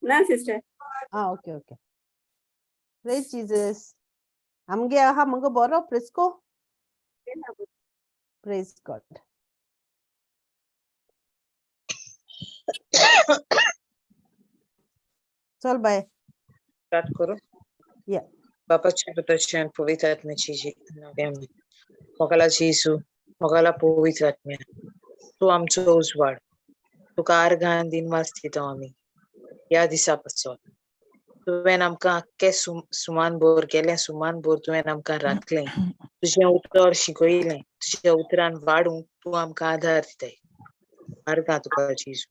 ना sister. Okay. Praise Jesus. Amge aha mango boro Prisco. Praise God. चल bye. Start करू. Yeah. बापाच्या पुत्राच्या आणि पवित्र आत्म्याची नावाने. मोगाला जेसू, मोगाला पवित्र आत्म्या. तू आमचो उजवाड. तुका आर्गान दिन वाजता आम्ही या दिसापासून तुवें आमकां आख्खे सुमान भर केलें सुमान भर तुवें आमकां राखलें तुजें उतर शिकयलें तुज्या उतरान वाडूंक तूं आमकां आदार दिताय आर्गां तुका जेजू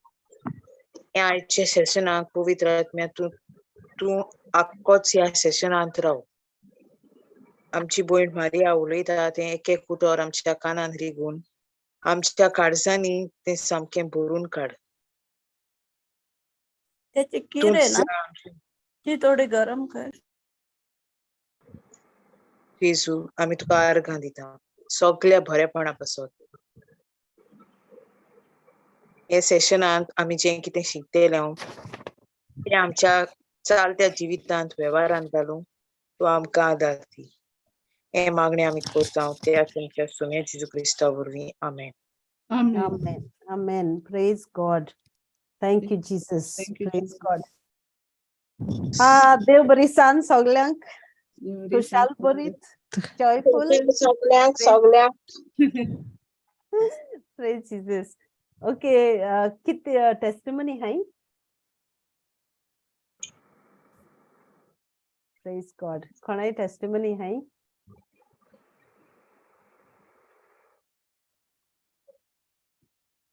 हे आयच्या सेशनाक पवित्र आत्म्या तूं आख्खोच ह्या सेशनांत राव आमची भयण मारिया उलयता तें एक एक उतर आमच्या कानान रिगून आमच्या काळजांनी तें सामकें भरून काड त्याचे किरे ना ती थोडी गरम कर. जेजू आमी तुका आर्गां दिता सगळ्या बरेपणा पासून हे सेशनांत आमी जें कितें शिकतले तें आमच्या चालत्या जिवितांत वेव्हारांत घालूंक तूं आमकां आदार दी हे मागणें आमी करता ते तुमच्या सुम्या जेजू क्रिस्ता वरवीं आमेन. Amen. Praise God. Thank you, Jesus. Praise God. देव बरी सांग सगळ्यांक खुशाल बरीत जॉयफुल सगळ्यांक Praise Jesus. Okay, किती टेस्टिमनी है? Praise God. कोणाई टेस्टिमनी है?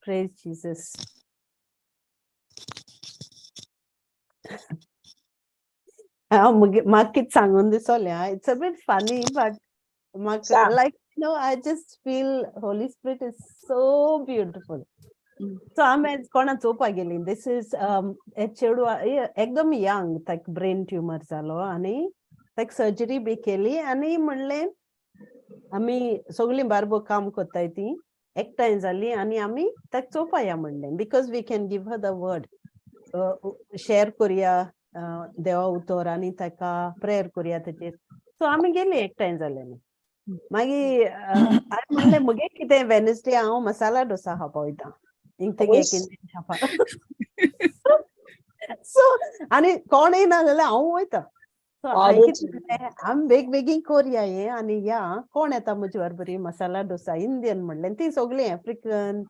Praise Jesus. Mark it सांगून दिसोल्या. It's a bit funny, but like I just feel Holy Spirit is so beautiful. So I'm gonna चोपा गेली. This is चेडू एकदम young, like brain tumor जालो आणि like surgery बी केली आणि म्हणले आम्ही सगळी बारबो काम करताय ती एकटाय जाली आणि आम्ही ताक चोपाया म्हणले because we can give her the word. Share करूया देवा उतर आणि ताका प्रेयर करूया तेचेर. सो आम्ही गेली एकटाय जालेली. मागीर हांवें म्हणलें मुगे कितें वेनसडे हांव मसाला डोसा खावपा वयता इंग खावपा सो आनी कोण येना जाल्यार हांव वयता सो हांवें कितें केलें आमी बेगीन कोरया हें आनी या कोण येता म्हजे बरोबरी मसाला डोसा इंडियन म्हणलें ती सगळीं आफ्रिकन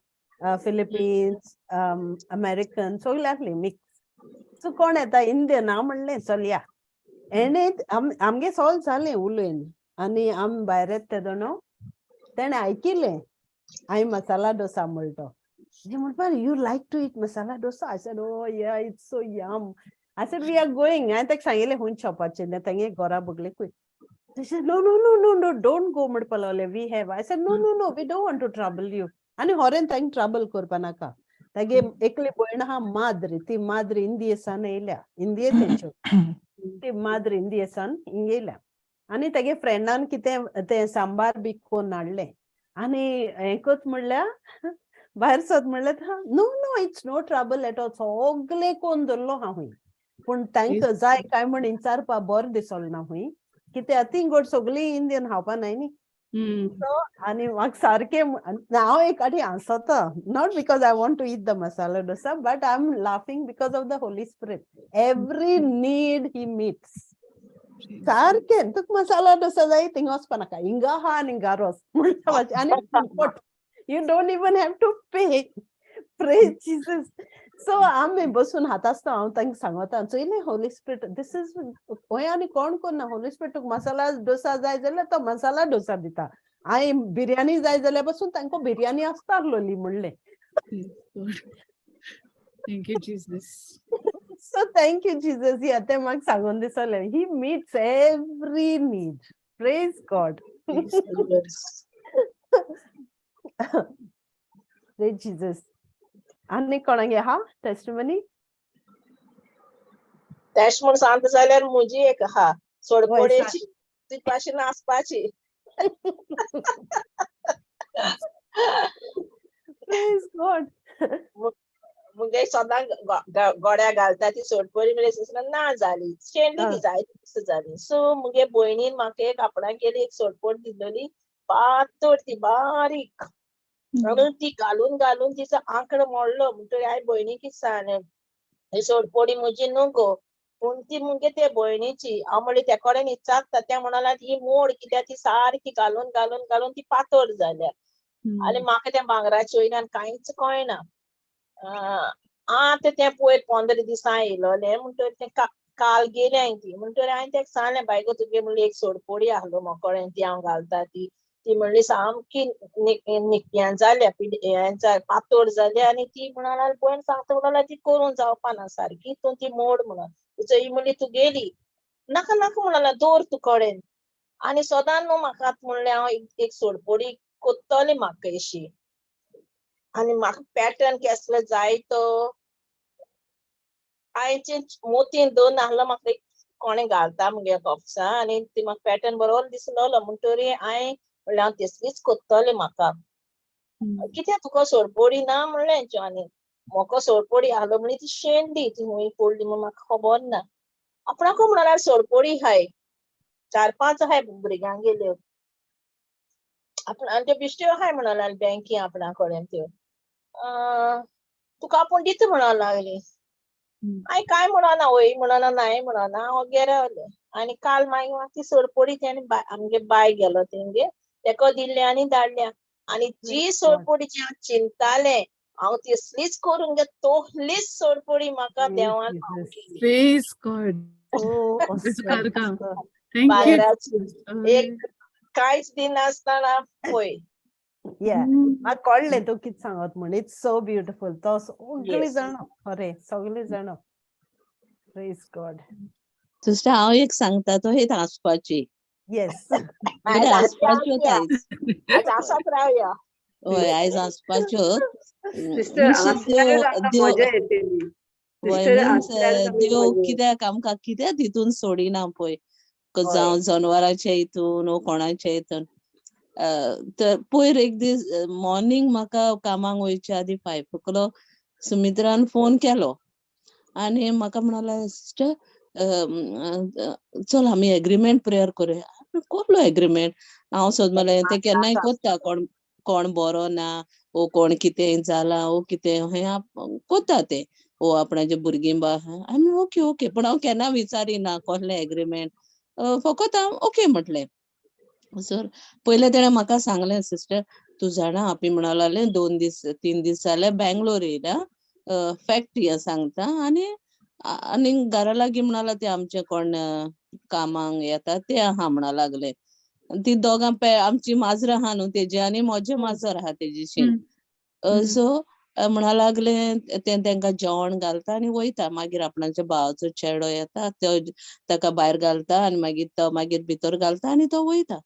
फिलिपिन्स अमेरिकन सगळीं आसलीं मिक्स सो कोण येता इंडियन हांव म्हणलें चल या एणे आमगे सॉल्व जालें उलयन आणि आम भायर येता दोनो तेणें आयकिल्लें हांवें मसाला डोसा म्हणलो म्हणपा you like to eat masala dosa I said oh yeah it's so yum I said we are going हांवें ताका सांगिल्लें खूंय शॉपाचेर तेंगे घरा बगलेकूय तशें no no no no no don't go म्हणपा लागलें we have I said no no no we don't want to trouble you आनी होरेन तांकां ट्रबल करपा नाका तागे एकली भयण आहा माद्र ती माद्र इंडियेसान येयल्या इंडिये तेंच्यो ती माद्र इंडियेसान हिंग येयल्या आनी तेगे फ्रेंडान कितें तें सांबार बी कोन्न हाडलें आनी हें म्हणल्यार भायर सर म्हणल्यार no no it's no trouble at all सगलें कोन्न धरलो हांव हुंय पूण तांकां जाय काय म्हण विचारपा बरें दिसलो ना हुंय कित्याक ती गोड सगळीं इंडियन खावपा नाय न्ही सो आनी म्हाका सारकें हांव एक फावटी हांसता not because I want to eat the masala dosa but I am laughing because of the holy spirit every need he meets सारकें तुका मसाला डोसा जाय थिंगा वचपा नाका हिंगा आहा आनी गारोस म्हणटा आनी फुकट you don't even have to pay praise Jesus so आमी बसून हात आसता हांव तांकां सांगता चोयलें होली स्पिरीट दीस इज खंय आनी कोण कोन्ना होली स्पिरीट तुका मसाला डोसा जाय जाल्यार तो मसाला डोसा दिता हांवें बिर्याणी जाय जाल्यार बसून तांकां बिर्याणी आसता आसलोली म्हणलें Thank you, Jesus. So thank you, Jesus. Yeah, te mag sangon disole. He meets every need. Praise God. Praise Jesus. Anni konange ha testimony? Testimony सांगता जाल्यार मुजी एक हा सोडपोडेची ती पाशी नाचपाची. Praise God. मुगे सदां गोड्या घालता ती सोडपोळी म्हणजे ना जाली शेणली ती जायती जाली. सो मुगे भयणीन म्हाका एक आपणाक गेली एक सोडपोळ दिलेली पातळ ती बारीक म्हणून ती घालून घालून तिचो आंकडो मोडलो म्हणटरी हांवें भयणी कितें सांगलें ही सोडपोळी म्हजी न्हू गो पूण ती मुगे ते भयणीची हांव म्हणलें ते कडेन विचारता त्या म्हणाला ही मोड कित्याक ती सारकी घालून घालून घालून ती पातळ जाल्या आनी म्हाका त्या भांगराच्या वयल्यान कांयच कळना. आतां तें पयर 15 दिसां येयलोलें म्हणटरी तें काल गेलें हांवें ती म्हणटरी हांवें तेका सांगलें बाय गो तुगे म्हणलें एक सोडपोळी आहलो मोकोळें ती हांव घालता ती म्हणली सामकी निक्क्यां जाल्या पातळ जाल्या आनी ती म्हणाला भयण सांगता म्हणाला ती करून जावपा ना सारकी तूं ती मोड म्हणून ही म्हणली तूं गेली नाका नाका म्हणाला दवर तूं कडेन आनी सदां न्हू म्हाका आतां म्हणलें हांव एक सोडपोळी कोत्तोली म्हाका अशी आनी म्हाका पॅटर्न केसलो जाय तो हांवें मोतीन 2 आहलो म्हाका कोणें घालता मुगे ऑफिसा आनी ती म्हाका पॅटर्न बरो दिसलोलो म्हणटरी हांवें म्हणलें हांव तेसलीच कोत्तोलें म्हाका कित्याक तुका सोडपोळी ना म्हणलें आनी म्हाका सोडपोळी आहलो म्हणली ती शेणली ती हूंय पडली म्हूण म्हाका खबर ना आपणाको म्हणाल्यार सोडपोळी हाय 4-5 हाय भुरग्यांक गेल्यो आपण त्यो बिश्ट्यो हाय म्हणाल्यार बँकी आपणा कडेन त्यो तुका आपूण दिता म्हणा लागली हांवें काय म्हणना वय म्हणना नाय म्हणना हांव गेरावलें आनी काल मागीर म्हाका ती सोडपोळी तेणी आमगे बाय गेलो तेंगे तेका दिल्ली आनी धाडल्या आनी जी सोडपोळीची हांव चिंतालें हांव तसलीच करून घे तोहलीच सोडपोळी म्हाका देवान एक कांयच दिन आसतना पळय म्हाका कळ्ळें तूं कितें सांगत म्हण इट्स सो ब्युटिफूल तो सगळीं जाण खरें सगळीं जाण प्रेज गॉड सिस्टर हांव एक सांगता तो हेत हांसपाची येस हांसपाच्यो आज आसात रावया हय आयज हांसपाच्यो देव कित्याक आमकां कित्याक हितून सोडिना पळय जावं जनवरांच्या हितून वो कोणाच्या हितून तर पयर एक दीस मॉर्निंग म्हाका कामाक वयच्या आदी 5 सुमित्रान फोन केलो आनी म्हाका म्हणला सिस्टर चल आमी एग्रीमेंट प्रेयर करुया कोरलो एग्रीमेंट हांव सोदमलें तें केन्नाय कोत्ता कोण बरो ना वो कोण कितें जाला वो कितें हें कोत्ता तें वो आपणाचे भुरगीं बा आमी ओके ओके पूण हांव केन्ना विचारिना कसलें एग्रीमेंट फकत हांव ओके म्हटलें सर पयलें तेणें म्हाका सांगलें सिस्टर तूं जाणा आपी म्हणा लागलें 2-3 दीस जाले बेंगलोर येयल्या फॅक्ट हें सांगता आनी घरा लागीं म्हणा ते आमचे कोण कामांक येता ते आहा म्हणा लागले ती दोगां आमची माजरां आहा न्हू तेजी आनी म्हजें माजर आहा तेजीशी सो म्हणा लागले तेंका जेवण घालता आनी वयता मागीर आपणाच्या भावाचो चेडो येता ताका भायर घालता आनी मागीर तो मागीर भितर घालता आनी तो वयता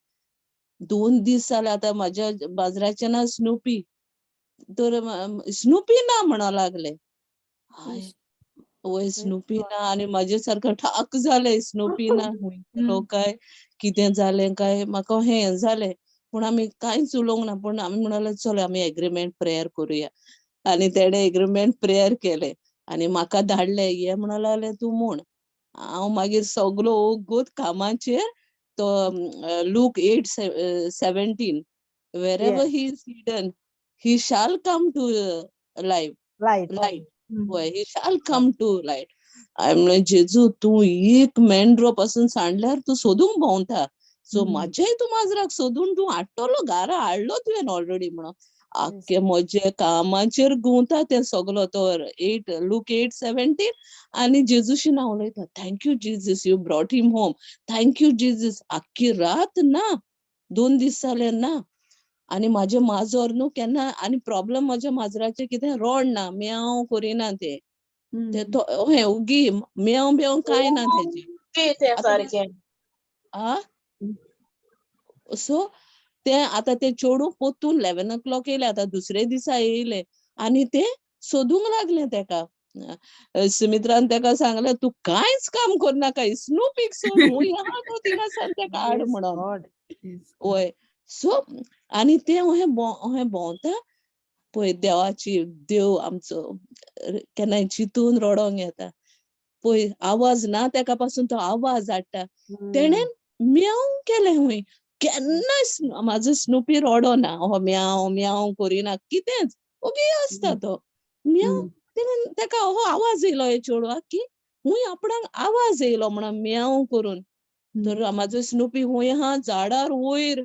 2 दीस जाले आतां म्हाज्या बाजराचें नांव स्नुपी तर स्नुपी ना म्हणा लागले वय स्नुपी ना आनी म्हाजे सारको ठाक जालें स्नुपी ना खूंय गेलो काय कितें जालें काय म्हाका हें जालें पूण आमी कांयच उलोवंक ना पूण आमी म्हणलें चल आमी एग्रीमेंट प्रेयर करुया आनी तेणें एग्रीमेंट प्रेयर केलें आनी म्हाका धाडलें हे म्हणा लागलें तूं म्हूण हांव मागीर सगलो ओगोत कामाचेर तो look 8:17 wherever he is hidden he shall come to light why he shall come to light म्हणलें जेजू तूं एक मेंढरो पासून सांडल्यार तूं सोदूंक भोंवता सो म्हाज्याय तूं माजराक सोदून तूं हाडटलो घरा हाडलो तुवें ऑलरेडी म्हणोन आख्खे म्हजे कामाचेर गुंवता तें सगलो तो लूक 8:17 आनी जेजूशी हांव उलयता thank you Jesus you brought him home thank you Jesus आख्खी रात ना 2 दीस जाले ना आनी म्हाजें माजर न्हू केन्ना आनी प्रॉब्लम म्हाज्या माजराचें कितें रोडना म्याव करिना तें हें उगी म्याव कांय ना तेजें सो तें आतां तें चेडूं पोत्तून 11 o'clock येयलें आतां दुसरे दिसा येयलें आनी तें सोदूंक लागलें तेका सुमित्रान तेका सांगलें तूं कांयच काम करनाका स्नुपीक सोद हूंय आहा न्हू थिंगासान तेका हाड म्हणोन वय सो आनी तें हें भोंवता पळय देवाची देव आमचो केन्नाय चितून रडोंक येता पळय आवाज ना तेका पासून तो आवाज हाडटा तेणेन म्याव केलें हुंय केन्नाय म्हाजो स्नुपी रडोना हो म्याव म्याव करिना कितेंच ओगी आसता तो म्याव तेणेन तेका हो आवाज येयलो हे चेडवाक की हुंय आपणाक आवाज येयलो म्हणून म्याव करून तर म्हाजो स्नुपी हुंय आहा झाडार वयर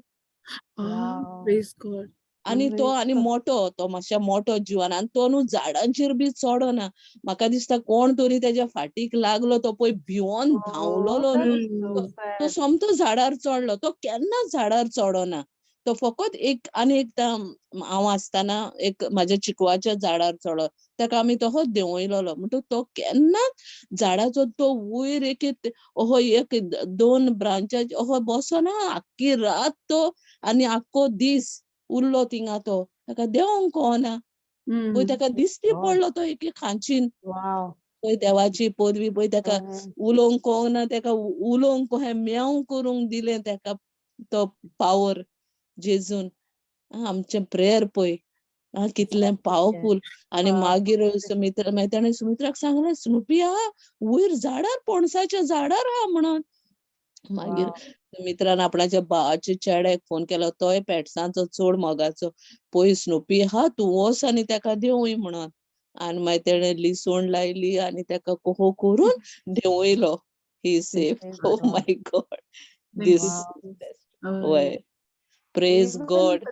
आनी तो आनी मोठो तो मातशा मोठो जिवान आनी तो न्हू झाडांचेर बी चडना म्हाका दिसता कोण तरी तेज्या फाटीक लागलो तो पळय भिवोन धांवलोलो न्हू तो सोमतो झाडार चडलो तो केन्नाच झाडार चडना तो फकत एक आनी एकदां हांव आसतना एक म्हाज्या चिकवाच्या झाडार चडलो तेका आमी तसोच देंवयलोलो म्हणटकूच तो केन्नाच झाडाचो तो वयर एक अहो एक 2 ब्रांचाचे अहो बसोना आख्खी रात तो आनी आख्खो दीस उरलो थिंगा तो तेका देंवोंक कळना पळय तेका दिश्टी पडलो तो एक खांचीन पळय देवाची पदवी पळय तेका उलोवंक कळना तेका उलोवंक कशें म्याव करूंक दिलें तेका तो पावर जेजून आमचें प्रेयर पळय कितलें पावरफुल आनी मागीर सुमित्राक सांगलें स्नुपी आहा वयर झाडार पणसाच्या झाडार आहा म्हणून मागीर मित्रान आपणाच्या भावाच्या चेड्याक फोन केलो तोय पेट्सांचो चड मोगाचो पळय स्नुपी आहा तूं वच आनी तेका देंवय म्हणून आनी मागीर तेणें लिसोण लायली आनी तेका कहो करून देंवयलो ही safe oh my God this way praise God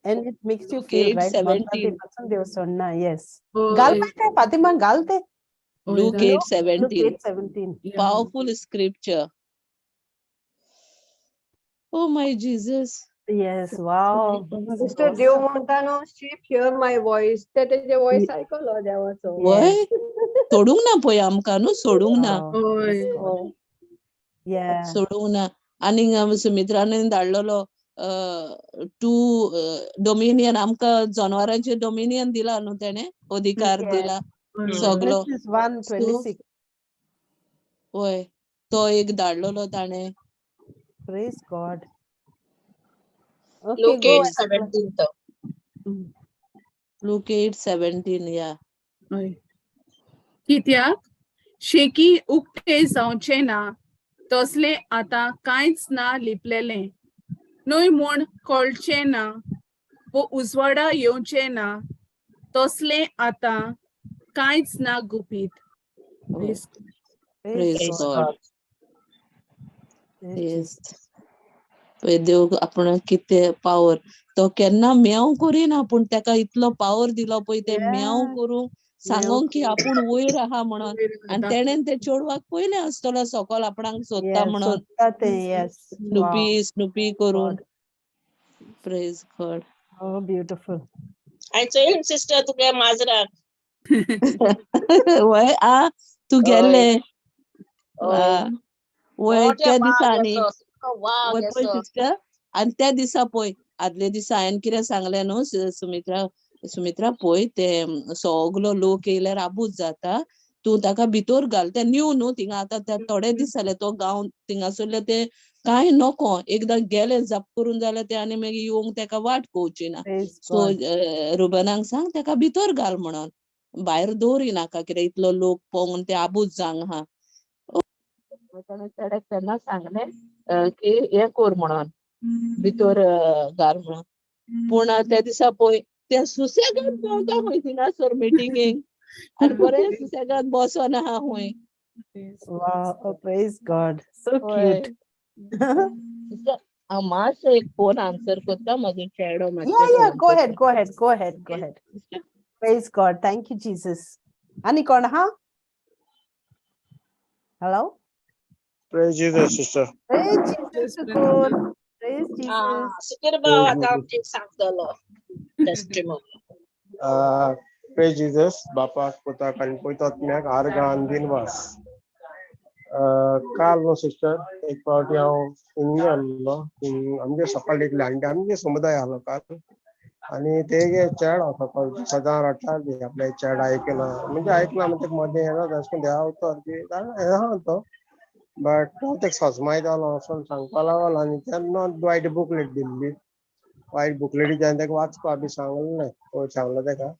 and it makes you feel right देव सोडना yes घाल ते फातिमा घाल ते Luke 8:17 8:17 powerful scripture oh my Jesus yes wow Sister देव म्हणता न्हू sheep hear my voice तेजे वॉइस आयकलो देवाचो वय सोडूंक ना पळय आमकां न्हू सोडूंक ना सोडूंक ना आनी सुमित्रान धाडलेलो टू डोमिनियन आमकां जनावरांचे डोमिनियन दिला न्हू तेणे अधिकार दिला सगलो वय तो एक धाडलेलो ताणे प्रेज गॉड Luke 8:17 Luke 8:17 या कित्याक शेकी उक्ते जावचे ना तसले आता कांयच ना लिपलेले न्हय म्हूण कळचे ना वो उजवाडा येवचे ना तसले आता कांयच ना गुपीत प्रेज गॉड पळय देव आपण कितें पावर तो केन्ना म्याव करिना पूण तेका इतलो पावर दिलो पळय ते म्याव करूंक सांगोंक की आपूण वयर आहा म्हणून आनी तेणेन ते चेडवाक पयलें आसतलो सकल आपणाक सोदता म्हणून स्नुपी करून praise God oh beautiful I told sister तुगे माजराक वय तू गेले वय त्या दिसांनी पळय सिस्टर आनी त्या दिसा पळय आदले दिसा हांवें कितें सांगलें न्हू सुमित्रा पळय ते सगलो लोक येयल्यार आबूज जाता तूं ताका भितर घाल ते न्यू न्हू थिंगा आतां थोडे दीस जाले तो गांव थिंगासरले ते कांय नको एकदां गेले जप करून जाल्यार ते आनी मागीर येवंक तेका वाट कळची ना सो रुबनाक सांग तेका भितर घाल म्हणून भायर दवरी नाका कित्याक इतलो लोक पळोवन ते आबूज जावंक आहा चेड्याक तेन्ना सांगलें की हें कर म्हणून भितर घाल म्हणून पूण त्या दिसा पळय ते सुसेगाद पावता खंय थिंगासर मिटिंगेक आनी बरें सुसेगाद बसोन आहा हुंय wow praise god so cute हांव मातसो एक फोन आन्सर करता म्हजो चेडो yeah go ahead praise god thank you jesus ani kon ha hello praise Jesus sister praise jesus praise jesus सुकीर भाव आता आमचे सांगतलो टेस्टिमोनी praise Jesus बापाक पुताक आनी पवित्रात्म्याक आर्गां दिनवास काल न्हू सिस्टर एक फावटी हांव हिंगी आसलो आमगे सकाळ एक ल्हान आमगे समुदाय आसलो काल आनी तेगे चेड सकल सदां रडटा आपले चेड आयकना म्हणजे आयकना म्हणजे मदें येना तशें देवा उतर बी येना तो बट हांव तेका सोजमायतालो वचोन सांगपा लागलो आनी तेन्ना वायट बुकलेट दिल्ली वायट बुकलेटीच्यान ताका वाचपा बी सांगलें न्हय कोण सांगलो ताका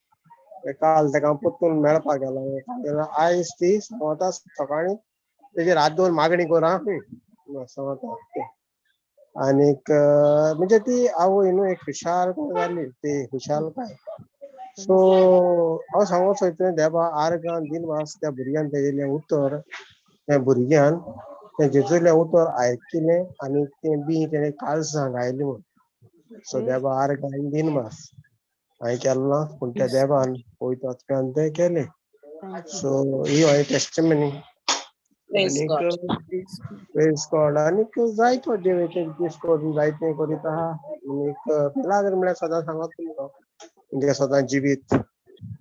काल ताका परतून मेळपाक गेलो आयज ती सांगता सकाळीं तेजी रात दोन मागणी कर सांगता आनीक म्हणजे ती आवय न्हू एक खुशाल जाली ती खुशालकाय सो हांव सांगूंक सोदता देवा आर्गां दिनवास त्या भुरग्यान तेजेलें उतर त्या भुरग्यान तें जेजूलें उतर आयकिलें आनी तें बी तेणें काळजां गायलीं म्हूण सो देवा आर्गां दिनवास हांवें केलो ना पूण त्या देवान पवित्र आत्म्यान तें केलें सो ही हांवें टेस्टिमनी आनीक प्रेज गॉड आनीक जायतो देवाचे दीस करून जायतें करीत आहा आनीक लागले म्हळ्यार सदां सांगत तुमकां म्हणजे सदां जिवीत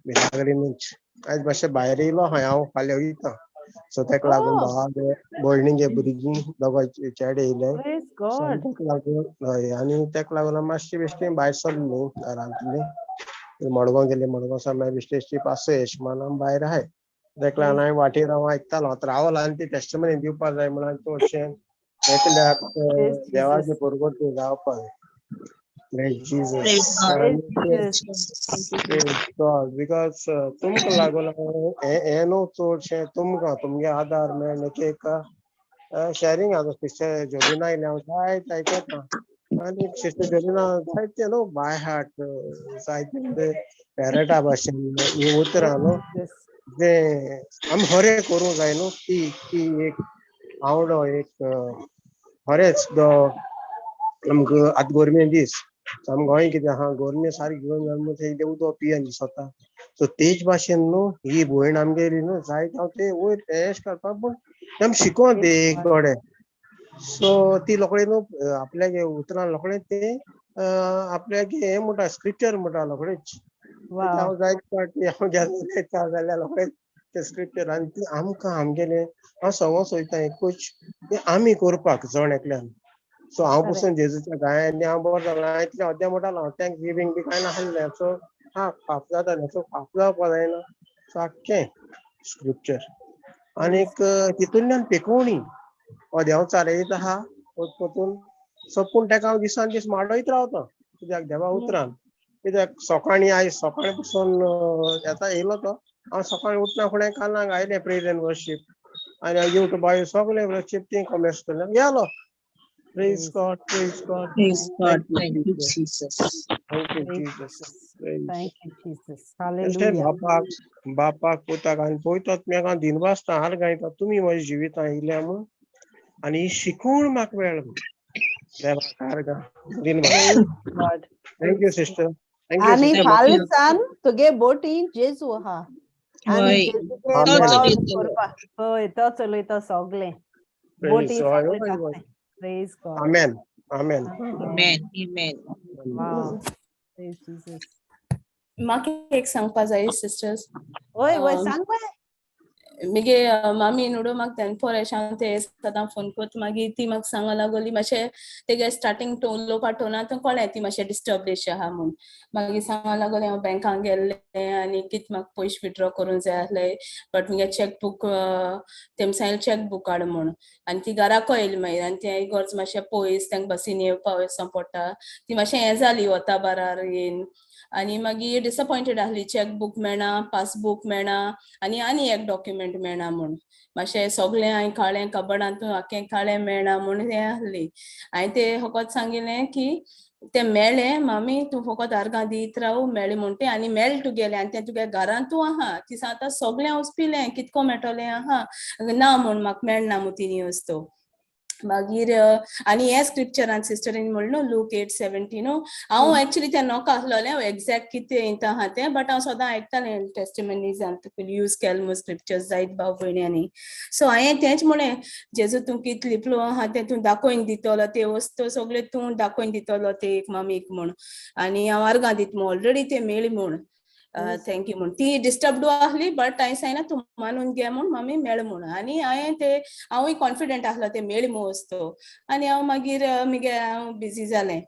लागलींच आयज मातशें भायर येयलो हांव फाल्यां वयता सो ताका लागून भयणीगे भुरगीं दोगांय चेडे येयले ताका लागून हय आनी ताका लागून मातशें बेश्टें भायर सरलीं घरांतलीं मडगांव गेलीं मडगांव मागीर बेश्टें पासय येशमान भायर आहाय ताका लागून हांवें वाटेर हांव आयकतालो रावला आनी ती टेस्टिमनी दिवपा जाय म्हणून चडशें एकल्याक देवाचे बरोबर जावपा जाय Praise Jesus. Praise God. Because तुमकां लागून हे न्हू चडशें तुमकां तुमगे आदार मेळून एक शेअरिंग आसा सिस्टर जोलिना इले हांव जायत आयकता आनी सिस्टर जोलिना जायते न्हू बाय हार्ट जायते म्हणजे पेरटा भाशेन ही उतरां न्हू तें आमी खरें करूंक जाय न्हू ती एक आवडो एक खरेंच जो आमकां आतां गोरमे दीस आमकां गोंय कितें आहा गोरमे सारकी घेवन तें उदक पियेन दिसता सो तेच भाशेन न्हू ही भयण आमगेली न्हू जायत हांव तें वयर एश करपा पूण तें शिकोवन तें एक थोडें सो ती रोखडी न्हू आपल्याक उतरां रोखडें तें आपल्याक हें म्हणटा स्क्रिप्चर म्हणटा रोखडेंच हांव जायत फावटी हांव गेलो जाल्यार रोखडेंच ते स्क्रिप्चर आनी ती आमकां आमगेलें हांव सांगूंक सोदतां एकूच तें आमी करपाक जण एकल्यान सो हांव पसून जेजूच्या गायांनी हांव बरो जालो हांवें कितें अद्या म्हणटालो हांव थँक्स गिवींग बी कांय नासलें सो फाफ जातालें सो फाफ जावपा जायना सो आख्खें स्क्रिप्चर आनीक तितूंतल्यान पिकोवणी हो देव चालयत आहा परतून सो पूण ताका हांव दिसान दीस माडयत रावतां कित्याक देवा उतरान कित्याक सकाळीं आयज सकाळीं पसून येता येयलो तो हांव सकाळीं उठना फुडें कानाक आयलें प्रेज एंड वर्शीप आनी युट्यूबार सगळें वर्शीप ती कमेंट्स केलें गेलो Praise God, praise God. Praise God. Thank you, Jesus. Thank you, Jesus. Thank you, Jesus. Hallelujah. बापाक पुताक आनी पवित्र आत्म्याक दिनवासता हार गायता तुमी म्हज्या जिवितांत येयल्या म्हूण आनी ही शिकवण म्हाका मेळ्ळा दिनवास थँक यू सिस्टर आनी फाल्यां तुगे बोटीन जेजू आहा आनी हय तो चलयता सगळें बोटी Praise God. Amen. Amen. Amen. Amen. Wow. Praise Jesus. म्हाका एक सांगपा जाय सिस्टर्स ओय सांग बाय मिगे मामी नुडो म्हाका तेनपोर एशां ते सदां फोन कोत मागीर ती म्हाका सांगा लागोली मातशें तेगे स्टार्टींग उलोवपा टोना तो कळ्ळें ती मातशें डिस्टर्ब एशें आहा म्हूण मागीर सांगा लागोलें हांव बँकाक गेल्लें आनी कितें म्हाका पयशे विथड्रॉ करूंक जाय आहलें बट मुगे चॅकबूक तेम सांगलें चॅकबूक हाड म्हूण आनी ती घराको येयली मागीर आनी तें इगोर्ज मातशें पयस तेंका बसीन येवपा वचों पडटा ती मातशें हें जाली वता बारार येन आनी मागीर डिसअपॉयंटेड आहली चॅकबूक मेळना पासबूक मेळना आनी एक डॉक्युमेंट मेळना म्हूण मातशें सगळें हांवें काळें कबडांतून आख्खें काळें मेळना म्हूण हें आहली हांवें तें फकत सांगिल्लें की तें मेळ्ळें मामी तूं फकत आर्गां दीत राव मेळ्ळें म्हूण तें आनी मेळ्ळें तुगेलें आनी तें तुगे घरांतू आहा ती सांगता सगळें वचपिलें कितको मेळटलें आहा ना म्हूण म्हाका मेळना म्हूण तिनी वस्तू मागीर आनी हे स्क्रिप्चरान सिस्टरीन म्हणलो लूक 8:17 हांव एक्चुअली तें नॉक आहलोलें एक्झॅक्ट कितें येता आहा तें बट हांव सदां आयकतालें टेस्टिमनीज यूज केल म्हूण स्क्रिप्चर्स जायत भाव भयण्यांनी सो हांवें तेंच म्हणलें जेजू तूं कितें लिपलो आहा तें तूं दाखोवन दितलो ते वस्तू सगळे तूं दाखोवन दितलो ते एक मामीक म्हूण आनी हांव आर्गां दीत म्हूण ऑलरेडी तें मेळ्ळी म्हूण थँक्यू म्हूण ती डिस्टर्बडू आहली बट हांवें सांगलें तूं मानून घे म्हूण मामी मेळ म्हूण आनी हांवूय कॉन्फिडंट आहलो तें मेळ्ळी म्हूण वस्तू आनी हांव मागीर हांव बिजी जालें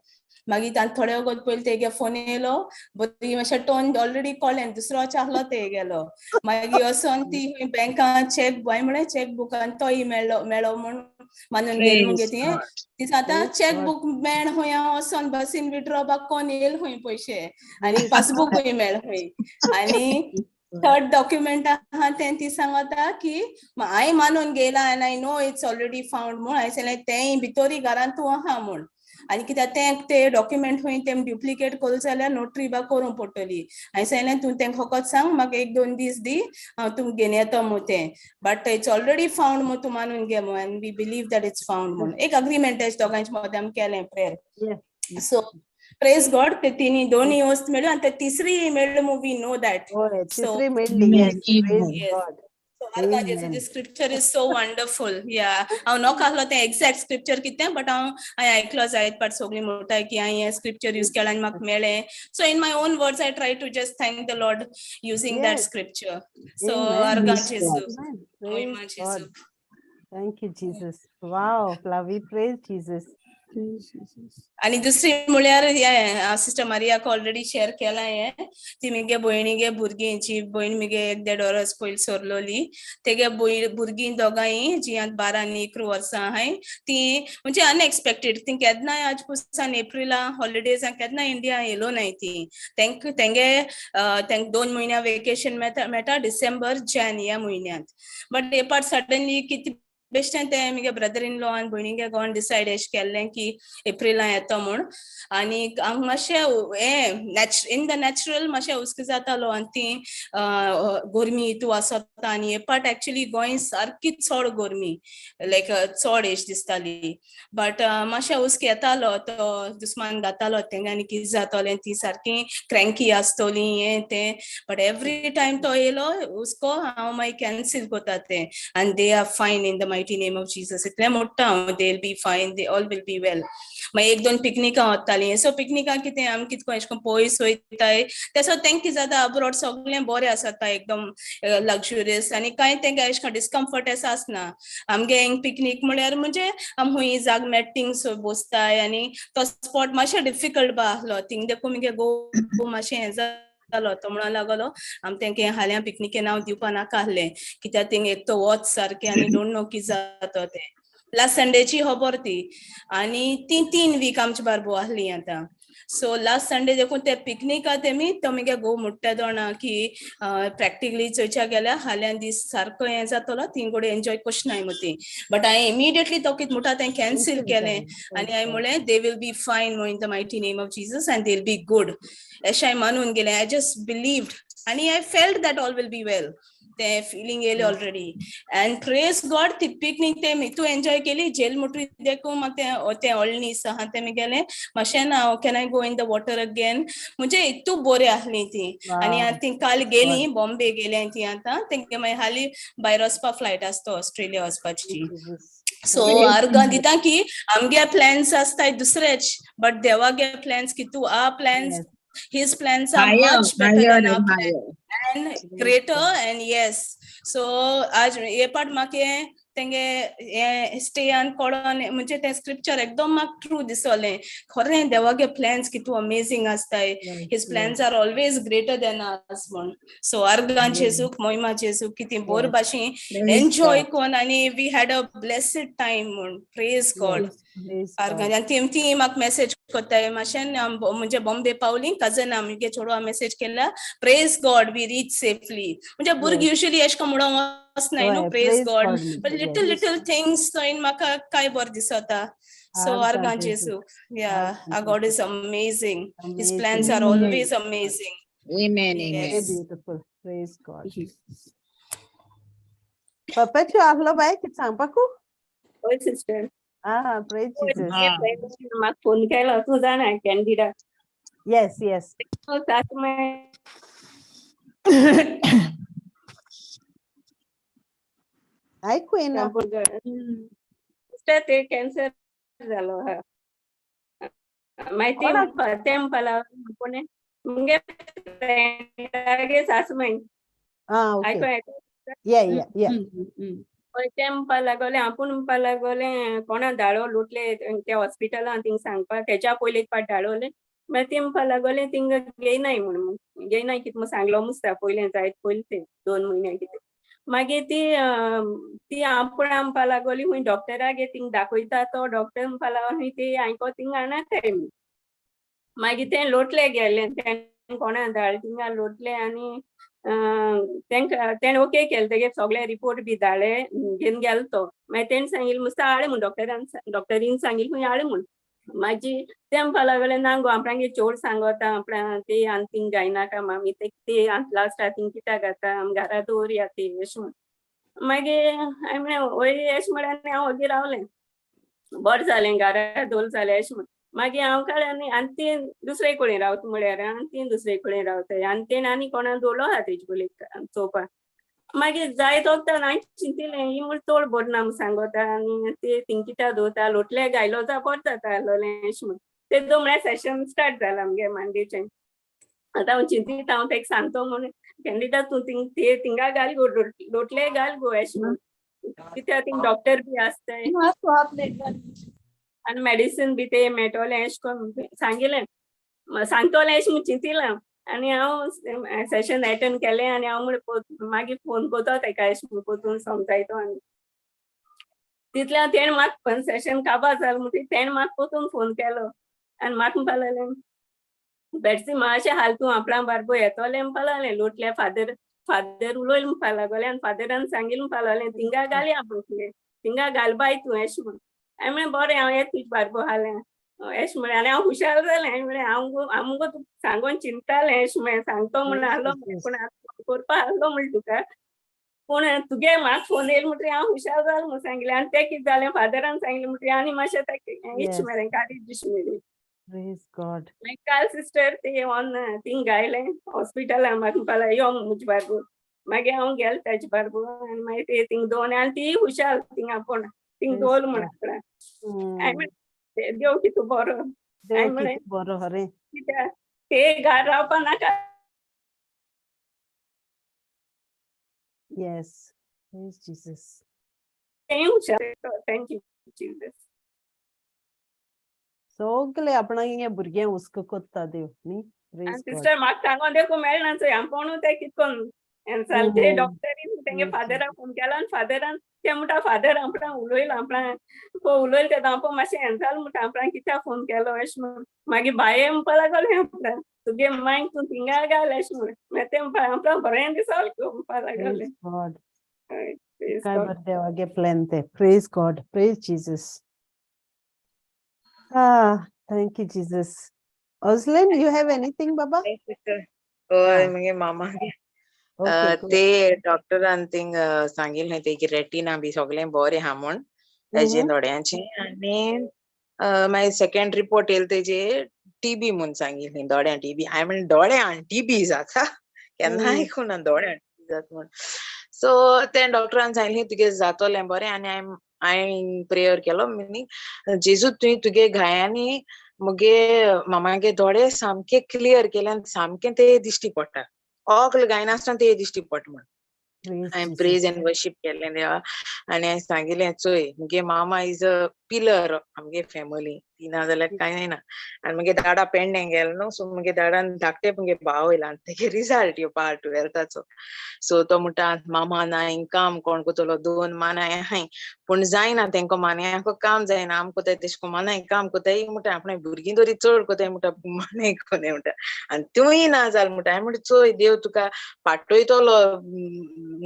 मागीर तांत थोडे वगत पयलीं तेगे फोन येयलो बरी मातशें टोन ऑलरेडी कळ्ळें दुसरोच आहलो ते गेलो मागीर वोसोन ती बँकान चॅक बाय म्हळें चॅकबूक आनी तोय मेळ्ळो म्हूण मानून घेल मुगे Praise ती God. ती आता Praise चेकबुक मेळ हुंय वचोन बसीन विड्रॉबाक कोण येल हुंय पयशे आनी पासबुकूय मेळ हुंय आनी थर्ड डॉक्युमेंट आहा तें ती सांगता की हांवें मानून गेला आनी I know it's already found म्हूण हांवें सांगलें तेंय भितोरी घरांत तूं आहा म्हूण आनी कित्याक ते डॉक्युमेंट हुंय तें ड्युप्लिकेट करूं जाल्यार नोटरी बा करूं पडटली हांवें सांगलें तूं तें फकत सांग म्हाका 1-2 दीस दी हांव तुमकां घेवन येता म्हूण तें बट इट्स ऑलरेडी फावंड म्हूण तूं मानून घे म्हूण आनी we believe that it's found म्हूण एक अग्रीमेंट तेच दोगांच्या मदें आमी केलें प्रेयर सो प्रेज गॉड ते तिनी दोनूय वस्त मेळ्ळ्यो आनी ते तिसरी मेळ्ळ्यो म्हूण वी नो दॅट होय सो तिसरी मेळ्ळी Amen. Yes praise Amen. yes. God So Argajesu, the scripture is so wonderful. Yeah. हांव नॉक आहलो तें एक्झॅक्ट स्क्रिप्चर कितें बट हांवें आयकलो जायत पाट सगळीं म्हणटाय की हांवें हें स्क्रिप्चर यूज केलें आनी म्हाका मेळ्ळें so in my own words I try to just thank the lord using that Yes. Scripture so Amen. Argajesu, Amen. महिमा Praise जेसू. God. Thank you, Jesus. Wow, Flavi, praise Jesus. आणि दुसरी म्हळ्यार sister मारियाक already share केला हें ती मगे भयणीगे भुरगींची भयण मगे 1-1.5 वर्स पयलीं सरलोली तेगे भुरगीं दोगांय जी आतां 12 आनी 11 वर्सां आहाय ती म्हणजे अनएक्सपेक्टेड ती केन्नाय आज पुसान एप्रिला हॉलिडेजांक केन्ना इंडिया येलो नाय ती तेंगे 2 म्हयन्या वेकेशन मेळटा डिसेंबर जान ह्या म्हयन्यांत बट हे पाट सडनली कितें बेश्टें तें मगे ब्रदर इन लॉ आनी भयणीगे गोवन डिसायड एश केल्लें की एप्रिला येता म्हूण आनी हांगा मातशें हें इन द नॅचरल मातशें हुस्को जातालो आनी ती गोरमी हितू आसता आनी हे पाट एक्चुली गोंय सारकी चड गोरमी लायक चड एश दिसताली बट मातशें हुस्को येतालो तो दुस्मान घातालो तेंगे आनी कितें जातोलें ती सारकी क्रँकी आसतोली हें तें बट एवरी टायम तो येयलो हुस्को हांव मागीर कॅन्सील कोता तें आनी दे आर फायन in the mighty name of Jesus इतलें म्हणटा हांव दे विल बी फायन they all will be well मागीर 1-2 पिकनिकां वतालीं सो पिकनिकां कितें आमी कितको एश कोन्न पयस वयताय तेसो तेंक कितें जाता अब्रॉड सगळें बरें आसता एकदम लग्जुरियस आनी कांय तेंका एश कोन्न डिस्कम्फर्ट एस आसना आमगे हिंग पिकनीक म्हळ्यार म्हणजे आमी हुंय जाग मेळटा थिंग बसताय आनी तो स्पॉट मातशें डिफिकल्ट बा आसलो थिंग देखून मुगे गो मातशें हें जालो तो म्हणून लागलो आमी तेंका हाल्यां पिकनिके नांव दिवपा नाका आसलें कित्याक थिंग एक तो वच सारकें आनी डोंट नो कितें जाता तें लास्ट संडेची खबर ती आनी ती 3 वीक आमची बारबो आहली आतां सो लास्ट संडे देखून ते पिकनिका तेमी तो मगे घोव म्हणटा दोना की प्रॅक्टिकली चोयच्या गेल्यार हाल्यां दीस सारको हें जातलो थिंग गोडे एन्जॉय कोशनाय मुती बट हांवें इमिडिएटली तो कितें म्हणटा तें कॅन्सील केलें आनी हांवें म्हळें दे will be fine no in the mighty name of Jesus and they will be good अशें हांवें मानून गेलें आय जस्ट बिलीव्ड आनी I felt that all will be well ते फिलिंग येयलें ऑलरेडी एंड प्रेज गॉड ती पिकनीक ते तू एन्जॉय केली जेल मुटरी देखून म्हाका तें ऑलनीस आहा तेमी गेलें मातशें ना can I go in the water again म्हणजे इतू बरी आहली ती आनी ती काल गेली बॉम्बे गेलें ती आतां तेंगे मागीर हालीं भायर वचपा फ्लायट आसता ऑस्ट्रेलिया वचपाची सो अर्गां दिता की आमगे प्लॅन्स आसताय दुसरेच बट देवागे प्लॅन्स की तू आ plans his plans are Higher, much better higher than our and plans higher. and greater and yes so आज ये पाट म्हाके तेंगे हे स्टेयान कोडोन म्हणजे ते स्क्रिप्चर एकदम म्हाका ट्रू दिसोलें खरें देवागे प्लॅन्स कितू अमेझींग आसताय his plans are always greater than us म्हण सो अर्गां जेजूक मोहिमा जेजूक कितें बोर भाशेन एन्जॉय कोन आनी we had a blessed time म्हण प्रेज गॉड अर्गां आनी ती म्हाका मेसेज कोत्ताय मातशें म्हणजे बॉम्बे पावली कजन आमगे चेडवा मेसेज केल्या praise God we reach safely म्हणजे भुरगीं युजली एश कोन म्हणून वचनाय न्हू praise God but little things थंय म्हाका काय बरें दिसता so अर्गां जेजूक our God is amazing his plans are always amazing Amen, yes. amen. Beautiful. Praise God. Perpetua ahlo bai कित सांगपाकू होय सिस्टर praise Jesus. म्हाका फोन केलो तूं जाणा कॅन्डिडा Yes ऐकू येना सिस्टर ते कॅन्सर जालो हा माहिती तें म्हणपाला कोणे मुगे फ्रेंडागे सासूमाई okay. आयको Yeah. ते म्हणपा लागोले आपूण म्हणपा लागोले कोणा धाडो लुटले त्या हॉस्पिटलान थिंग सांगपा तेच्या पयलीं एक पाट धाडोले मागीर ती म्हणपा लागोले थिंग घेयनाय म्हणून घेयनाय कितें म्हूण सांगलो मुस्ता पयलें जायत पयलीं ते 2 म्हयने कितें मागीर ती आपण म्हणपा लागली हुंय डॉक्टराक थिंग दाखयता तो डॉक्टर म्हणपा लागलो ती हांयको थिंग हाडनाकाय मागीर ते लोटले गेले तेणे कोणा धाड थिंगा लोटले आनी तेणे ओके केले तेगे सगळे रिपोर्ट बी धाडले घेवन गेलो तो मागीर तेणे सांगिल्लें मुस्ता हाडे म्हूण डॉक्टरीन सांगिल्लें हुंय हाडे म्हूण मागीर ते म्हणपा लागले ना गो आपणागे चोड सांगोता आपणा ते आनी थिंग गायनाका मामी ते लास्ट थिंग कित्या घाता घरा दवरया ती अशें म्हूण मागीर हांवें म्हळें वय अशें म्हळ्यार हांव ओगी रावलें बरें जालें घरा दवरलें जालें अशें म्हूण मागीर हांव कळ्ळें आनी ती दुसरे कडेन रावता म्हळ्यार आनी ती दुसरे कडेन रावताय आनी तेणे आनी कोणा दवरलो आहा तेजे कुलेक चोवपाक मागीर जायत वखदां हांवें चिंतिल्लें ही म्हूण चड बरें ना म्हूण सांगोता आनी ते थिंग कित्या दवरता लोटले गायलो जा बरें जाता आसलोलें अशें म्हूण ते दो म्हळ्यार सेशन स्टार्ट जालां आमगे मांडेचें आतां हांव चिंतीत हांव तेका सांगतो म्हूण कॅन्डिडेट तूं थिंगा घाल गो लोटले घाल गो अशें म्हूण कित्याक थिंग डॉक्टर बी आसताय आनी मेडिसीन बी ते मेळटोलें अशें कोन्न सांगिल्लें सांगतोलें अशें म्हूण चिंतिलां आनी हांव सेशन एटेंड केलें आनी हांव म्हळें मागीर फोन कोतो तेका अशें म्हूण पोतून समजायतो आनी तितल्या तेणें म्हाका सेशन काबार जालें म्हणटकीर तेणें म्हाका पोतून फोन केलो आनी म्हाका म्हणपा लागलें बेटसी मातशें हाल तूं आपणा बारबो येतोलें म्हणपा लागलें लोटल्या फादर उलोयलें म्हणपा लागलें आनी फादरान सांगिल्लें म्हणपा लागलें थिंगा घालया म्हणलें थिंगा घाल बाय तूं अशें म्हूण हांवें म्हळें बरें हांव येता तुजे बारबो हालें अशें म्हळें आनी हांव हुशार जालें हांवें म्हळें हांव मुगो तुका सांगोन चिंततालें अशें म्हळें सांगतो म्हूण आहलो पूण आतां करपा आहलो म्हूण तुका पूण तुगे म्हाका फोन येयलो म्हणटरी हांव हुशार जालें म्हूण सांगलें आनी तें कितें जालें फादरान सांगलें म्हणटरी आनी मातशें तेका इश्ट मेळ्ळें काळीज दिश्टी मेळ्ळी मागीर काल सिस्टर ते ऑन थिंग गायलें हॉस्पिटलान म्हाका म्हणपा लागलें यो म्हजे बारबो मागीर हांव गेलें तेजे बारबो आनी मागीर ते थिंग दवरलें आनी ती हुशार थिंग आपूण थिंग दवरलें म्हूण आपणा हांवें म्हळें देव कितू बरो हांवें म्हळें बरो हरे कित्याक ते घार रावपा नाका येस जीसस तें हुशार थँक्यू जीसस सगळे आपणागे भुरगे हुस्को कोत्ता देव न्ही सिस्टर म्हाका सांगोन देखून मेळना चोय हांव कोणू तें कितकोन ते डॉक्टरीन तेंगे फादराक फोन केलो आनी फादरान ते म्हणटा फादर आपणा उलोयलो आपणा उलोयलो तेदो हांव मातशें हें जालें म्हणटा आपणा कित्याक फोन केलो अशें म्हूण मागीर बाये म्हणपा लागोलें आपणा तुगे मांयक तूं थिंगा घाल अशें म्हूण मागीर तें म्हणपा आपणा बरें दिसोलें म्हणपा लागोलें काय बरें देवागे प्लॅन ते praise God praise Jesus thank you Jesus Özlem, you have anything, Baba? हय मगे मामा ते डॉक्टरान थिंग सांगिल्लें तेगे रेटिना बी सगळें बरें आहा म्हूण हेजे दोळ्यांचें आनी मागीर सेकंड रिपोर्ट येयलो तेजे टीबी म्हूण सांगिल्लें दोळ्यां टीबी हांवें म्हणलें दोळ्यां टीबी जाता केन्ना आयकुना दोळ्यां टीबी जाता म्हूण सो ते डॉक्टरान सांगिल्लें तुगे जातोलें बरें आनी हांवें प्रेयर केलो मिनी जेजू तुवें तुगे घायांनी मुगे मामागे दोळे सामके क्लियर केले आनी सामकें ते दिश्टी पडटा ओकल गायनासतना ते दिश्टी पडटा म्हूण हांवें प्रेज एंड वर्शीप केलें देवा आनी हांवें सांगिल्लें चोय मुगे मामा इज अ पिलर आमगे फॅमिली ती ना जाल्यार कांय जायना आनी मुगे दाडा पेडणे गेलो न्हू सो मुगे दाडान धाकटे मुगे भाव येयला आनी तेगे रिजल्ट येवपा 12th सो तो म्हणटा मामा ना इंकाम कोण कोतलो 2 मानाय आहाय पूण जायना तेंको मान्यांको काम जायना आम कोताय तेशको मानाय काम कोताय म्हणटा आपणें भुरगीं तरी चड कोताय म्हणटा मानाय कोनाय म्हणटा आनी त्योय ना जालें म्हणटा हांवें म्हणटा चोय देव तुका पाठयतलो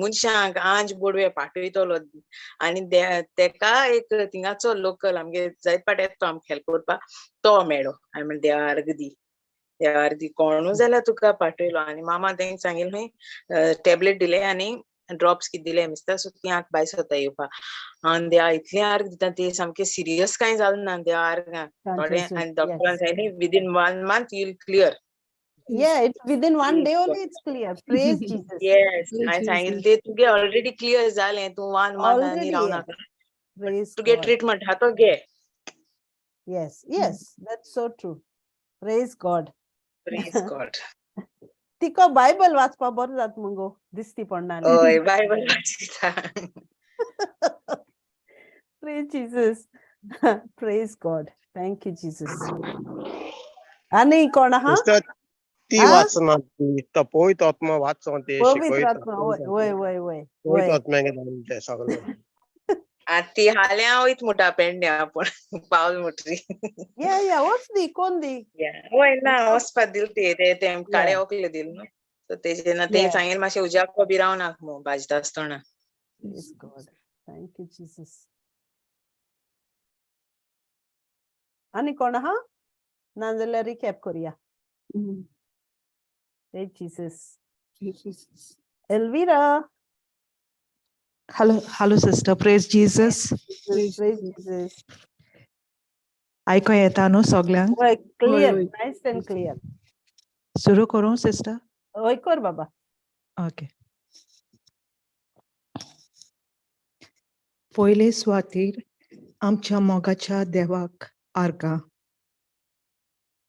मनशांक आंज बोडवे पाठयतलो आनी तेका एक थिंगाचो लोकल आमगे जायत पाट येता आमकां हेल्प करपाक तो मेळ्ळो हांवें म्हणलें देवा अर्ग दी कोणू जाल्यार तुका पाठयलो आनी मामा तेंक सांगिल्लें टॅबलेट दिले आनी ड्रॉप्स कितें दिले मिस्ता सो ती आतां भायर सोदता येवपा आनी देवा इतलें अर्ग दिता ते सामकें सिरियस कांय जालें ना देवा अर्गां थोडें आनी डॉक्टरान सांगिल्लें within 1 month you will clear Yeah, it's within 1 day only it's clear. Praise Jesus. Yes, हांवें सांगिल्लें ते तुगे ऑलरेडी क्लियर जालें तूं 1 month आनी रावनाका तुगे ट्रीटमेंट आहा तो घे Yes, that's so true. Praise God. तिको बायबल वाचपा बरो जाता मुगो दिसती पडना हय बायबल वाचिता Praise Jesus. Praise God. Thank you, Jesus. आणि कोण आहा ती आ? वाचना ती पवित्र आत्मा वाचो ते पवित्र शिकयता आत्मा वय वय वय पवित्र वय आत्म्याक ते सगळे ती हाल्या वयत मुटा पेंडे आपण पावल मुटरी या वच दी कोण दी वय ना वचपाक दिल ते काडे ओकले दिल न्हू सो तेजेना ते Yeah. सांगेल मातशें उज्याक बी राव नाक मू भाजता आसतना Praise God. Thank you, Jesus. आणि कोण आहा नाजाल्यार रिकॅप करूया Praise Jesus. Elvira. Hello, sister. Praise Jesus. Praise Jesus. ऐकू येता न्हू सगळ्यांक? वय क्लियर होय. नाईस अँड क्लियर सुरू करूं, सिस्टर? वय कर बाबा ओके. पयले सुवातेर आमच्या मोगाच्या देवाक आर्गां.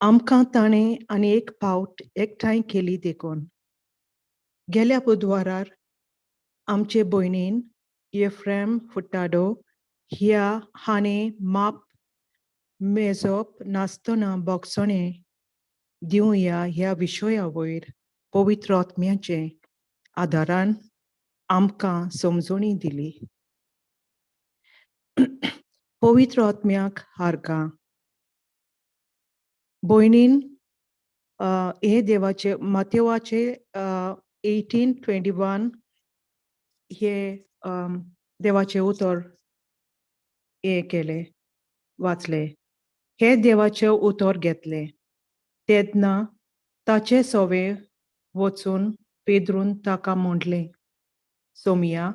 आमकां ताणें आनी एक फावट एकठांय केली देखून. गेल्या बुधवारार आमचे भयणीन येफ्रेम फुट्टाडो ह्या हाणें माप मेजप नासतना बोगसणे दिवया ह्या विशया वयर पवित्र आत्म्याचे आदारान आमकां समजणी दिली. पवित्र आत्म्याक आर्गां. भयणीन हे देवाचे मातेवाचे 18:21 हे देवाचे उतर हे केले वाचले. हे देवाचे उतर घेतले तेन्ना ताचे सोवे वचून पेद्रून ताका म्हटलें, सोमिया,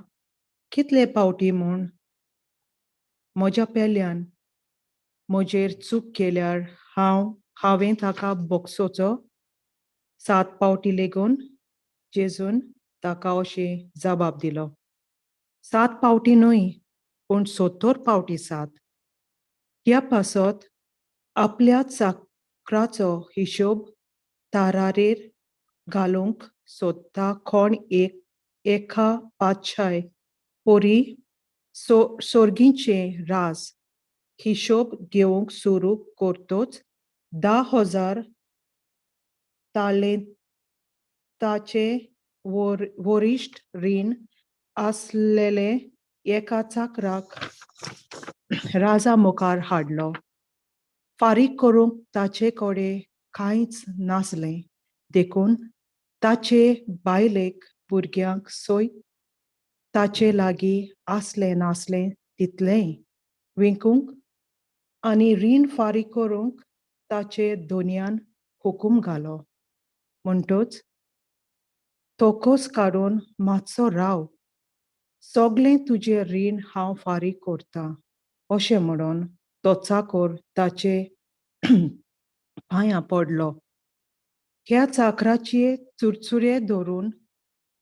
कितले पावटी म्हूण म्हज्या पेल्यान म्हजेर चूक केल्यार हांवें ताका बोगसोचो? 7 पावटी लेगून? जेजून ताका अशें जबाब दिलो, 7 पावटी न्हय, पूण 70 पावटी 7. ह्या पासत आपल्या चाकराचो हिशोब तारारेर घालूंक सोदता कोण एका पातशाय पोरी सोर्गींचे राज हिशोब घेवंक सुरू करतोच 10,000 ताचे वरिश्ठ रीण आसलेले एका चाकराक राजा मुखार हाडलो. फारीक करूंक ताचे कडेन कांयच नासलें देखून ताचे बायलेक भुरग्यांक सोय ताचे लागीं आसलें नासलें तितलेंय विकूंक आनी रीण फारीक करूंक ताचे धोनयान हुकूम घालो. म्हणटूच तोकोस काडून मातसो राव, सगळें तुजें रीण हांव फारीक करतां अशें म्हणून तो चाकर ताचे पांयां पडलो. ह्या चाकराचे चुरचुरे धरून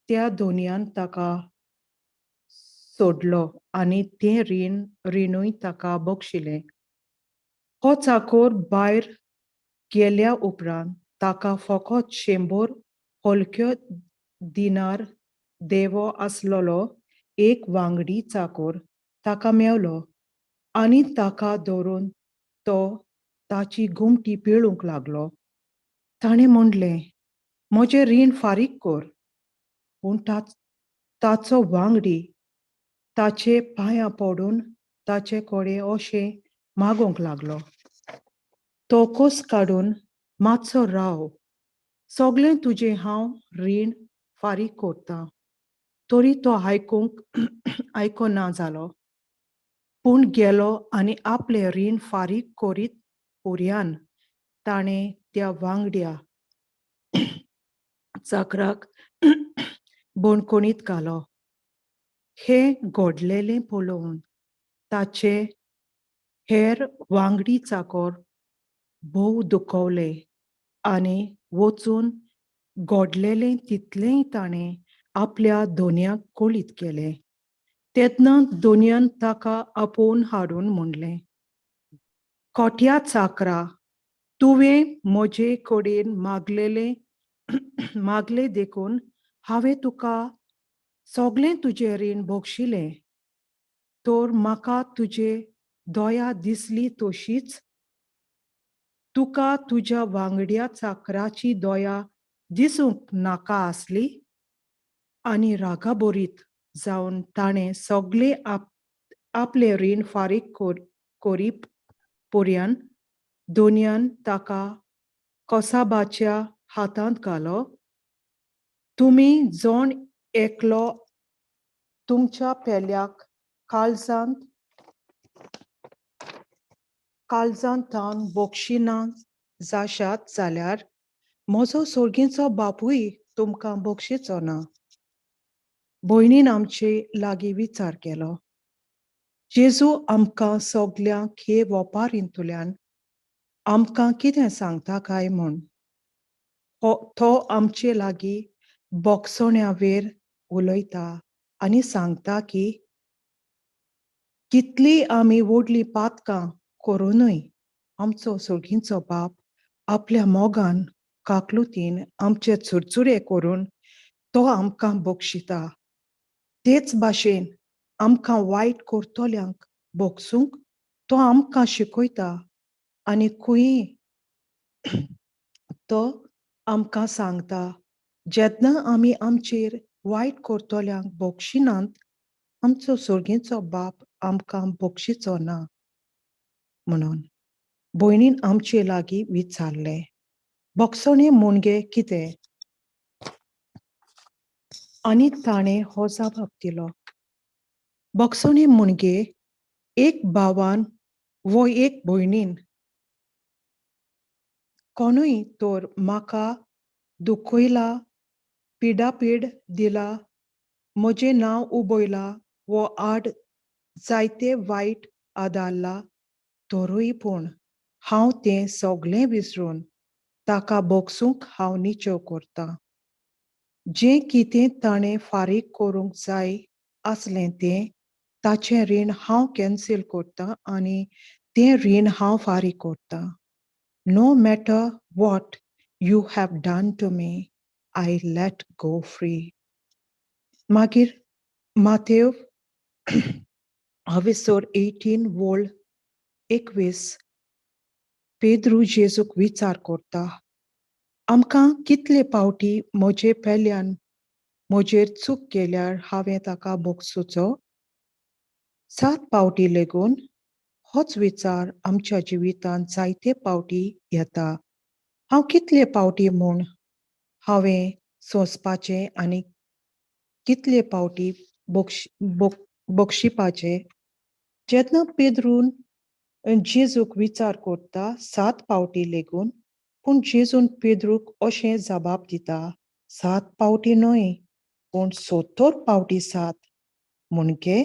त्या धोनयान ताका सोडलो आनी तें रीणूय ताका बक्षिलें. हो चाकर भायर गेल्या उपरांत ताका फकत 100 हलक्यो दिनार देवो आसलोलो एक वांगडी चाकर ताका मेवलो आनी ताका धरून तो ताची घुमटी पिळूंक लागलो. ताणें म्हणलें, म्हजें रीण फारीक कर. पूण ताचो वांगडी ताचे पांयां पडून ताचे कडेन अशें मागूंक लागलो, तोकोस काडून मातसो राव, सगळें तुजें हांव रीण फारीक करतां. तरी तो आयकोना जालो, पूण गेलो आनी आपलें रीण फारीक करीत पर्यान ताणें त्या वांगड्या चाकराक बोणकोणीत घालो. हें घडलेलें पळोवन ताचे हेर वांगडी चाकर भोव दुखवले आनी वचून घडलेलें तितलेंय ताणें आपल्या धोनयाक कळीत केलें. तेन्ना धोनयान ताका आपोवन हाडून म्हणलें, खोट्या चाकरा, तुवें म्हजे कडेन मागलें देखून हांवें तुका सगळें तुजें रीण बक्षिलें. तर म्हाका तुजे दया दिसली तशीच तुका तुज्या वांगड्या चाकराची दया दिसूंक नाका आसली आनी रागाबोरीत जावन ताणें सगळे आपले रीण फारीक कोरी पर्यंत दोनयान ताका कोसाबाच्या हातांत घालो. तुमी जोण एकलो तुमच्या पेल्याक काळजांतान बोक्षिना जाशात जाल्यार म्हजो सोर्गींचो बापूय तुमकां बोक्षिचो ना. भयणीन आमचे लागीं विचार केलो. जेजू आमकां सगल्यांक हे वोपारींतल्यान आमकां कितें सांगता काय म्हूण. तो आमचे लागीं बोगसोण्या वयर उलयता आनी सांगता की कितली आमी व्हडली पातकां करूनय आमचो सोर्गींचो बाप आपल्या मोगान काकलुतीन आमचे चुरचुरे करून तो आमकां बोगशिता. तेच भाशेन आमकां वायट करतल्यांक बोगसूंक तो आमकां शिकयता आनी खंयय तो आमकां सांगता जेन्ना आमी आमचेर वायट करतल्यांक बोगशिनात आमचो सोर्गींचो बाप आमकां बोगशिचो ना म्हणून. भयणीन आमचे लागीं विचारलें, बोगसोणें म्हणजे कितें? आनी ताणें हो जबाब दिलो, बोगसोणें म्हणजे एक भावान वो एक भयणीन कोणूय तर म्हाका दुखयला, पिडापीड दिला, म्हजें नांव उबयलां वो आड जायते वायट आदारला तरूय पूण हांव तें सगळें विसरून ताका बोगसूंक हांव निचेव करतां. जें कितें ताणें फारीक करूंक जाय आसलें तें ताचें रीण हांव कॅन्सील करतां आनी तें रीण हांव फारीक करतां. No matter what you have done to me, I let go free. मागीर माथेव 18 वोळ 21 पेद्रू जेजूक विचार करता, आमकां कितले पावटी म्हजे पेल्यान म्हजेर चूक केल्यार हांवें ताका बोगसूचो? 7 पावटी लेगून? होच विचार आमच्या जिवितांत जायते पावटी येता. हांव कितले पावटी म्हूण हांवें सोंसपाचें आनी कितले पावटी बोगशिपाचें? जेन्ना पेद्रून जेजूक विचार करता 7 पावटी लेगून, पूण जेजून पेद्रूक अशें जबाब दिता, 7 पावटी न्हय पूण 70 पावटी 7. म्हणजे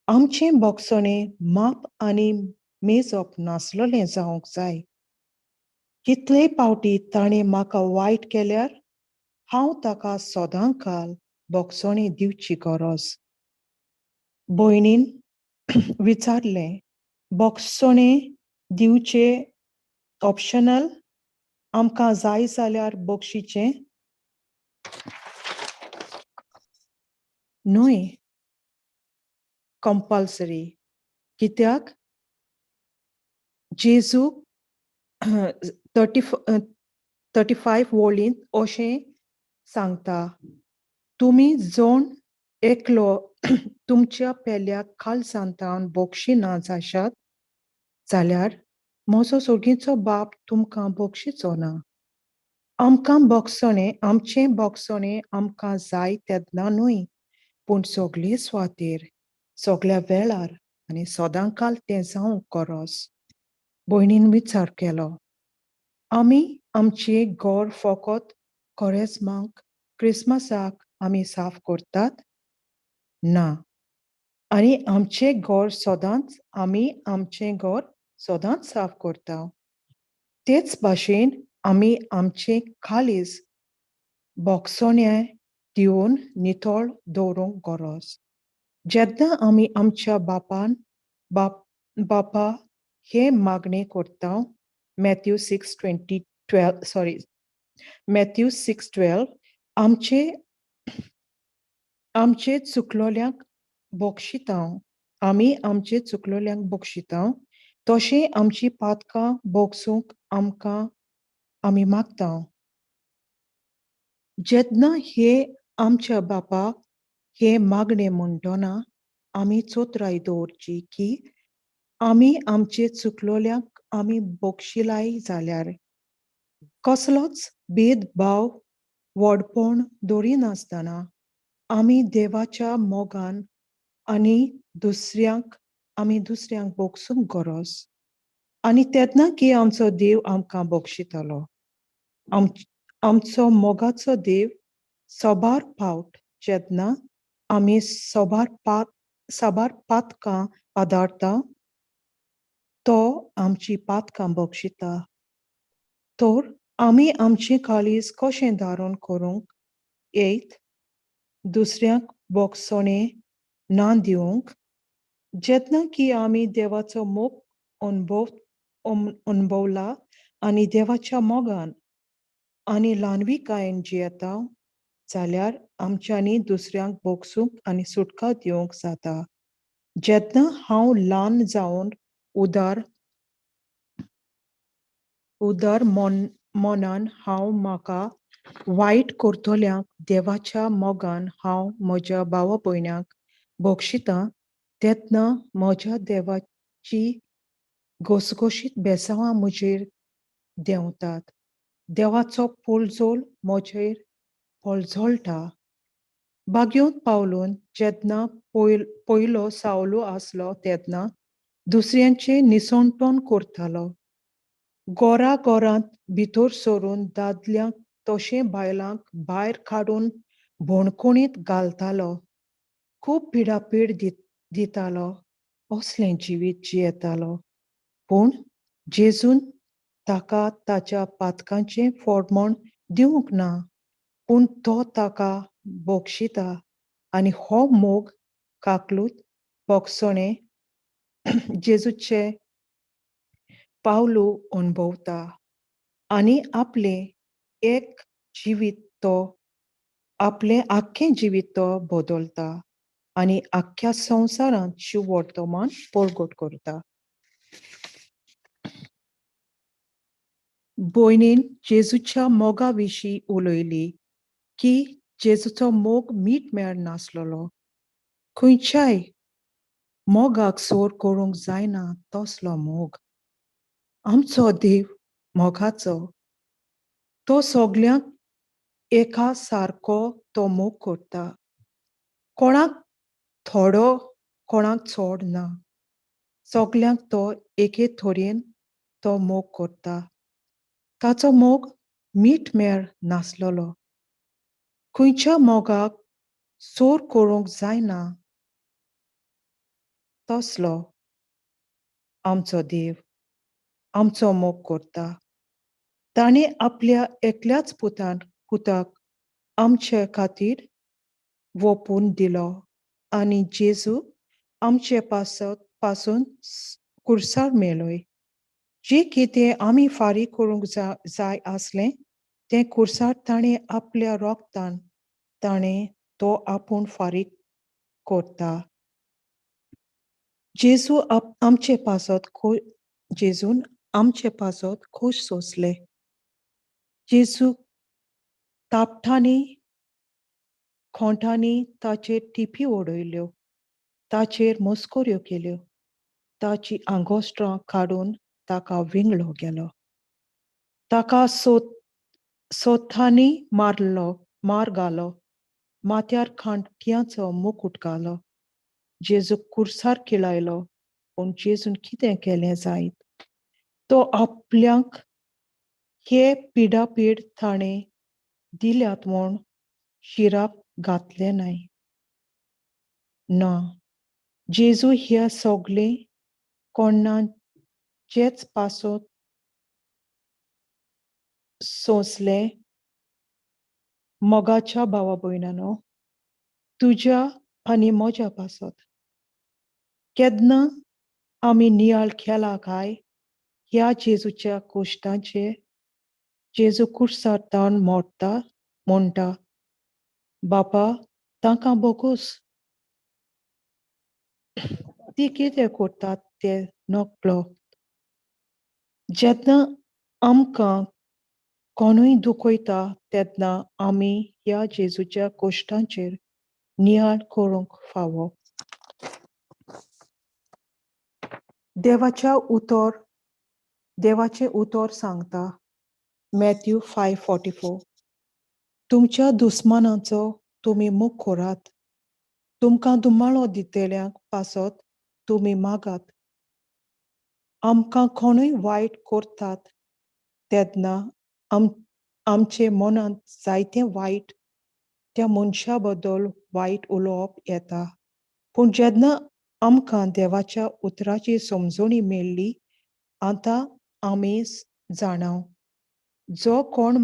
आमचें बोगसोणें माप आनी मेजप नासलोलें जावंक जाय. कितलेय पावटी ताणें म्हाका वायट केल्यार हांव ताका सदांकाल बोगसोणें दिवची गरज. भयणीन विचारलें, बोगसोणें दिवचें ऑप्शनल? आमकां जाय जाल्यार बोगशिचें? न्हय, कंपल्सरी. कित्याक? जेजू 35 वोळींत अशें सांगता, तुमी जोण एकलो तुमच्या पेल्याक काळजांतान बोगशिना जाशात जाल्यार म्हजो सोर्गींचो बाप तुमकां बोगशिचो ना. आमकां बोगसोणें आमचें बोगसोणें आमकां जाय तेन्ना न्हय पूण सगळे सुवातेर सगळ्या वेळार आनी सदांकाल तें जावंक गरज. भयणीन विचार केलो, आमी आमचें घर फकत कोरेस्मांक क्रिसमसाक आमी साफ करतात? ना. आनी आमचें घर सदांच आमी आमचें घर सदांच साफ करता. तेच भाशेन आमी आमचें काळीज बोगसोण्या दिवन नितळ दवरूंक गरज. जेन्ना आमी आमच्या बापा हे मागणें करता, मॅथ्यू 6:12 आमचे चुकलोल्यांक बोगशिता, आमी आमचे चुकलोल्यांक बोगशिता, तशें आमची पातकां बोगसूंक आमी मागता. जेन्ना हे आमच्या बापाक हे मागणे म्हणटना आमी चोत्राय दवरची की आमी आमचे चुकलोल्यांक आमी बक्षिलाय जाल्यार कसलोच भेदभाव व्हडपण दवरिनासतना आमी देवाच्या मोगान आनी दुसऱ्यांक बोगसूंक गरज आनी तेन्ना की आमचो देव आमकां बोगशितलो आमचो मोगाचो देव सोबार पावट जेन्ना आमी साबार पातकां आदारता तो आमची पातकां बोगशिता तर आमी आमचें काळीज कशें धारण करूंक येत दुसऱ्यांक बोगसणे ना दिवंक जेन्ना की आमी देवाचो मोग अणभवला आनी देवाच्या मोगान आनी ल्हानविकायेन जियेता जाल्यार आमच्यांनी दुसऱ्यांक बोगसूंक आनी सुटका दिवंक जाता जेन्ना हांव ल्हान जावन उदार मोनान हांव म्हाका वायट करतल्यांक देवाच्या मोगान हांव म्हज्या भावा भयण्यांक बोगशितां तेन्ना म्हज्या देवाची घसघशीत बेसांवां म्हजेर देंवतात देवाचो पोलजोल म्हजेर पोलझोलता बागेंत पावलून जेन्ना पयलो सावलो आसलो तेन्ना दुसऱ्यांचें निसणटोन करतालो घोरांत भितर सरून दादल्यांक तशें बायलांक भायर काडून भोणकुणींत घालतालो खूब पिडापीड दितालो असलें जिवीत जियेतालो पूण जेजून ताका ताच्या पातकांचें फोडमोण दिवंक ना पूण तो ताका बोगशिता आनी हो मोग काकलूत बोगसणें जेजूचें पावलू अणभवता आनी आपलें आख्खें जिवीत तो बदलता आनी आख्ख्या संवसारांत शिव वर्तमान परगट करता भोयणीन जेजूच्या मोगा विशीं उलयली की जेजूचो मोग मीठ मेळ नासलोलो खंयच्याय मोगाक सोर करूंक जायना तसलो मोग आमचो देव मोगाचो तो सगल्यांक एका सारको तो मोग करता कोणाक थोडो कोणाक चड ना सगल्यांक तो एके तरेन तो मोग करता ताचो मोग मीठ मेळ नासलोलो खंयच्या मोगाक सोर करूंक जायना तसलो आमचो देव आमचो मोग करता ताणें आपल्या एकल्याच पुताक आमचे खातीर वोपून दिलो आनी जेजू आमचे पासून कुर्सार मेलोय जे कितें आमी फारीक करूंक जाय आसलें तें कुर्सार ताणें आपल्या रोगतान ताणें तो आपूण फारीक करता जेजून आमचे पासत खोश सोंसले जेजू तापटांनी खोंटांनी ताचेर टिपी उडयल्यो ताचेर मस्कोऱ्यो केल्यो ताची आंगोस्त्रां काडून ताका विंगलो गेलो ताका सोथांनी मार घालो माथ्यार खांट्यांचो मुकुट घालो जेजू कुर्सार किळायलो पूण जेजून कितें केलें जायत तो आपल्यांक हे पिडापीड ताणें दिल्यात म्हूण शिराक घातलें नाय ना जेजू ह्या सगलें कोणाचेच पासत सोंसलें मोगाच्या भावा भयणांनो तुज्या आनी म्हज्या पासत केन्ना आमी नियाळ केला काय ह्या जेजूच्या कोश्टांचेर जेजू कुर्सार तावन म्हणटा बापा तांकां बोगोस ती कितें करतात तें नकळो जेन्ना आमकां कोणूय दुखयता तेन्ना आमी ह्या जेजूच्या कोश्टांचेर नियाळ करूंक फावो. देवाचे उतर सांगता मॅथ्यू 5:44. तुमच्या दुस्मानाचो तुमी मोग करात. तुमकां दुमाळो दितल्यांक पासत तुमी मागात. आमकां कोणूय वायट करतात तेन्ना आमचे मनांत जायतें वायट त्या मनशा बद्दल वायट उलोवप येता. पूण जेन्ना आमकां देवाच्या उतराची समजणी मेळ्ळी आतां आमी जाणाव जो कोण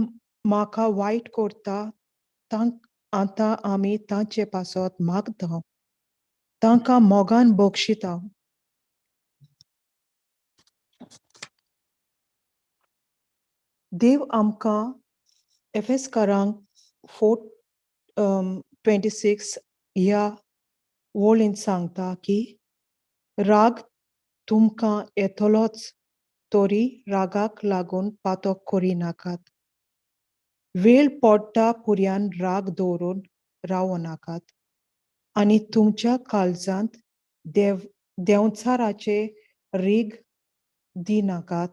म्हाका वायट करता आतां आमी तांचे पासत मागता, तांकां मोगान बक्षिता. देव आमकां एफेसकारांक 4:26 ह्या वळींत सांगता की राग तुमकां येतलोच तरी रागाक लागून पातक करिनाकात. वेळ पडटा पर्यान राग दवरून रावनाकात आनी तुमच्या काळजांत देंवचाराचे रीग दिनाकात.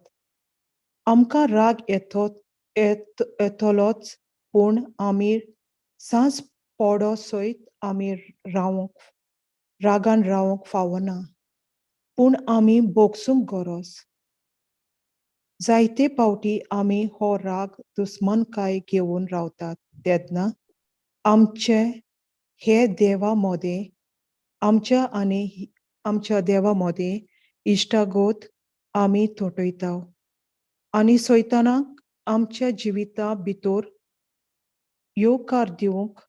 आमकां राग येतलोच पूण आमी सांज पडो सयत आमी रागान रावंक फावना, पूण आमी बोगसूंक गरज. जायते फावटी आमी हो राग दुस्मानकाय घेवन रावतात तेन्ना आमचे हे देवा मदें आमच्या आनी आमच्या देवा मदें इश्टागत आमी तोटयता आनी सैतानाक आमच्या जिविता भितर येवकार दिवंक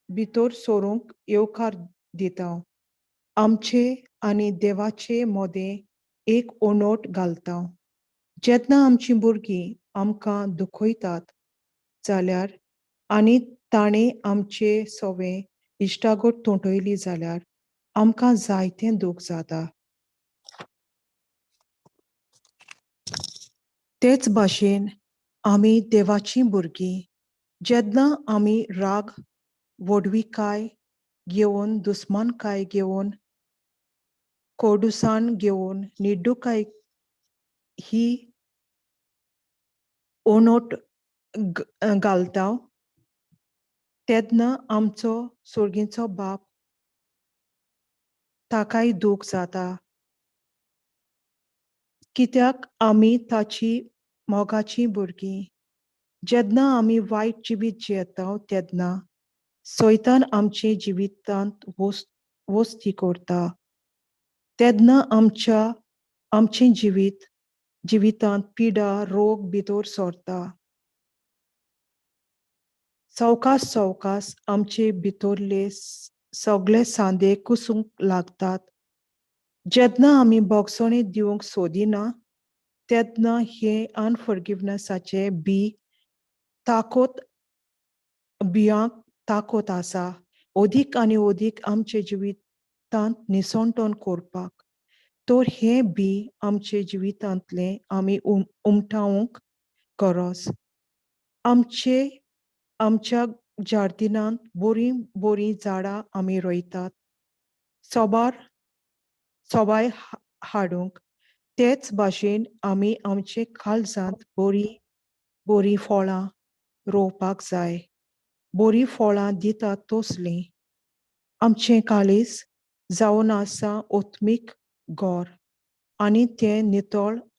भितर सोरूंक येवकार दिता. आमचे आनी देवाचे मदें एक ओनोट घालता. जेन्ना आमची भुरगीं आमकां दुखयतात जाल्यार आनी ताणें आमचे सवें इश्टागत तोटयली जाल्यार आमकां जायतें दूख जाता. तेच भाशेन आमी देवाचीं भुरगीं जेन्ना आमी राग वडविकाय घेवन दुस्मानकाय घेवन कोडूसाण घेवन निड्डूकाय ही ओनोट घालता तेन्ना आमचो सुर्गेचो बाप ताकाय दूख जाता, कित्याक आमी ताची मोगाचीं भुरगीं. जेन्ना आमी वायट जिवीत जियेता तेन्ना सैतान आमचे जिवितांत वस्ती करता. तेन्ना आमचें जिवितांत पिडा रोग भितर सरता. सावकास आमचे भितरले सगळे सांदे कुसूंक लागतात. जेन्ना आमी बोगसणे दिवंक सोदिना तेन्ना हे अनफॉरगिवनेसाचे बियांक ताकत आसा अदीक आनी अदीक आमचे जिवितांत निसंटोन करपाक. तर हे आमचे जिवितांतले आमी उमटावंक गरज. आमच्या जार्दिनांत बरीं झाडां आमी रोयतात सोबाय हाडूंक. तेच भाशेन आमी आमचे काळजांत बरीं फळां रोवपाक जाय. बरीं फळां दितात तसलीं. आमचें काळीज जावन आसा ओत्मीक घर आनी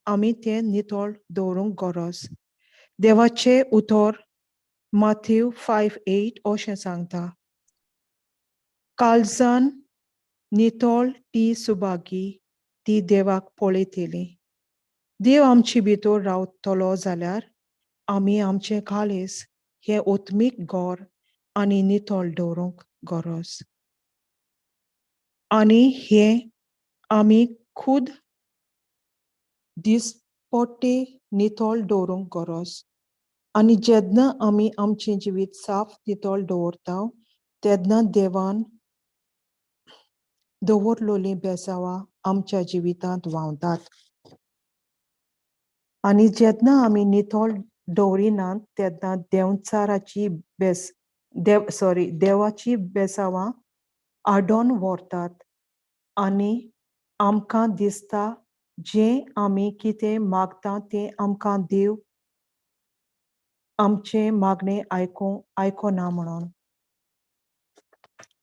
आमी तें नितळ दवरूंक गरज. देवाचें उतर मॅथ्यू 5:8 अशें सांगता. काळजान नितळ ती सुभागी ती देवाक पळयतली. देव आमचे भितर रावतलो जाल्यार आमी आमचें काळीज हें ओत्मीक घर आनी नितळ दवरूंक गरज. आनी हें आमी खूद दिसपट्टे नितळ दवरूंक गरज. आनी जेन्ना आमी आमचें जिवीत साफ नितळ दवरता तेन्ना देवान दवरलोलीं बेजावां आमच्या जिवितांत व्हांवतात. आणि जेन्ना आमी नितळ दवरिनात तेन्ना देवाची बेसावां आडोन व्हरतात आनी आमकां दिसता जें आमी कितें मागता तें आमकां देव आमचें मागणें आयकोना म्हणून.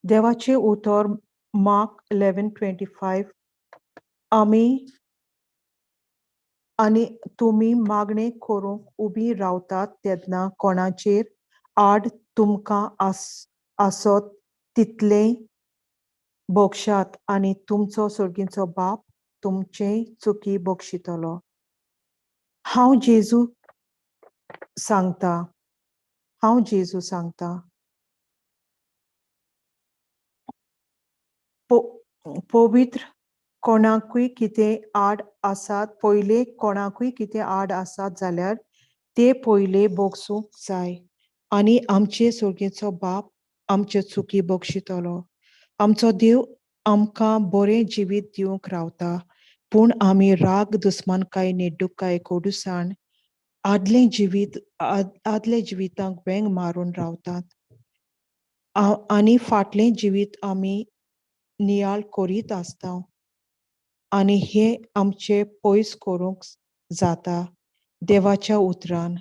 देवाचें उतर मार्क 11:25 आनी तुमी मागणें करूंक उबीं रावतात तेन्ना कोणाचेर आड तुमकां आसत तितलें बक्षात आनी तुमचो सुर्गीचो बाप तुमचें चुकी बक्षितलो. हांव जेजू सांगता पवित्र कोणाकूय कितें आड आसात पयले कोणाकूय कितें आड आसात जाल्यार ते पयले बगसूंक जाय आनी आमचे सुर्गेचो बाप आमचे चुकी बक्षितलो. आमचो देव आमकां बरें जिवीत दिवंक रावता पूण आमी राग दुस्मानकाय नेड्डूकाय कोडूसाण आदले जिवितांक वेंग मारून रावतात आनी फाटलें जिवीत आमी नियाळ करीत आसता आनी हें आमचें पयस करूंक जाता देवाच्या उतरान.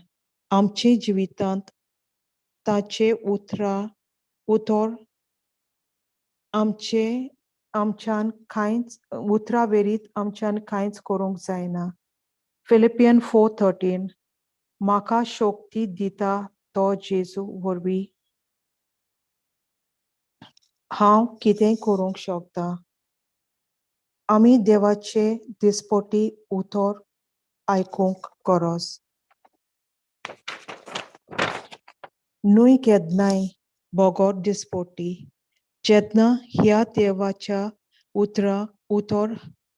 आमचे जिवितांत ताचें उतर आमच्यान कांयच उतरावेरीत आमच्यान कांयच करूंक जायना. फिलिपियन 4:13 म्हाका शक्ती दिता तो जेजू वरवीं हांव कितें करूंक शकता. आमी देवाचें दिसपटी उतर आयकूंक गरज. न्हय केन्नाय बोगोर दिसपटी जेन्ना ह्या देवाच्या उतर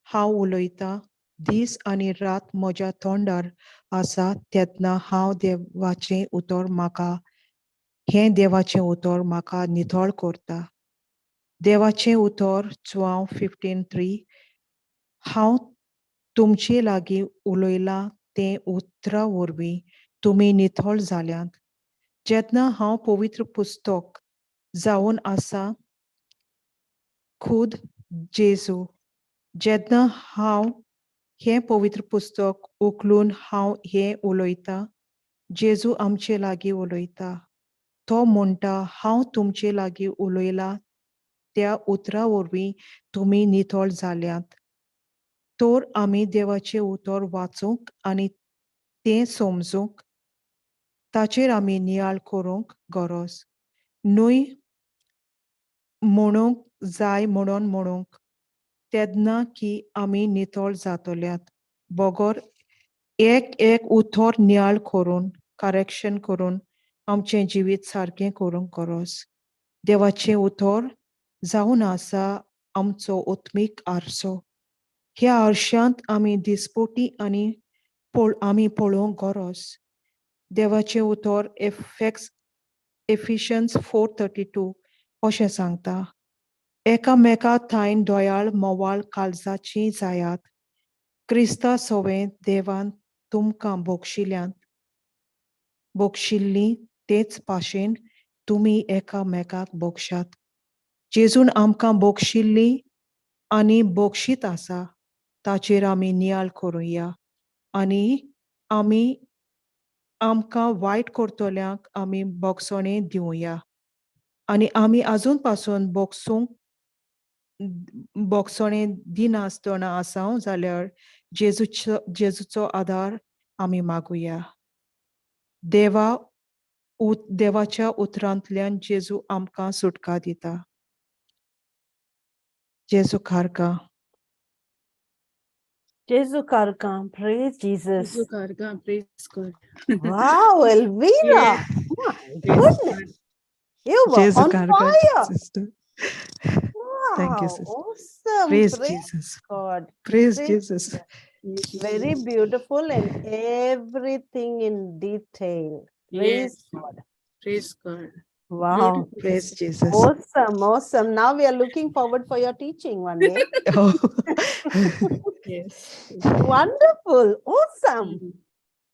हांव उलयतां दीस आनी रात म्हज्या तोंडार आसा तेन्ना हें देवाचें उतर म्हाका नितळ करता. देवाचें उतर Zoung 15:3 हांव तुमचे लागीं उलयलां तें उतरा वरवीं तुमी नितळ जाल्यांत. जेन्ना हांव पवित्र पुस्तक जावन आसा खुद जेजू जेन्ना हांव हें पवित्र पुस्तक उखलून हांव हें उलयतां जेजू आमचे लागीं उलयता. तो म्हणटा हांव तुमचे लागीं उलयलां त्या उतरा वरवीं तुमी नितळ जाल्यांत. तर आमी देवाचें उतर वाचूंक आनी तें समजूंक ताचेर आमी नियाळ करूंक गरज. न्हय म्हणूंक जाय म्हणून म्हणूंक तेन्ना की आमी नितळ जातल्यांत. बोगोर एक उतर नियाळ करून करेक्शन करून आमचें जिवीत सारकें करूंक गरज. देवाचें उतर जावन आसा आमचो आत्मीक आरसो. ह्या आरशांत आमी दिसपटी आनी आमी पळोवंक गरज. देवाचें उतर एफिशियन्स 4:32 अशें सांगता एकामेका थायन दोयाळ मोवाळ काळजाचीं जायात. क्रिस्ता सोवें देवान तुमकां बक्षिल्लीं तेच भाशेन तुमी एकामेकाक बक्षात. जेजून आमकां बक्षिल्लीं आनी बक्षीत आसा ताचेर आमी नियाळ करुया आनी आमकां वायट करतल्यांक आमी बोगसणें दिवया आनी आमी आजून पासून बोगसणें दिनासतना आसां जाल्यार जेजूचो आदार आमी मागुया. देवाच्या उतरांतल्यान जेजू आमकां सुटका दिता. जेजू खारका. Jesu karka. Praise Jesus. Jesu karga, praise God. Wow, Elvira. Yeah. My Praise goodness. You were Jesu on karga, fire. sister. Wow, Thank you, sister. awesome. Praise Jesus. God. Praise Jesus. Very beautiful and everything in detail. Praise Yes. God. Praise God. Wow. Beautiful. Praise Jesus. Awesome. Now we are looking forward for your teaching one day. Oh. Yes. Wonderful. Awesome.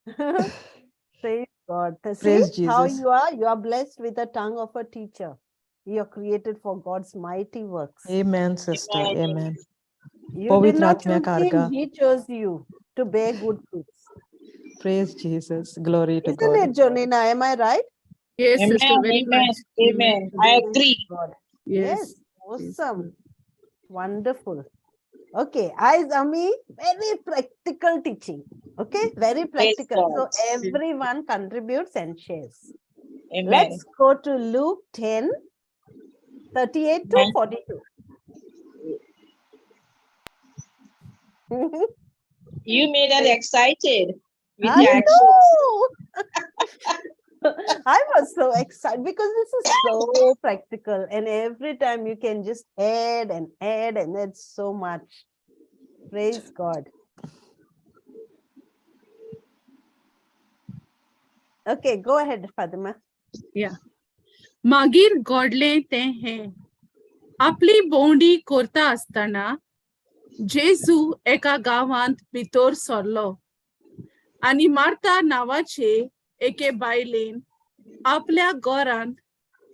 Praise God. See Praise how Jesus. you are? You are blessed with the tongue of a teacher. You are created for God's mighty works. Amen, sister. Amen. Amen. You did not Pavitratmya choose him, karga. he chose you to bear good fruits. Praise Jesus. Glory to Isn't God. it, Jonina? Am I right? Yes, sister, Amen. very Amen. much. Amen. I Praise agree. God. Yes. Awesome. Wonderful. Okay, eyes Ami, very practical teaching. Okay, very Praise practical. So God. everyone contributes and shares. Amen. Let's go to Luke 10, 38 to 42. You made us excited with I your actions. know. I was so excited because this is so practical, and every time you can just add and add so much. Praise God. Okay, go ahead, Fatima. Yeah. मागीर घडलें तें हें. आपली भोंवडी करता आसतना जेजू एका गांवांत भितर सरलो आनी मार्ता नांवाचे एके बायलेन आपल्या घरांत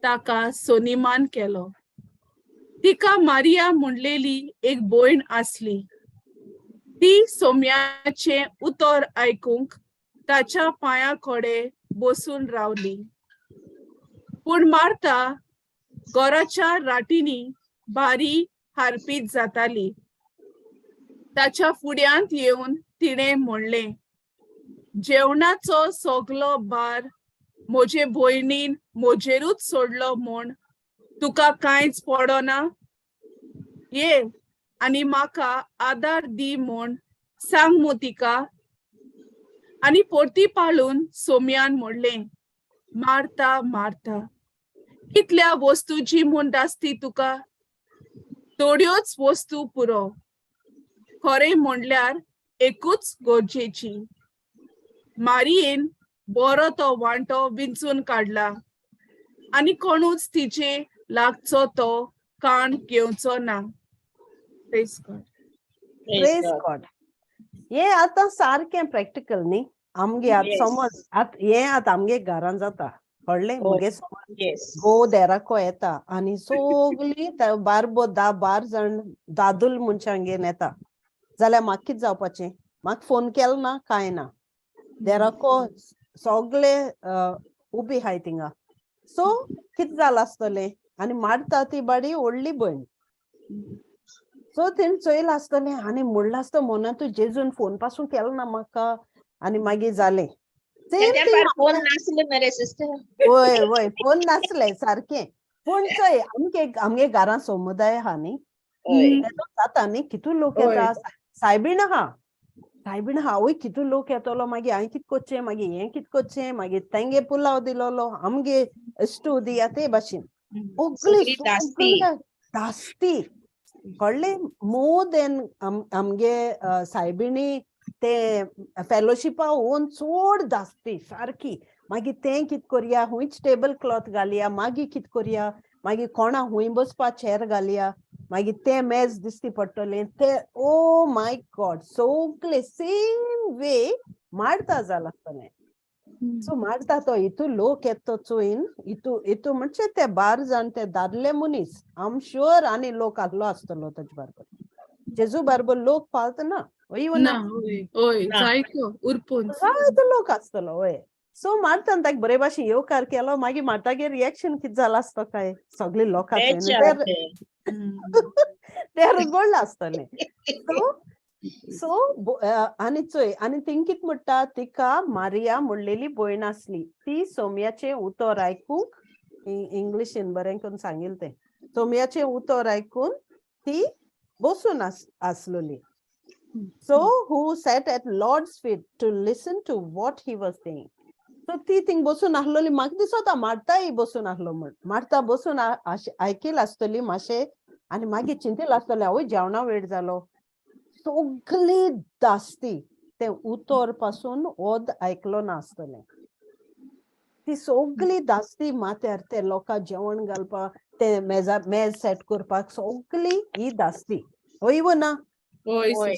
ताका सोनिमान केलो. तिका मारिया म्हणलेली एक भोयण आसली. ती सोम्याचे उतर आयकूंक ताच्या पांया कडेन बसून रावली. पूण मार्ता घराच्या राटींनी बारी हारपीत जाताली. ताच्या फुड्यांत येवन तिणें म्हणलें, जेवणाचो सगलो भार म्हजे भयणीन म्हजेरूच सोडलो म्हूण तुका कांयच पडना? ये आनी म्हाका आदार दी म्हूण सांग मू तिका. आनी परती पाळून सोम्यान म्हणलें, मार्ता मार्ता, कितल्या वस्तूची म्हूण दासती तुका? थोड्योच वस्तू पुरो. खरें म्हणल्यार एकूच गरजेची. मारयेन बरो तो वांटो विंचून काडला आनी कोणूच तिचे लागचो तो काण घेवचो ना. Praise God. Praise God. हे आता सारकें प्रॅक्टिकल न्ही. आमगे आतां Yes. समज हे आतां आमगे घरान जाता. कळ्ळें? Oh. मुगे Yes. गो देराको येता आनी सगलीं बारबो 10-12 जाण दादूल मनशांगेर येता जाल्यार म्हाका कितें जावपाचें? म्हाका फोन केलो ना कांय ना. देराको सगळे उबी हाय थिंगा. सो कितें जालां आसतलें? आनी मारता ती बाडी व्हडली भयण. सो तेणें चोयलां आसतलें आनी म्हणलां आसता मना तूं जेजून फोन पासून केलो ना म्हाका आनी मागीर जालें. तेच्या फार फोन नासले मरे सिस्टर. वय वय फोन नासलें सारकें. पूण चोय आमगे घरां समुदाय आहा न्ही. तेदो जाता न्ही कितू लोक येता. सायबीण आहा वय कितू लोक येतलो मागीर हांवें कितें कोचें मागीर हें कितें कोचें मागीर तेंगे पुलाव दिलोलो आमगे इश्टू दिया ते भाशेन सगळी दास्ती. दास्ती कळ्ळें. मोर देन आमगे सायबिणी ते फेलोशिपा होवन चड दास्ती सारकी. मागीर तें कितें करया हुंयच टेबल क्लॉथ घालया मागीर कितें करया मागीर कोणा हुंय बसपा चेर घालया मागीर तें मेज दिसती पडटलें तें ओ माय गॉड सगलें सेम वे मारता जाला आसतलें. सो मारता तो इतू लोक येतो चोयन इतू म्हणजे ते 12 जाण ते दादले मनीस आय एम शुअर आनी लोक आहलो आसतलो तेजे बारबर. जेजू बारबर लोक पावता ना ना, होय जायतो उरपून जायतो लोक आसतलो वय. सो मारतान ताका बरे भाशेन येवकार केलो मागीर मारतागे रिएक्शन कितें जाला आसतो काय सगळे लोकां ते रुगोडला आसतलें. सो आनी चोय आनी थिंग कितें म्हणटा तिका मारिया म्हणलेली भयण आसली. ती सोम्याचें उतर आयकूंक इंग्लिशीन बरें करून सांगिल्लें तें सोम्याचें उतर आयकून ती बसून आसलोली. So who sat at Lord's feet to listen to what he was saying. So ती थिंग बसून आहलोली म्हाका दिसता मारताय बसून आहलो म्हण. मारता बसून आयकिल्लो आसतली मातशें आनी मागीर चिंतिल्लो आसतलें आवय जेवणा वेळ जालो. सगळी दास्ती ते उतर पासून वोद आयकलो ना आसतलें. ती सगळी दास्ती माथ्यार ते लोकां जेवण घालपाक ते मेज सेट करपाक सगळी ही दास्ती वय ना. होय.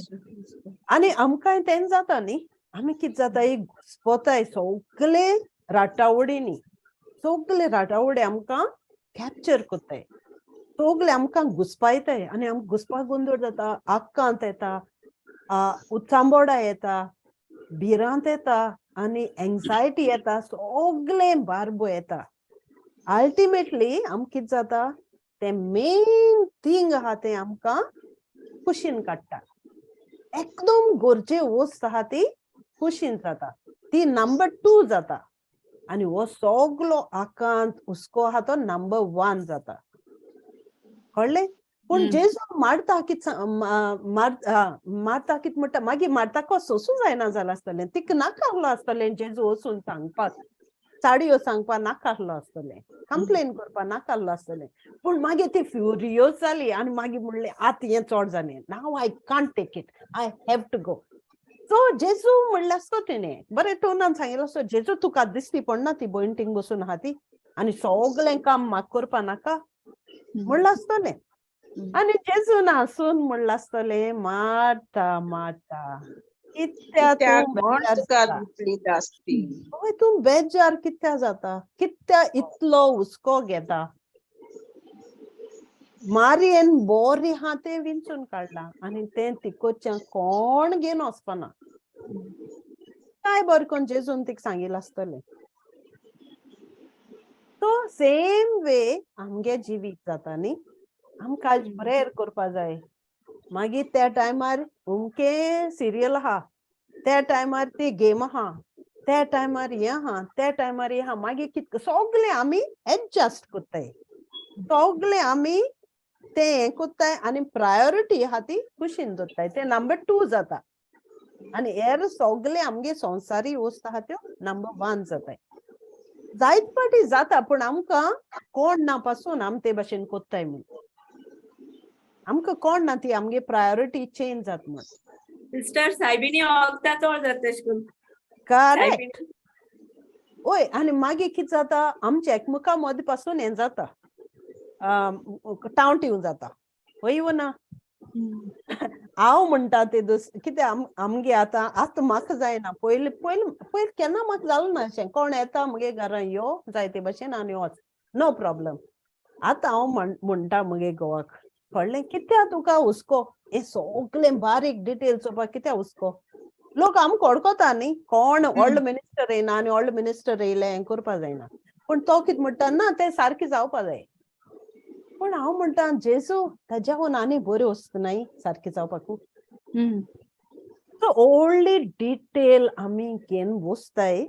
आनी आमकांय तें जाता न्ही आमी कितें जाता एक घुस्पताय सगळे राटावडींनी सगळे राटावडे आमकां कॅप्चर कोत्ताय सगळे आमकां घुस्पायताय आनी आमकां घुस्पाक गोंदळ जाता आक्कांत येता उत्सांबोडा येता भिरांत येता आनी एंग्जायटी येता सगळे बारबो येता अल्टिमेटली आमकां कितें जाता ते मेन थिंग आहा ते आमकां कुशीन काडटा एकदम गरजे वस्त आहा ती कुशीन जाता ती नंबर 2 जाता आनी हो सगळो आकांत हुस्को आहा तो नंबर 1 जाता कळ्ळें पूण जेजू मारता कितें मारता कितें म्हणटा मागीर मारता सोंसूं जायना जालें आसतलें तिका नाका आहलो आसतलें जेजू वचून सांगपाक चाडयो सांगपाक नाका आहलो आसतलें कंप्लेन करपाक नाका आहलो आसतलें पूण मागीर ती फ्युरियस जाली आनी मागीर म्हणलें आतां हें चड जालें now I can't take it I have to go so Jezu म्हणलें आसतो तिणें बरें टोनान सांगिल्लो आसतो जेजू तुका दिसती पडना ती भयण थिंग बसून आहा ती आनी सगळें काम म्हाका करपा नाका म्हणलें आसतलें आनी जेजून हांसून म्हणलें आसतलें मारता मारता कित्याक तूं बेजार कित्या जाता कित्या इतलो हुस्को घेता मारयेन बोरी आहा तें विंचून काडला आनी तें तिकोच्या कोण घेवन वचपाना काय बरें कोन्न जेजून तिका सांगिल्लें आसतलें तो सेम वे आमगे जिवीत जाता न्ही आमकां आज प्रेयर करपा जाय मागीर त्या टायमार उमके सिरियल आहा त्या टायमार ती गेम आहा त्या टायमार हें आहा त्या टायमार हें आहा मागीर कितें सगळें आमी एडजस्ट कोत्ताय सगळें आमी तें हें कोत्ताय आनी प्रायोरिटी आहा ती कुशीन दवरताय तें नंबर 2 जाता आनी हेर सगळे आमगे संवसारी वस्त आहा त्यो नंबर 1 जाताय जायत पाटी जाता पूण आमकां कोण ना पासून आमी ते भाशेन कोत्ताय म्हूण आमकां कोण ना ती आमगे प्रायोरिटी चेंज जाता म्हूण सिस्टर सायबिणी वखदां चड जाता तशें करून करेक्ट ओय आनी मागीर कितें जाता आमच्या एकमुखा मदीं पासून हें जाता टावट येवं जाता वय ना हांव म्हणटा ते कितें आमगे आतां म्हाका जायना पयलीं केन्ना म्हाका जालें ना अशें कोण येता म्हगे घरां यो जाय ते भाशेन आनी वच नो प्रॉब्लम आतां हांव म्हणटा म्हगे घोवाक कळ्ळें कित्या तुका हुस्को हे सगळें बारीक डिटेल चोवपाक कित्या हुस्को लोक आमकां वळखता न्ही कोण व्हडलो मिनिस्टर येयना आनी व्हडलो मिनिस्टर येयलें हें करपा जायना पूण तो कितें म्हणटा ना तें सारकें जावपा जाय पूण हांव म्हणटा जेजू ताज्याहून आनी बऱ्यो वस्त नाय सारकें जावपाक सो व्हडली डिटेल आमी घेवन बसताय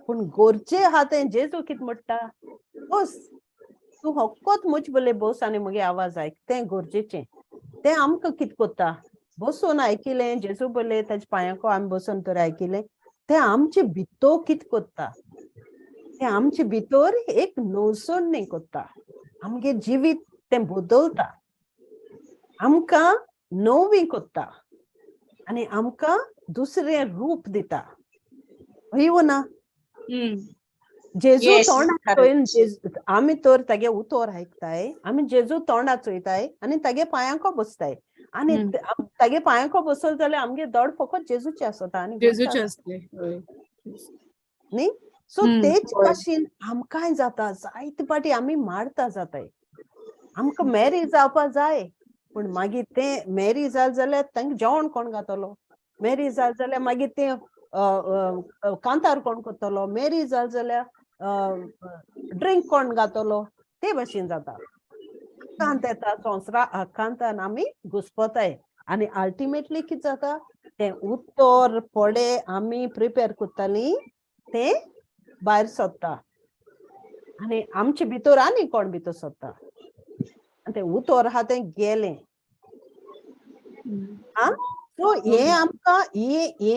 पूण गरजे आहा तें जेजू कितें म्हणटा बस तूं हक्कोच मुजे बोले बस आनी म्हगे आवाज आयक तें गरजेचें तें आमकां कितें कोत्ता बसून आयकिलें जेजू बोले ताजे पांयाको आमी बसून तर आयकिलें तें आमचे भितर कितें कोत्ता तें आमचे भितर एक नवसोडणी कोत्ता आमगे जिवीत तें बदलता आमकां नवी कोत्ता आनी आमकां दुसरें रूप दिता हय ना जेजू तोंडाक चोयन आमी तर तागे उतोर आयकताय आमी जेजू तोंडाक चोयताय आनी तागे पांयाको बसताय आनी तागे पांयाको बसल जाल्यार आमगे दोड फकत जेजूचे आसता आनी न्ही सो तेच भाशेन आमकांय जाता जायते पाटी आमी मारता जाताय आमकां मॅरी जावपा जाय पूण मागीर तें मॅरी जाल जाल्यार तांकां जेवण कोण घातलो मॅरी जाल जाल्यार मागीर तें कांतार कोण कोत्तलो मॅरी जाल जाल्यार ड्रिंक कोण घातलो ते भाशेन जाता कांत येता संवसारा कांतान आमी घुस्पताय आनी अल्टिमेटली कितें जाता तें उत्तर फडे आमी प्रिपेर कोत्ताली तें भायर सोदता आनी आमचे भितर आनी कोण भितर सोदता आनी तें उतर आहा तें गेलें सो हें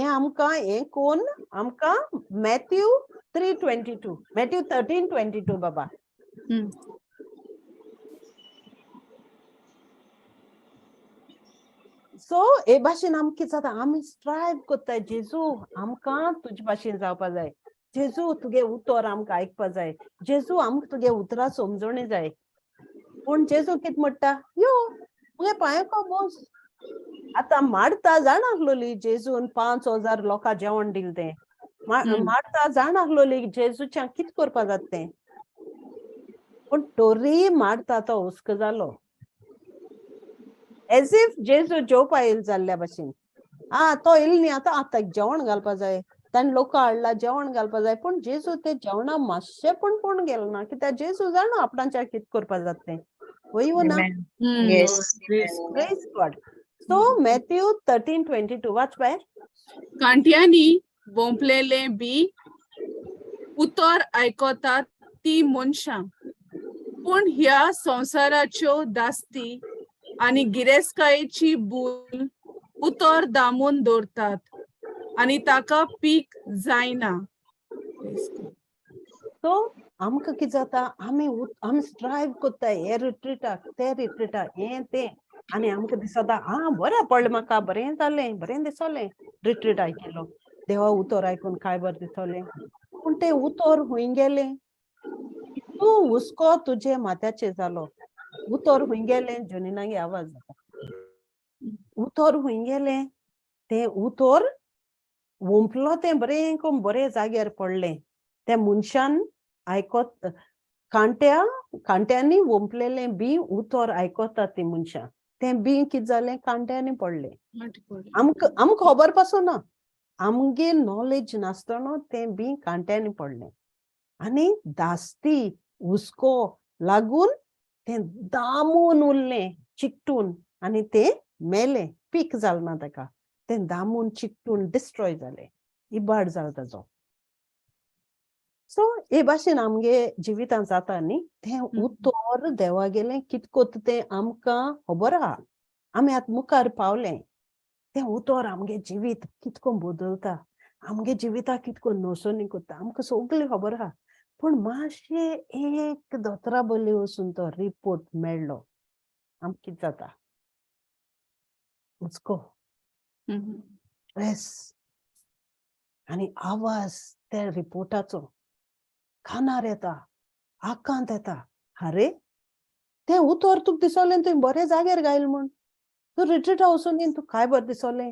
आमकां हें कोन्न आमकां मॅथ्यू 3:22 मॅथ्यू 13:22 बाबा सो हे भाशेन आमकां कितें जाता आमी स्ट्रायव कोत्ताय जेजू आमकां तुजे भाशेन जावपा जाय जेजू तुगे उतर आमकां आयकपा जाय जेजू आमकां तुगे उतरां समजोणी जाय पूण जेजू कितें म्हणटा यो मुगे पांयाको बस आता मारता जाण आसलोली जेजून 5,000 लोकां जेवण दिले ते मारता जाण आसलोली जेजूच्या कित करपा जाता ते पण तोरी मारता तो हुस्क जालो एज इफ जेजू जेवपा येयल जाल्ल्या भाशेन तो येयल न्ही आता जेवण घालपा जाय ताणी लोकां हाडला जेवण घालपा जाय पण जेजू ते जेवणा मातशें पण गेलो ना कित्याक जेजू जाणा आपणाच्या कित करपा जाता ते वयू ना Yes. Praise God. So Matthew 13:22 वाच बाय कांट्यांनी बोंपलेले बी उतर आयकोतात ती मनशां पूण ह्या संवसाराच्यो दास्ती आनी गिरेस्तकायेची भूल उतर दामून दवरतात आनी ताका पीक जायना. सो आमकां कितें जाता आमी स्ट्रायव कोत्ता हे रिट्रीटाक ते रिट्रीटाक हें तें आनी आमकां दिसता बरें पडलें म्हाका बरें जालें बरें दिसोलें रिट्रीट केलो देवा उतर आयकून काय बरें दिसोलें पूण तें उतर हूंय गेलें तूं हुस्को तुजे माथ्याचेर जालो उतर हूंय गेलें जोनिनागे आवाज जाता उतर हूंय गेलें तें उतर वोंपलो तें बरें करून बरें जाग्यार पडलें त्या मनशान आयकोत कांट्यांनी वोंपलेलें बी उतर आयकोता ती मनशां तें बी कितें जालें कांट्यांनी पडलें आमकां खबर पासून ना आमगे नॉलेज नासतना तें बी कांट्यांनी पडलें आनी दास्ती हुस्को लागून तें दामून उरलें चिकटून आनी तें मेलें पीक जालें ना ताका तें दामून चिकटून डिस्ट्रॉय जालें इबाड जालो ताजो सो हे भाशेन आमगे जिवितांत जाता न्ही तें उतर देवा गेलें कित कोत्ता तें आमकां खबर आहा आमी आतां मुखार पावलें तें उतर आमगे जिवीत कितको बदलता आमगे जिविता कितको नोसोनी कोत्ता आमकां सगळें खबर आहा पूण मातशें एक दोतोरा बोली वचून तो रिपोर्ट मेळ्ळो आमकां कितें जाता हुस्को स्ट्रेस आनी आवाज त्या रिपोर्टाचो कानार येता आकांत येता अरे तें उतर तुका दिसोलें तुवें बरें जाग्यार घायल म्हूण तूं रिट्रीटा वचून घेवन तुका काय बरें दिसोलें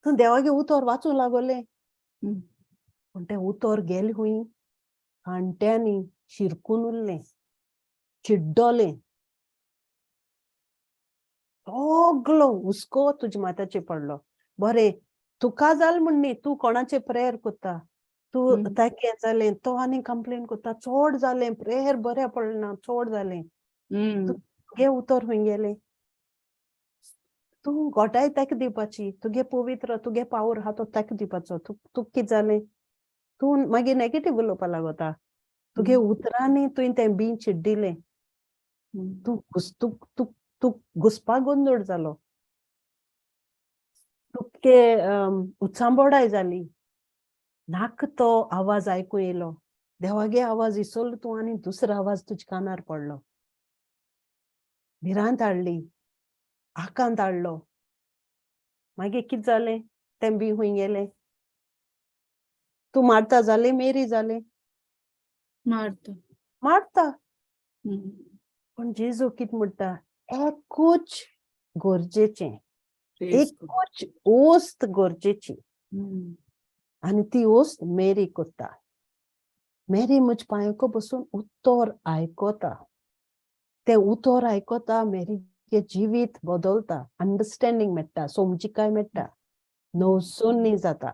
तूं देवागे उतर वाचूंक लागोलें पूण तें उतर गेलें हूंय कांट्यांनी शिरकून उरलें चिड्डोलें सगळो हुस्को तुज्या माथ्याचेर पडलो बरें तुका जाल म्हण न्ही तूं कोणाचेर प्रेयर कोत्ता तूं ताका हें जालें तो आनी कंप्लेन कोत्ता चोड जालें प्रेयर बरें पडलें चोड जालें तुगे उतर हूंय गेलें तूं घोटाय ताका दिवपाची तुगे पवित्र तुगे पावर आहा तो ताका दिवपाचो तुका कितें जालें तूं मागीर नेगेटीव उलोवपा लागोता तुगे उतरांनी तुवें तें बी चिड्डिलें तूं घुसपाक गोंदळ जालो तुके उत्सांबोडाय जाली नाक तो आवाज आयकूं येयलो देवागे आवाज इसोलो तूं आनी दुसरो आवाज तुज्या कानार पडलो भिरांत हाडली आकांत हाडलो मागीर कितें जालें तें बी हूंय गेलें तूं मारता जालें मेरी जालें मारता पण जेजू कितें म्हणटा एकूच गरजेचें एकूच ओस्त गरजेची आनी ती ओस्त मेरी कोत्ता मेरी म्हज्या पांयको बसून उतर आयकोता तें उतर आयकोता मेरीगे जिवीत बदलता अंडरस्टँडींग मेळटा समजिकाय मेळटा नवसोनी जाता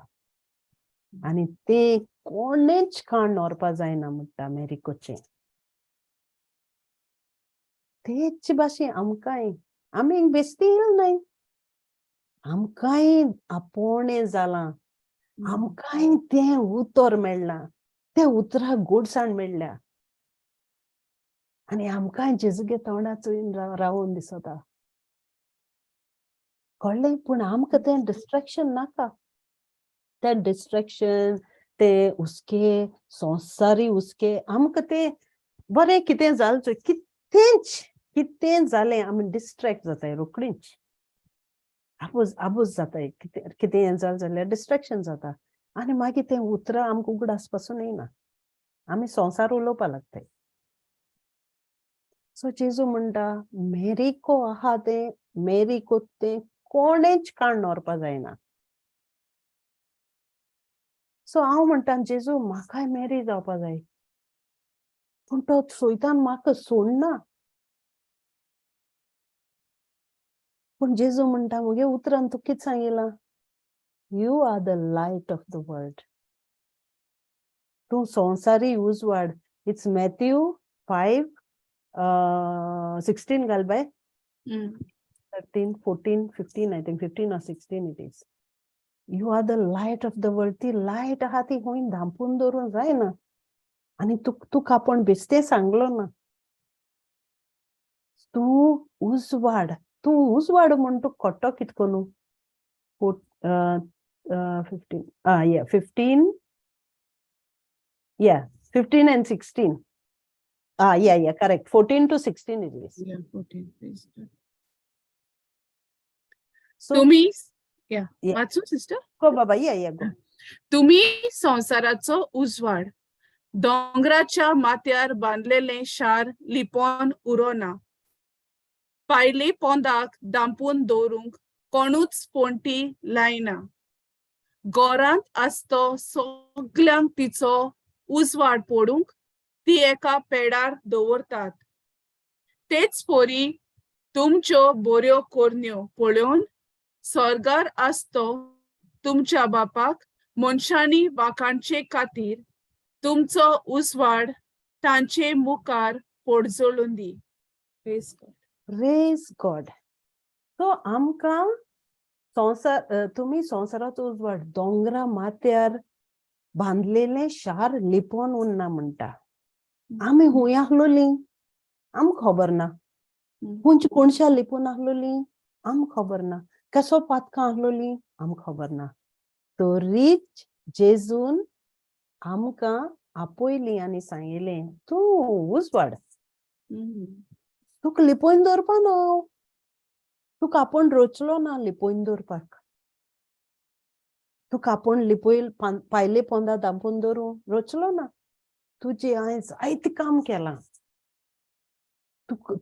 आनी तें कोणेच काण व्हरपा जायना म्हणटा मेरिकोचें तेच भाशेन आमकांय आमी बेश्टी येयल नाय आमकांय आपोणें जालां आमकांय तें उतर मेळ्ळां त्या उतराक गोडसाण मेळ्ळ्या आनी आमकांय जेजूगे तोंडा चोयन रावोन दिसता कळ्ळें पूण आमकां तें डिस्ट्रॅक्शन नाका तें डिस्ट्रॅक्शन ते हुस्के संवसारी हुस्के आमकां तें बरें कितें जालें चोय कितें जालें आमी डिस्ट्रॅक्ट जाताय रोकडींच आबूज जाताय कितें हें जालें जाल्यार डिस्ट्रॅक्शन जाता आनी मागीर तें उतरां आमकां उगडास पासून येयना आमी संवसार उलोवपा लागताय सो जेजू म्हणटा मेरिको आहा तें मेरी कोत्तें कोणेच काण व्हरपा जायना. सो हांव म्हणटा जेजू म्हाकाय मॅरी जावपा जाय, पूण तो सोयतान म्हाका सोडना. पूण जेजू म्हणटा मुगे उतरान तू कितें सांगिलां? You are the light of the world. तूं संवसारी उजवाड. इट्स मॅथ्यू 5:16 घाल बाय. 13, 14, 15 I think 15 or 16 it is. You are the light of the world. ती लायट आहा ती खूंय धांपून दवरूंक जायना. आनी तुका आपण बेश्टें सांगलो ना, तूं उजवाड. तूं उजवाड म्हूण तूं खोट्टो कितको 15 15 15 and 16. Correct. 14 to 16 it is. Yeah, 14, please. So, तुम्ही Yeah. वाचू सिस्टर. go बाबा, go. तुम्ही संसाराचो उजवाड. दोंगराच्या माथ्यार बांदलेले शार लिपोन उरोना. पायले पोंदाक दांपून दवरूंक कोणूच पोंटी लायना. गोरांत आसतो सगल्यांक तिचो उजवाड पडूंक ती एका पेडार दवरतात. तेच पोरी तुमच्यो बऱ्यो कोरन्यो पळोवन स्वर्गार आसतो तुमच्या बापाक मनशांनी वाखाणचे खातीर तुमचो उजवाड तांचे मुखार पडजळून दी. Praise God. So आमकां तुम्ही संसाराचो उजवाड दोंगरा माथ्यार बांदलेले शार लिपोन उरना म्हणटा. आमी हुंय आहलोली आमकां खबर ना. हुंच कोणशा लिपोन आहलोली आमकां खबर ना. कसो पातकां आहलोली आमकां खबर ना. तरीच जेजून आमकां आपयली आनी सांगिल्लें तूं उजवाड. तुका लिपोवन दवरपा न्हू. तुका आपण रचलो ना लिपोवन दवरपाक. तुका आपण पायले पोंदा दांपून दवरूंक रचलो ना. तुजें हांवें जायतें काम केलां.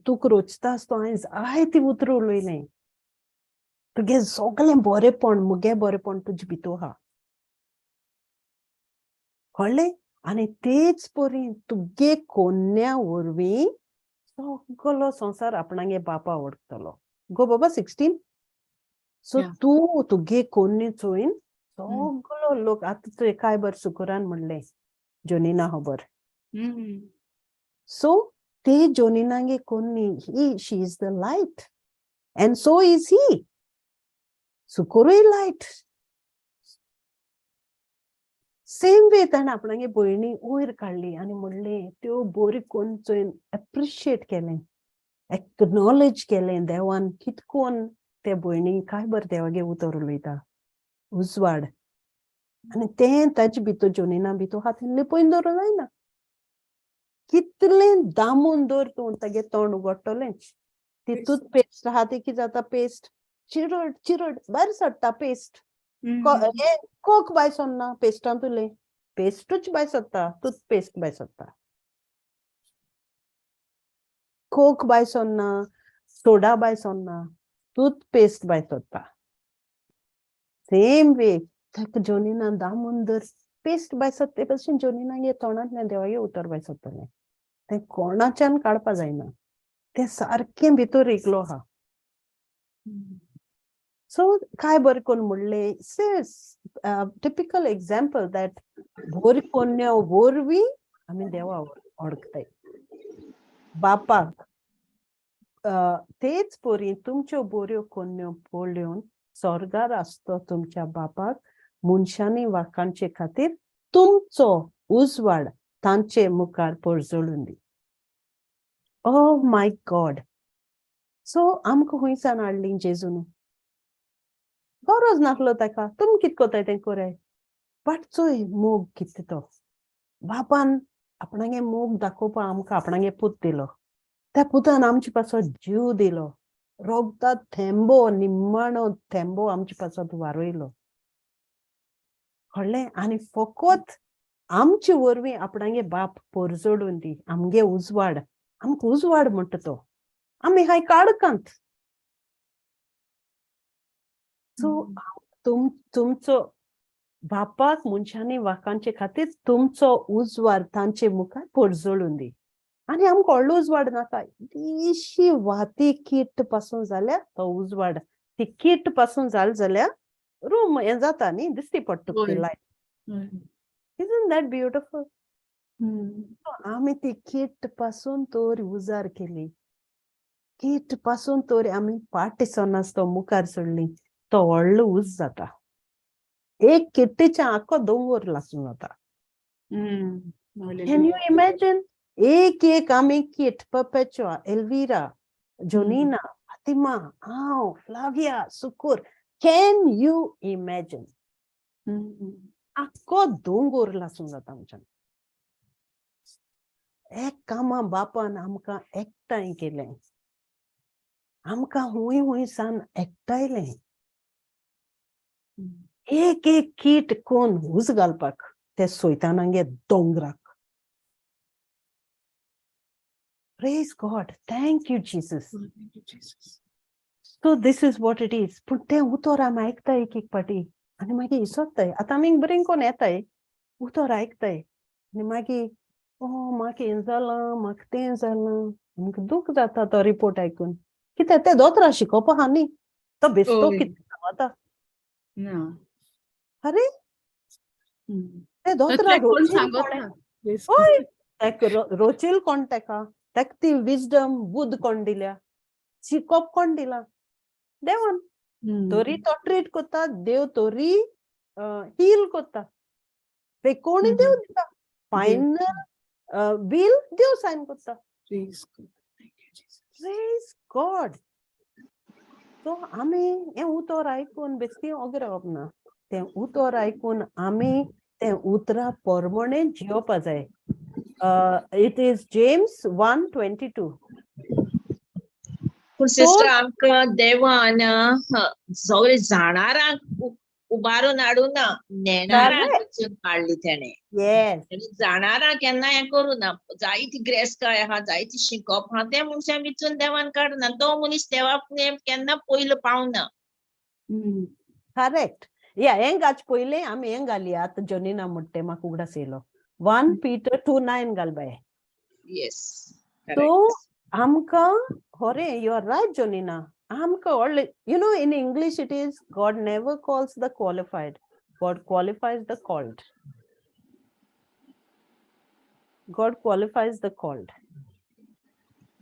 तुका रचता आसतो हांवें जायतीं उतरां उलयलें. तुगे सगळें बरेंपण मुगे बरेंपण तुजे भितर आहा. कळ्ळें? आनी तेच परी तुगे कोन्या वरवीं सगळो संवसार आपणागे बापा वळखतलो. गो बाबा 16. सो तूं तुगे कोन्ने चोयन सगळो लोक आतां तुवें काय बर शुक्रान म्हणलें जोनिना खबर. सो ते जोनिनागे कोन्नी she is the light and so is he. सुकोरूय लायट. सेम वे ताणें आपणागे भयणी वयर काडली आनी म्हणलें त्यो बरी कोन्न चोयन एप्रिशिएट केलें. एक्नॉलेज केलें देवान कितकोन ते भयणी काय बर देवागे उतर उलयता. उजवाड. आनी तें ताचे भितर जोनिना भितर आहा तें लिपोवन दवरूंक जायना. कितलें दामून दवर तूं तागे तोंड उगडटलेंच. ती टूथपेस्ट आहा ती कितें जाता पेस्ट चिरड चिरड भायर सडटा पेस्ट. कोक भायर सरना पेस्टान तुले. पेस्टूच भायर सरता. टूथपेस्ट भायर सरता. कोक भायर सरना. सोडा भायर सरना. टूथपेस्ट भायर सरता. सेम वे ताका जोनिना दामून दर पेस्ट भायर सरता भशेन जोनिनागे तोंडांतल्यान देवागे उतर भायर सरतलें. तें कोणाच्यान काडपा जायना. तें सारकें भितर रिगलो आहा. सो काय बरें कोन्न म्हणलें टिपिकल एग्जाम्पल दॅट बरी कोन्या वरवीं आमी देवा वळखताय. बापाक तेच परी तुमच्यो बऱ्यो कोन्यो पळोवन स्वर्गार आसतो तुमच्या बापाक मनशांनी वाखाणचे खातीर तुमचो उजवाड तांचे मुखार पडजळून दी. Oh my God. सो आमकां हुंयसान हाडली जेजून. गरज नासलो ताका. तुमी कितें कोताय तें कोराय. बट चोय मोग कितें तो. बापान आपणागे मोग दाखोवपा आमकां आपणागे पूत दिलो. त्या पुतान आमचे पासत जीव दिलो. रोगता थेंबो निम्माणो थेंबो आमचे पासत वारोयलो. कळ्ळें? आनी फकत आमचे वरवीं आपणागे बाप परजोडून दी. आमगे उजवाड. आमकां उजवाड म्हणटा तो. आमी हाय काळखांत. सो तुमचो बापाक मनशांनी वाकांचे खातीर तुमचो उजवाड तांचे मुखार पडजळून दी. आनी आमकां व्हडलो उजवाड नाका. इतलीशी वाती कीट पासून जाल्यार तो उजवाड ती कीट पासून जाल जाल्यार रूम हें जाता न्ही, दिसती पडटा ती लायट. Isn't that beautiful? आमी ती कीट पासून तोर उजार केली. कीट पासून तोर आमी पार्टिसनास तो मुखार सोडली. तो व्हडलो उज जाता. एक किट्टीच्या आख्खो दोंगर लासून जाता. Can you imagine? एक आमी कीट परपेच्युआ, एल्विरा, जोनिना, फातिमा, हांव, Flavia, Sukkur. Can you imagine? आख्खो दोंगर लासून जाता आमच्यान. एक कामा बापान आमकां एकठांय केलें. आमकां हुंय सान एकठायलें. एक कीट कोण हुज घालपाक ते सोयतानांगे दोंगराक. Praise God. Thank you, Jesus. So this is what it is. पूण तें उतर आमी आयकताय एक पाटी आनी मागीर इसोत्ताय. आतां आमी बरें कोन्न येताय, उतर आयकताय आनी मागीर म्हाका हें जालां, म्हाका तें जालां. आमकां दूख जाता तो रिपोर्ट आयकून. कित्याक ते दोतोरा शिकोवपा आहा न्ही. तो बेस्तो कितें सांगता. अरे ते दोतोरा रोचील कोण तेका ती विजडम बुद्ध कोण दिल्या, शिकोप कोण दिला, देवान. तोरी तो ट्रीट कोत्ता, देव तोरी हील कोत्ता. ते कोणी देव दिता. फायनल विल देव सायन कोत्ता. Praise God. So आमी हें उतर आयकून बेश्टी ओगे रावप ना. तें उतर आयकून आमी तें उतरा पोरमोणे जियोवपा जाय. It is James 1:22. पूण सिस्टर आमकां देवान सगळे जाणारांक उबारून हाडून नेणारांक वचून काडली तेणे. जाणारांक केन्ना हें करूं ना. जायती ग्रेस्ताय आहा, जायती शिकोप आहा, त्या मनशां भितून देवान काडना. तो मनीस देवा केन्ना पयलो पावना. करेक्ट. या हें गाच पयलें आमी हें घालया. आतां जोनिना म्हणटा म्हाका उगडास येयलो. 1 Peter 2:9 घाल बाय. Yes. So आमकां होरे यू आर रायट जोनिना. आमकां व्हडले in English it is God never calls the qualified. God qualifies the called. God qualifies the called.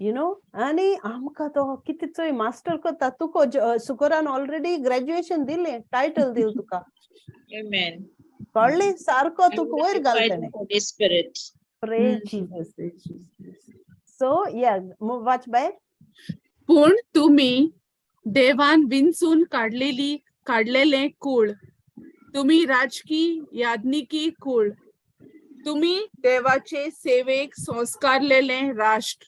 आनी आमकां तो कितें चोय मास्टर कोत्ता. तुका सुकोरान ऑलरेडी ग्रॅज्युएशन दिलें, टायटल दिल तुका. Amen. कळ्ळें सारको तुका वयर घालतलें. Holy Spirit. Praise Jesus. So वाच बाय. पूण तुम्ही देवान विंचून काडलेले कुळ. तुम्ही राजकीय याज्ञिकी कुळ. तुम्ही देवाचे सेवेक संस्कारलेले राष्ट्र.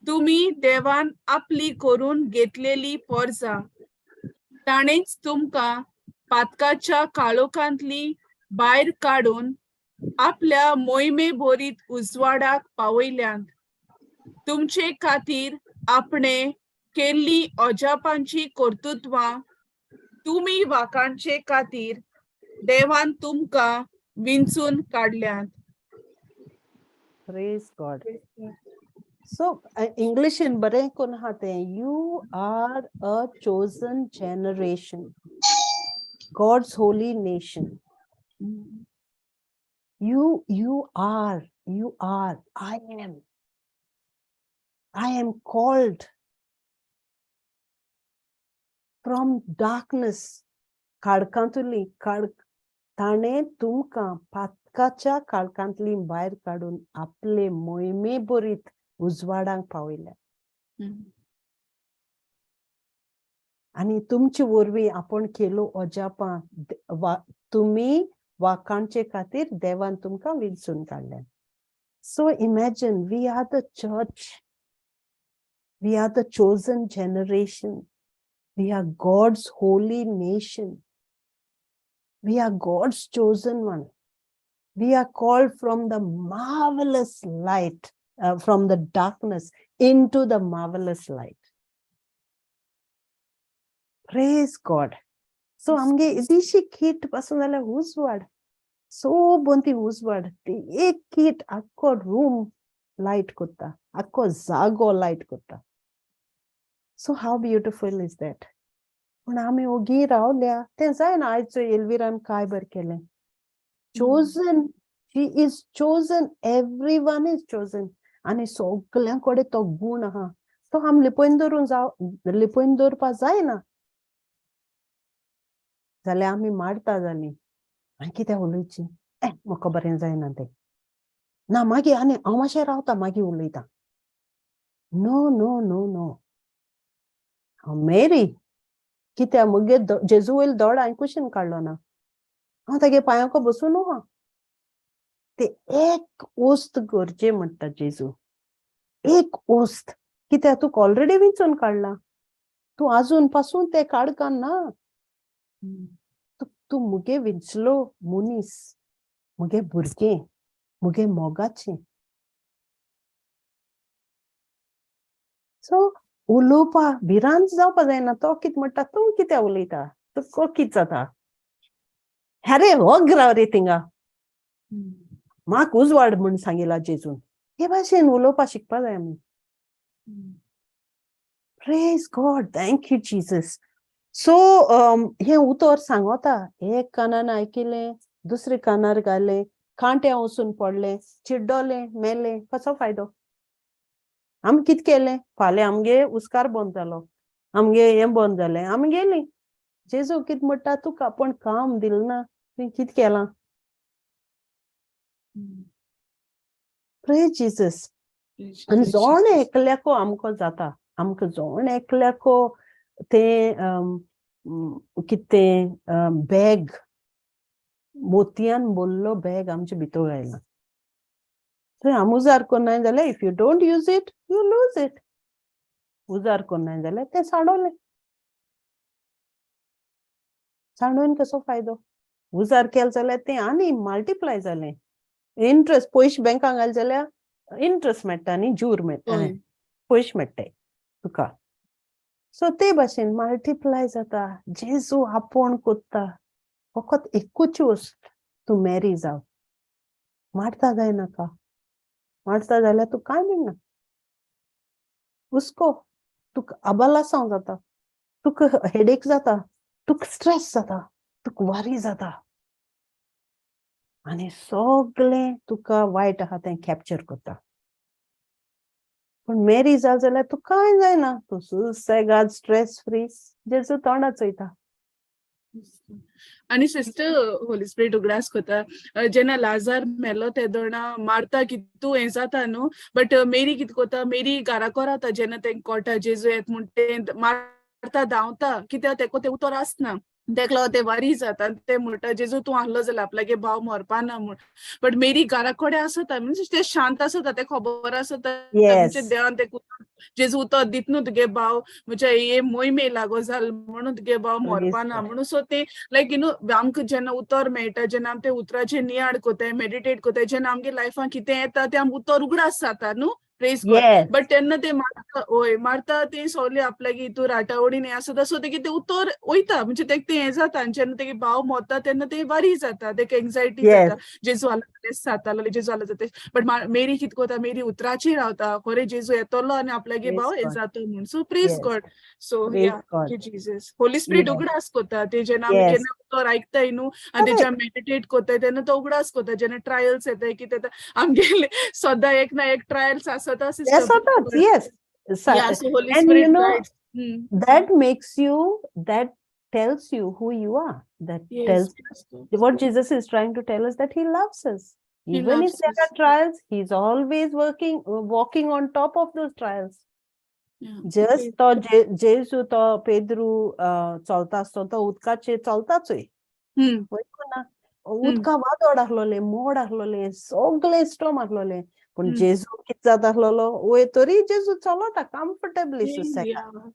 तुम्ही देवान आपली करून घेतलेली पोरसां. ताणेच तुमकां पातकाच्या काळोखांतली भायर काडून आपल्या मोहिमे बोरीत उजवाडाक पावयल्यांत. तुमचे खातीर आपणे केल्ली अजापांची कर्तुत्वां तुमी वाकांचे खातीर देवान तुमकां विंचून काडल्यांत. Praise God. So English in बरें कोन आहा तें. You are a chosen generation, God's holy nation. You are. I am called from darkness. काळकांतली ताणे तुमकां पातकाच्या काळकांतली भायर काडून आपले मोहिमे बोरीत उजवाडाक पावयल्या. आनी तुमचे वरवीं आपण केलो अजापां तुमी वाकांचे खातीर देवान तुमकां विंचून काडल्या. So imagine we are the church. We are the chosen generation. We are God's holy nation. We are God's chosen one. We are called from the marvelous light, from the darkness into the marvelous light. Praise God. So आमगे इतलीशी कीट पासून जाल्यार उजवाड सोबून ती उजवाड ती एक कीट आख्खो room light करता आख्खो जागो लायट करता. So how beautiful is that. पूण आमी ओगी रावल्या तें जायना. आयज एल्विरान काय बरें केलें. chosen, she is chosen, everyone is chosen. आनी सगळ्यां कडेन तो गूण आहा. तो आम लिपोवन दवरपा जायना. जाल्यार आमी मारता जाली आनी कितें उलोवची म्हाका बरें जायना तें ना मागीर आनी हांव मातशें रावता मागीर उलयता. No no no no. Mary कित्याक मुगे जेजू वयलो दोड हांवें कुशीन काडलो ना. हांव तेगे पांयांको बसून आहा. ते एक ओस्त गरजे म्हणटा जेजू. एक ओस्त. कित्याक तुका ऑलरेडी विंचून काडला. तूं आजून पासून ते काडका ना. तूं मुगे विंचलो मनीस, मुगे भुरगें, मुगे मोगाचें. सो उलोवपा भिरांत जावपा जायना. तो कितें म्हणटा तूं कित्याक उलयता. तुका कितें जाता. अरे होग राव रे थिंगा. म्हाका उजवाड म्हूण सांगिला जेजून. हे भाशेन उलोवपा शिकपा जाय आमी. Praise God. Thank you Jesus. So हे उतर सांगोता. एक कानान आयकिलें दुसरे कानार घालें कांट्या वचून पडले चिड्डोले मेले कसो फायदो. आमी कितें केलें. फाल्यां आमगे उस्कार बंद जालो आमगे हें बंद जालें आमी गेलीं. जेजू कितें म्हणटा तुका आपूण काम दिलें ना तुवें कितें केलां. Praise Jesus. आनी जोण एकल्याको आमको जाता. आमकां जोण एकल्याको तें कितें बॅग मोतयान बोल्लो बॅग आमचे भितर घायला. थंय आम उजार कोन्नाय जाल्यार if you don't use it you lose it. उजार कोन्नाय जाल्यार तें सांडोलें. सांडोवन कसो फायदो. उजार केलें जाल्यार तें आनी मल्टिप्लाय जालें. इंट्रस्ट पयशे बँकान घाल जाल्यार इंट्रस्ट मेळटा न्ही जूर मेळटा पयशे मेळटाय तुका. सो ते भाशेन मल्टिप्लाय जाता. जेजू आपोण कोत्ता. फकत एकूच वस्त तूं मॅरी जाव. मारता जायनाका. मारता जाल्यार तूं कांय मेळना. हुस्को तुका आबालासांव जाता. तुका हेडेक जाता. तुका स्ट्रेस जाता. तुका वारी जाता. आनी सगळें तुका वायट आहा तें कॅप्चर करता. पूण मेरी जाल जाल्यार तुका कांय जायना. तूं सुसेगाद स्ट्रेस फ्री जेजू तोंडा चोयता. आनी सिस्टर होली स्पिरीट उगडास कोता जेन्ना लाजार मेलो ते दोना मारता कितू हें जाता न्हू बट मेरी कितें कोता मेरी घाराको रावता जेन्ना तें कोटा जेजू येत म्हूण तें मारता धांवता कित्याक तेका तें उतर आसना. तेका लागोन तें वारी जाता. ते म्हणटा जेजू तूं आहलो जाल्यार आपल्यागे भाव मरपा ना म्हूण. बट मेरी घरा कोडे आसता म्हणजे ते शांत आसता ते खबर आसता म्हणजे देवान ते जेजू उतर दित न्हू तुगे भाव म्हणजे हे मोहिमे लागो जाल म्हणून तुगे भाव मरपा ना म्हणून. सो ते लायक यू नो आमकां जेन्ना उतर मेळटा जेन्ना आमी ते उतराचेर नियाड कोताय मेडिटेट कोताय जेन्ना आमगे लायफान कितें येता ते आम उतर उगडास जाता न्हू. Praise God. बट तेन्ना ते मारता ओय मारता ते सगळे आपल्यागे हितूर राटावडीन हें आसता. सो तेगे ते उतर वयता म्हणजे तेका तें हें जाता. आनी जेन्ना तेगे भाव मरता तेन्ना ते वारी जाता. तेका एंग्जायटी जाता. जेजू आला तेच जातालो जेजू आला जाता. बट मेरी कितें कोता मेरी उतराचेर रावता खरें जेजू येतलो आनी आपल्यागे भाव हें जाता म्हूण. So praise God. सो या जीजस होली स्पिरीट उगडास कोता. ते जेन्ना आमी केन्ना उतर आयकताय न्हू आनी तेच्या मेडिटेट कोताय तेन्ना तो उगडास कोता. जेन्ना ट्रायल्स येताय कितें येता आमगेले सद्दां एक ना एक ट्रायल्स आसता sister. Yeah, so Holy And Spirit you know guides. that makes you, that tells you who you are. That tells what Jesus is trying to tell us, that he loves us. Even if there are trials, he's always walking on top of those trials. Just तो जेजू तो पेद्रू चलता आसतो तो उदकाचेर चलताचोय. उदका वादोड आहलोले मोड आहलोले सगळे storm आहलोले पूण जेजू कितें जाता आहलोलो वय तरी जेजू चलोता कम्फर्टेबली सुसेगाद.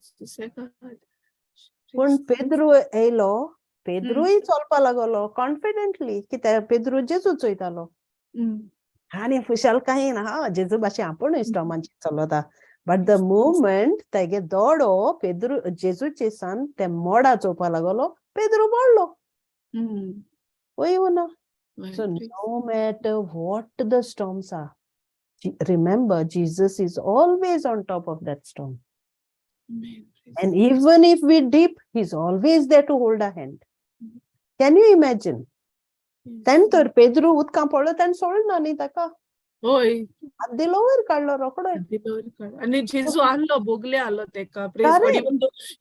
पूण पेद्रू येयलो पेद्रूय चलपा लागलो कॉन्फिडेंटली कित्याक पेद्रू जेजू चोयतालो. आनी खुशालकायेन जेजू भाशेन आपुणूय स्टॉर्माचेर चलता. बट द मुवमेंट तेगे दोडो पेद्रू जेजूचे सान ते मोडा चोवपा लागलो पेद्रू पडलो Mm. वय ना. Right. So no matter what the storms are, remember Jesus is always on top of that storm. Amen. Praise And God. even if we dip, he's always there to hold our hand. Can you imagine? Yes. Then तर पेद्रू उदकां पडलो त्यान सोडना न्ही ताका होय दिलो वयर काडलो रोकडो. delivery card. आणि जेजू आलो बोगले आलो तेका praise God Correct.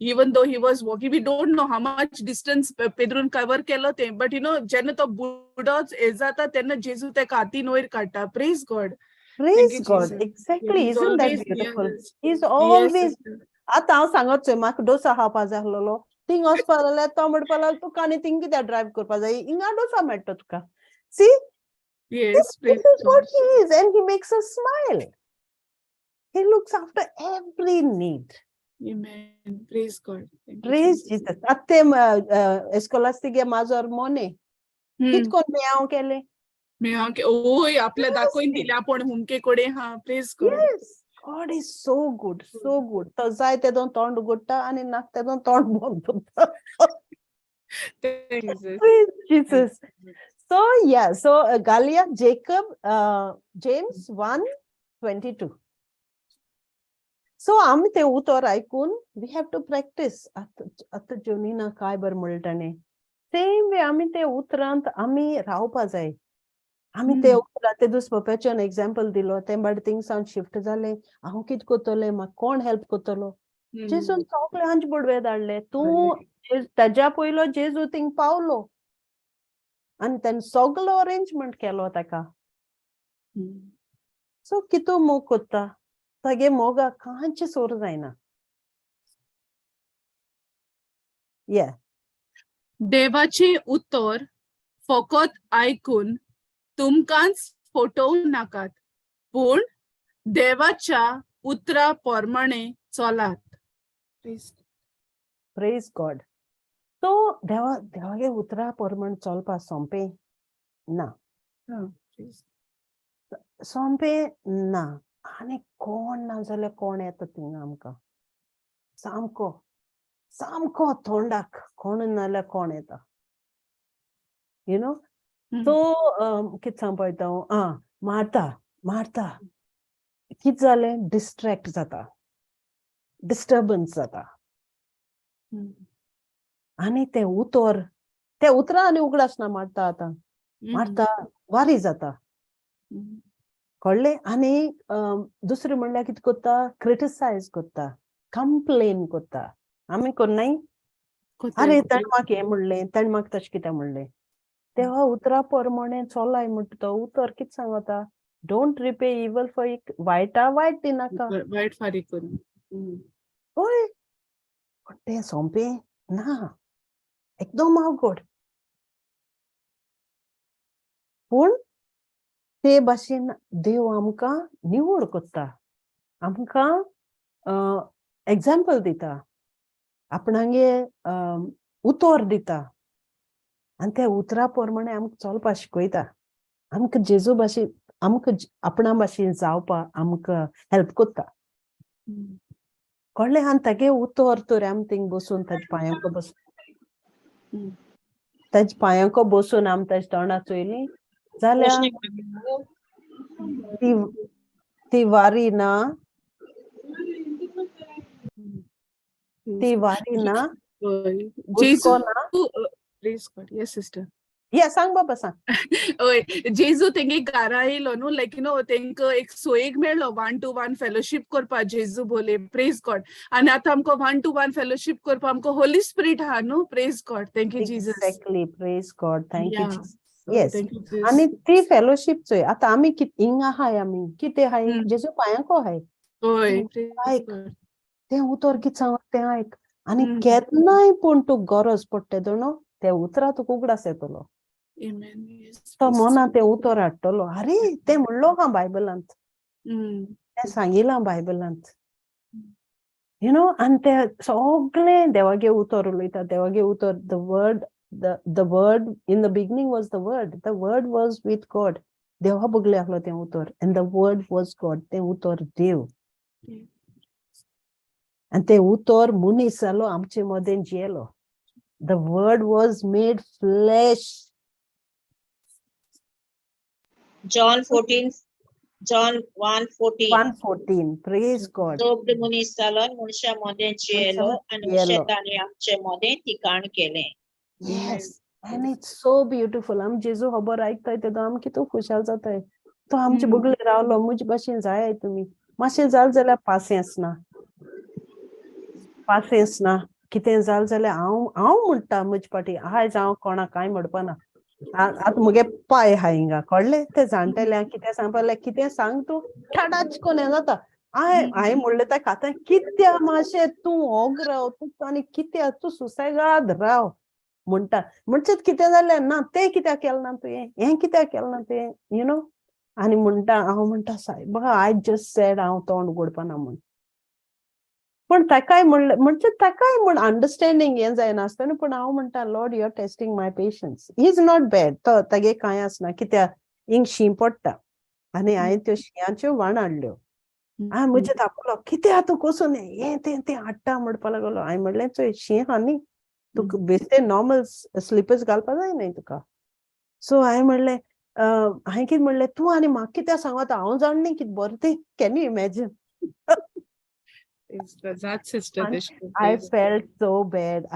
even though he was walking, we don't know how much distance पेद्रून कव्हर केलो ते, but जेन्ना तो बुडोच हे जाता तेन्ना जेजू तेका हातीन वयर काडटा. Praise God. Praise you, God. Jesus. Exactly. He's Isn't that always beautiful? yes. He's Yes, always. sister. आता हांव सांगत म्हाका डोसा खावपा जाय आसलोलो थिंग वचपा जाल्यार तो म्हणपा लागलो तुका आनी थिंग कित्याक ड्रायव्ह करपा जाय हिंगा डोसा मेळटा तुका. See, Yes, praise this is God. what he is, and he makes us smile. He looks after every need. Amen. Praise God. Thank you, Praise Jesus. Jesus. Atte escolastige mazor mone. Kitkon meow kele. मी हा की ओय आपल्या दाखवून दिले आपण हुमके कोडे हा praise God. Yes, God is so good, so good. तो जाय तेदों तोंड गुट्टा आणि नाक तेदों तोंड बंद करता. Praise Jesus. So yeah, so Galia, Jacob, James 1:22. So आम्ही ते उतर ऐकून we have to practice. आता जोनीना काय बर म्हणटाने. Same way आम्ही ते उतरांत आम्ही रावपा जाय. आम्ही ते उतरांत ते दुसऱ्याचें एक्झाम्पल दिलो ते बट थिंग्स शिफ्ट जाले हांव कित कोतले म्हाका कोण हेल्प कोतलो. जेसून सगळे हांच बुडवे धाडले. तूं ताज्या पयलो जेजू थिंग पावलो आनी ताणें सगळो अरेंजमेंट केलो ताका. सो कितू मोग कोत्ता तागे मोगा कांयच सोर जायना. Yeah. देवाचे उत्तर फकत ऐकून तुमकांच फटोवं नाकात, पूण देवाच्या उतरा प्रमाणे चलात. Praise God. So देवागे उतरा प्रमाण चलपा सोंपे ना. सोंपे ना. आनी कोण ना जाल्यार कोण येता थिंगा आमकां सामको सामको तोंडाक कोण नाल्यार कोण येता. You know? So कित सांगपा मारता कित जालें डिस्ट्रॅक्ट जाता डिस्टर्बन्स जाता आनी ते उतरा आनी उगडासना मारता आतां मारता वारी जाता कळ्ळें. आनी दुसरें म्हणल्यार कित कोत्ता क्रिटिसायज कोत्ता कंप्लेन कोत्ता. आमी कोन्नाय अरे ताणें म्हाका हें म्हणलें ताणें म्हाका तशें कित्याक म्हणलें. तेव्हा उतरा प्रमाणे चलाय म्हणटा तो उतर कित सांगता डोंट रिपे इवल फॉर वायटा वायट दिनाका वायट फारीक करून. होय पण ते सोंपे ना एकदम अवघड. पूण ते भाशेन देव आमकां निवड कोत्ता आमकां एग्जाम्पल दिता आपणागे उतर दिता आनी ते उतरा प्रमाणे आमकां चलपा शिकयता. आमकां जेजू भाशेन आमकां आपणा भाशेन जावपा आमकां हेल्प कोत्ता कळ्ळें. आनी तागे उतर तर आमी थिंग बसून ताजे पांयांको बसून आमी ताजे तोंडा चोयलीं जाल्यार ती वारी ना ती वारी ना जेजू ना. Praise God. Yes sister. या सांग बाबा सांग. ओय जेजू तेंगे घरा येयलो न्हू लायक यू नो तेंका एक सोयेक मेळ्ळो 1-to-1 फेलोशीप करपा जेजू बोले प्रेज गॉड. आनी आतां आमकां 1-to-1 फेलोशीप करपा आमकां होली स्पिरीट आहा न्हू. Praise God. Thank you Jesus. Exactly praise God thank you Yeah. Yes. Thank you, Jesus. आनी ती फेलोशीप चोय आतां आमी हिंगा हाय आमी कितें हाय जेजू पांयांको हाय ओय आयक तें उतर कित सांगता तें आयक आनी केन्नाय पूण तूं गरज पडटा दोनो ते उतरा तुका उगडास येतलो. तो मना ते उतर हाडटलो. अरे ते म्हणलो हा बायबलांत ते सांगिलां बायबलांत यू नो. आनी ते सगळे देवागे उतर उलयता देवागे उतर the word in the beginning was the word was with God. देवा बगले आसलो तें उतर and the word was God. तें उतर देव आनी तें उतर मनीस जालो आमचे मदें जियेलो. The word was made flesh. John 1:14. 1:14. Praise God. जोगद मनीस जालो मनशा मध्ये जियेलो आणि जियेलो. शेताने आमचे मध्ये ठिकाण केले. Yes. And it's so beautiful. आम जेजू खबर ऐकताय तेदो आम कितू खुशाल जाताय. तो आमचे बगले रावलो मुझ भाशेन जाय तुम्ही. मातशें जाल जाल्यार पासियन्स ना. पासियन्स ना. कितें जाल जाल्यार हांव म्हणटा मुझ पाटी आयज हांव कोणाक कांय म्हणपाना. आतां मुगे पाय आहा हिंगा कळ्ळें ते जाणटेल्यांक कितें सांगपाक कितें सांग तूं थडाच कोण हें जाता. हांवें म्हणलें ताका आतां कित्या मातशें तूं होग राव तूं आनी कित्या तूं सुसेगाद राव म्हणटा म्हणचें कितें जालें ना तें कित्याक केलें ना तुवें हें कित्याक केलें ना तें यू नो आनी म्हणटा हांव म्हणटा सायब आय जस्ट सेड हांव तोंड उगडपाना म्हूण पण ताकाय म्हणलें म्हणजे ताकाय म्हण अंडरस्टँडींग हें जायनासता न्हू पूण हांव म्हणटा lord you are testing my patience he is not bad तो तागे कांय आसना कित्याक हिंग शीं पडटा आनी हांवें त्यो शिंयाच्यो वाण हाडल्यो हांवें म्हजें दाखयलो कितें आतां कोसून हें तें हाडटा म्हणपा लागलो हांवें म्हणलें चोय शीं आहा न्ही तुका बेश्टे नॉर्मल स्लिपर्स घालपा जाय न्ही तुका सो हांवें म्हणलें हांवें कितें म्हणलें तूं आनी म्हाका कित्याक सांगता हांव जाण न्ही कितें बरें तें can you imagine I felt so bad.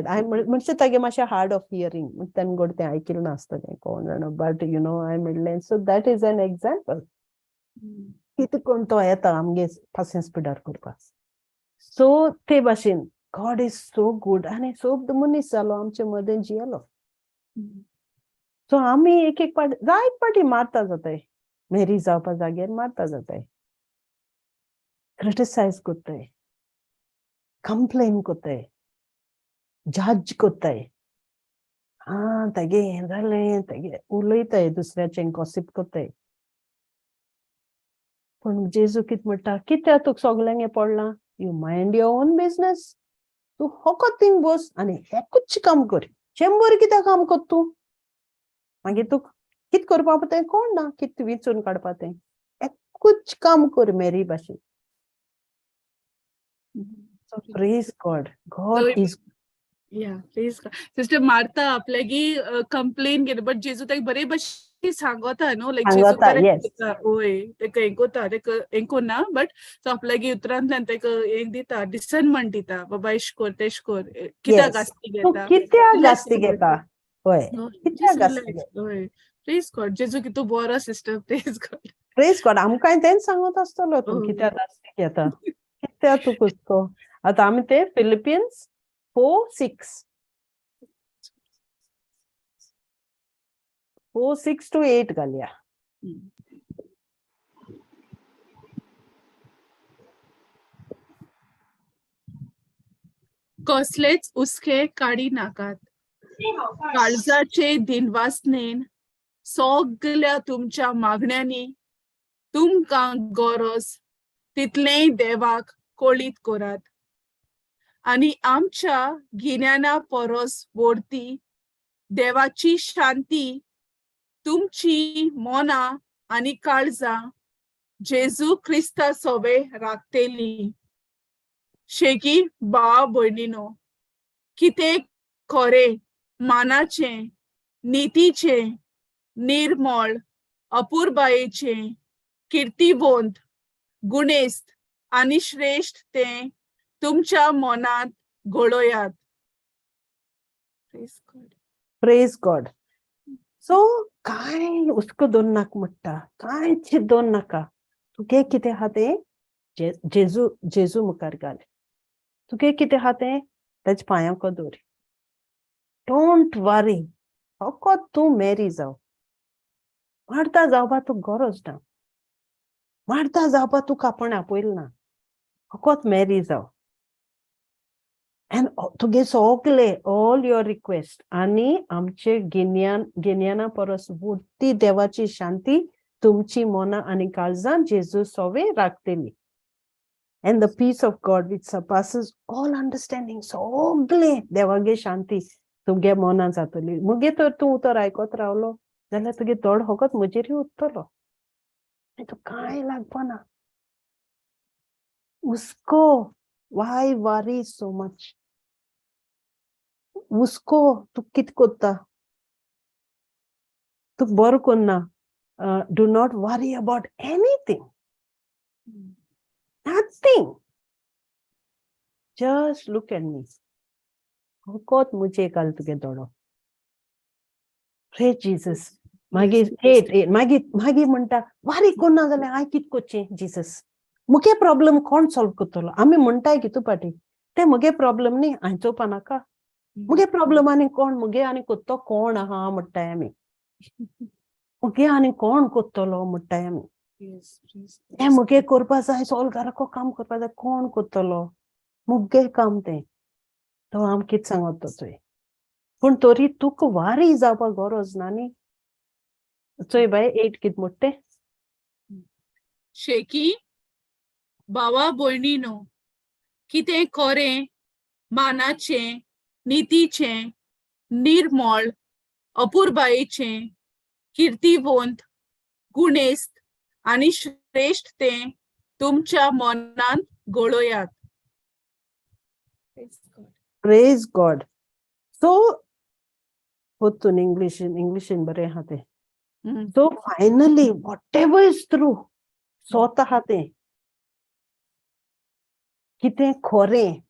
I म्हणजे तागे मातशें हार्ड ऑफ हियरिंग तेन्ना गोड तें आयकिल्लें नासतलें कोण जाणा बट यू नो हांवें म्हणलें so that is an example कितें कोण तो येता आमगे पासियन्स पिड्यार करपाक सो ते भाशेन गॉड इज सो गूड आनी सोब मनीस जालो आमचे मदें जियेलो सो आमी एक पाटी जायत पाटी मारता जाताय मेरी जावपा जाग्यार मारता जाताय क्रिटिसाइज कोत्ताय कंप्लेन कोत्ताय जज कोत्ताय तेगे हें जालें तेगे उलयताय दुसऱ्याचें गॉसिप कोत्ताय पण जेजू कितें म्हणटा कित्याक तुका सोगल्यांक हें पडलां you mind your on business तूं होकोत थिंग बस आनी एकूच काम कर 100 कित्याक काम कोत तूं मागीर तुका कितें करपा तें कोण ना कितें विचून काडपा तें एकूच काम कर मेरी भाशेन So praise God. God is please sister मारता आपल्यागी कंप्लेन केली बट जेजू ताका बरे भाशेन सांगता न्हू लायक जेजू करेक्ट ओय ताका हें कोता ताका हें कोन्ना बट तो आपल्यागी उतरांतल्यान ताका हें दिता डिसर्नमेंट दिता बाबा एश कोर तेश कोर कित्याक आस्ती घेता कित्याक आस्ती घेता होय कित्याक आस्ती घेता होय प्लीज गॉड जेजू कितू बरो सिस्टर प्लीज गॉड आमकां तेंच सांगत आसतलो तूं कित्याक आस्ती घेता कित्याक तूं कुसको आतां आमी ते फिलिपियन्स 4:6 to 8 घालया कसलेच उस्के काडी नाकात काळजाचे दिनवासनेन सगल्या तुमच्या मागण्यांनी तुमकां गरज तितलेय देवाक कोळीत कोरात आनी आमच्या गिन्याना परस व्हडती देवाची शांती तुमची मोना आनी काळजां जेजू क्रिस्ता सोबे राखतेली शेगी भाव भयणीनो कितें खरें मानाचें नितीचें निर्मळ अपुरबायेचें किर्तीवंत गुणेस्त आनी श्रेष्ठ तें तुमच्या मनात घोळोयात प्रेज गॉड सो कांय हुस्को दोन नाका म्हणटा कांयच दोन नाका तुगे कितें आहा तें जेजू मुखार घाल तुगे कितें आहा तें तेज पांयांक दवर डोंट वरी फकत तूं मेरी जाव मारता जावपा तूं गरज ना मारता जावपा तुका आपण आपयलें ना फकत मेरी जाव एंड तुगे सगले ऑल युअर रिक्वेस्ट आनी आमचे गिन्याना परस व्हडती देवाची शांती तुमची मोना आनी काळजां जेजू सोवे राखतेली and the peace of God which surpasses all understanding सगले देवागे शांती तुगे मोना जातली मुगे तर तूं उतर आयकोत रावलो जाल्यार तुगे तोड फकत म्हजेरूय उत्तलो तू कांय लागपाना हुस्को why worry so much हुस्को तू कित कोत्ता तू बरो कोन्ना do not worry about anything nothing just look at me कोत मुझे काल तुगे दोडो प्रे जीसस मागी म्हणटा वारी कोन्ना जाल्यार हांव कित कोच्चें जीसस मुगे प्रॉब्लेम कोण सॉल्व कोत्तलो आमी म्हणटाय कितू पाटी ते मुगे प्रॉब्लेम न्ही हांव चोवपा नाका मुगे प्रॉब्लेम आनी कोण मुगे आनी कोत्तो कोण आहा म्हणटाय आमी मुगे आनी कोण कोत्तलो म्हणटाय आमी हे मुगे करपा जाय सॉल्व घराको काम करपा जाय कोण कोत्तलो मुगे काम तें तो आम कित सांगत चोय पूण तोरी तुका वारी जावपाक गरज ना न्ही चोय बाय 8 कित म्हणटे शेकी भावा भयणीनो कितें खरें मानाचें नितीचें निर्मळ अपुरबायेचें किर्तीवंत गुणेस्त आनी श्रेष्ठ तें तुमच्या मनांत घोळयात प्रेज गॉड सो होतून इंग्लिशीन बरें आहा तें so finally whatever is true स्वता आहा तें कितें खरें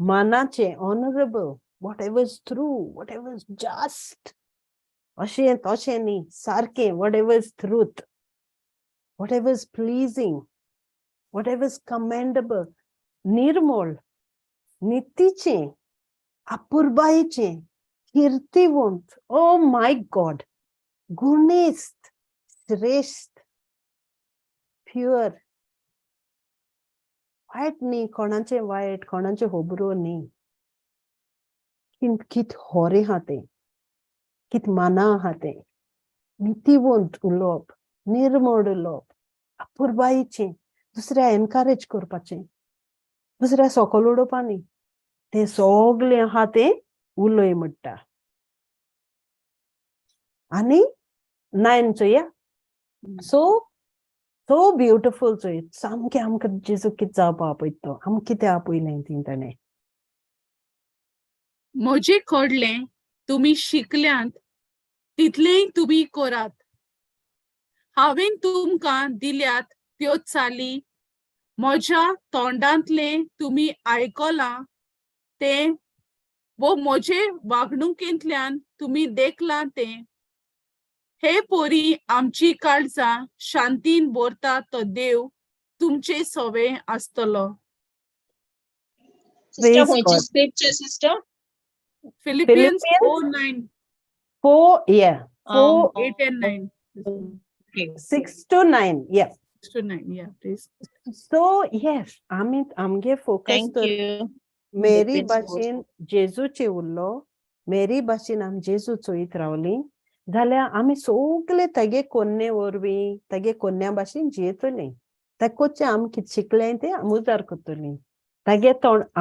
मानाचें honourable whatever is true whatever is just अशें तशें न्ही सारकें whatever is truth whatever is pleasing whatever is commendable निर्मळ नितीचें अपुरबायेचें किर्तीवंत ओ माय गॉड गुणेस्त श्रेष्ठ प्युअर वायट न्ही कोणाचें वायट कोणाचें होबरो न्ही कित होरें आहा तें कित माना आहा तें नितीवंत उलोवप निर्मळ उलोवप अपुरबायेचें दुसऱ्या एनकरेज करपाचें दुसऱ्या सकयल उडोवपा न्ही तें सगलें आहा तें उलय म्हणटा आनी 9 चोया सो ब्युटिफूल चोय सामकें आमकां जेजू कितें जावपा आपयता तो आमकां कितें आपयलें ती ताणें म्हजें कडलें तुमी शिकल्यांत तितलेंय तुमी करात हांवें तुमकां दिल्यात त्यो चाली म्हज्या तोंडांतलें तुमी आयकलां तें वो म्हजे वागणुकेंतल्यान तुमी देखलां तें हे पोरी आमची काळजां शांतीन भरता तो देव तुमचे सवे आसतलो सिस्टर खंयची scripture sister Philippines 4:9 8 and 9 6 to 9 yeah 6 to 9 yeah please so yes आमगे फोकस तर मेरी भाशेन जेजूचे उरलो मेरी भाशेन आमी जेजू चोयत रावली जाल्यार आमी सगळे तेगे कोन्ने वरवीं तेगे कोन्या भाशेन जियेतलीं तेकोचे आमी कितें शिकलें तें आमी उजार करतलीं तेगे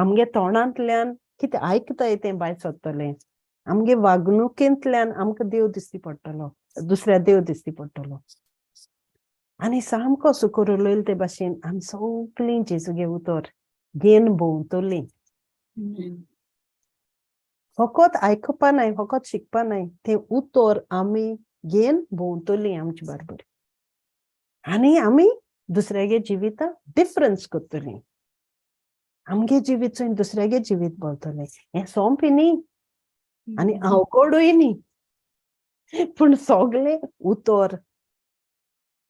आमगे तोंडांतल्यान कितें आयकताय तें भायर सरतलें आमगे वागणुकेंतल्यान आमकां देव दिसती पडटलो दुसऱ्या देव दिसती पडटलो आनी सामको सुकोर उलयले ते भाशेन आमी सगळीं जेजूगे उतर घेवन भोंवतलीं फकत आयकपा नाय फकत शिकपा नाय तें उतर आमी घेवन भोंवतलीं आमचे बरोबर आनी आमी दुसऱ्यागे जिवितां डिफरन्स करतलीं आमगे जिवीत चोयन दुसऱ्यागे जिवीत भोंवतलें हें सोंपें न्ही आनी अवघडूय न्ही पूण सगळें उतर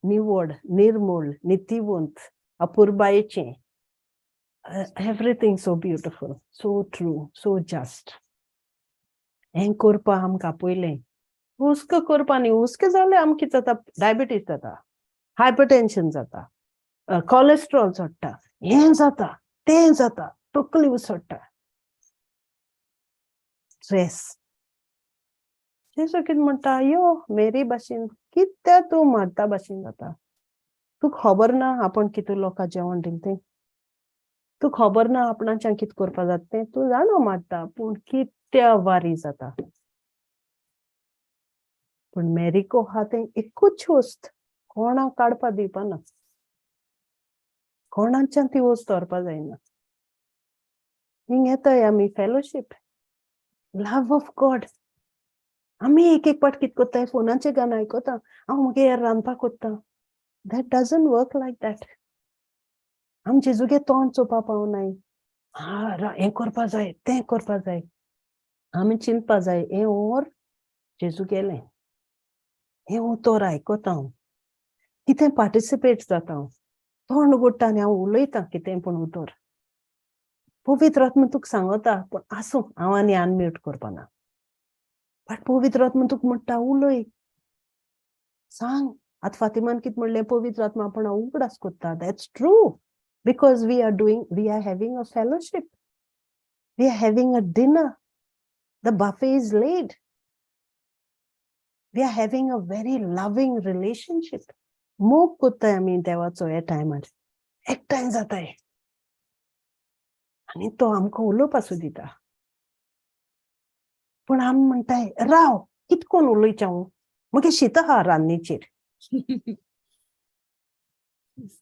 निवड निर्मळ नितीवंत अपुरबायेचें everything so beautiful so true so just हें करपा आमकां आपयलें हुस्क करपा न्ही हुस्क जाल्यार आमकां कितें जाता डायबिटीज जाता हायपरटेन्शन जाता कोलेस्ट्रॉल चडटा हें जाता तें जाता तकली उसडटा स्ट्रेस जेजू कितें म्हणटा यो मेरी भाशेन कित्या तूं मारता भाशेन जाता तुका खबर ना आपण कितू लोकां जेवण दिलें तें तुका खबर ना आपणाच्यान कितें करपा जाता तें तूं जाणो मारता पूण कित्या वारी जाता पूण मेरिको आहा तें एकूच वस्त कोणाक काडपा दिवपाना कोणाच्यान ती वस्त व्हरपा जायना हिंग येताय आमी फेलोशीप लव ऑफ गॉड. आम्ही एक एक पाट कित कोत्ताय फोनाचे गाणं आयकोता हांव मुगे रांदपाक कोत्ता. That doesn't work like that. आम जेजूगे तोंड चोवपा पावनाय. हें करपा जाय तें करपा जाय. आमी चिंतपा जाय हें ओर जेजू गेलें. हें उतर आयकोता हांव. कितें पार्टिसिपेट जाता हांव. तोंड घोट्टा आनी हांव उलयतां कितें पूण उतर. पवित्र आत्मा तुका सांगता पूण आसूं हांव आनी अनम्यूट करपाना. बट पवित्र आत्मा तुका म्हणटा उलय. सांग. आतां फातिमान कितें म्हणलें पवित्र आत्मा आपण उगडास कोत्ता. That's true. Because we are having a fellowship. We are having a dinner. The buffet is laid. We are having a very loving relationship. मोग कोत्ताय आमी देवाचो ह्या टायमार. एकठांय जाताय. आनी तो आमकां उलोवपाचो दिता. पूण आमी म्हणटाय राव कितकोन उलयचें हांव. म्हाका शीत आहा रान्नीचेर.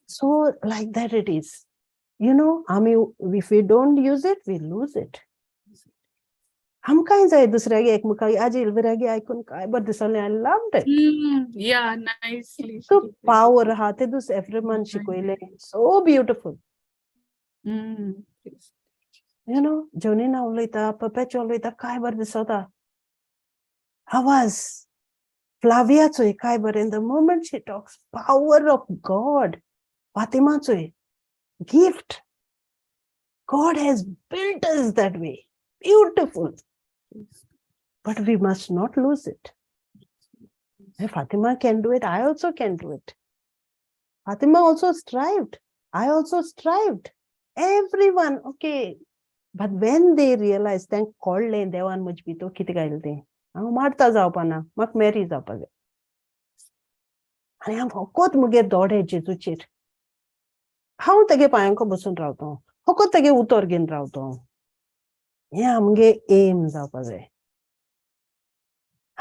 So like that it is. You know, if we don't use it, we lose it. आमकांय जाय दुसऱ्यागे एकमेकांगे आजी इलविरागे आयकून काय बरें दिसलें. I loved it. Yeah, nicely. So power आहा ते दुस एवरीवन शिकयलें. So beautiful. You know, जोनीना उलयता पप्याचे उलयता काय बरें दिसता. आवाज फ्लावियाचोय काय बरें. The moment she talks, power of God. फातिमाचोय gift. God has built us that way. Beautiful. But we must not lose it. If Fatima can do it, I also can do it. Fatima also strived. I also strived. Everyone, okay. But when they realized, thank God, devan mujbito kiti gailte. हांव मारता जावपाना. म्हाका मॅरी जावपा जाय. आनी हांव फकत मुगे दोडे जेजूचेर. हांव तेगे पांयांक बसून रावतां. फकत तेगे उतर घेवन रावतां. हें आमगे एम जावपा जाय.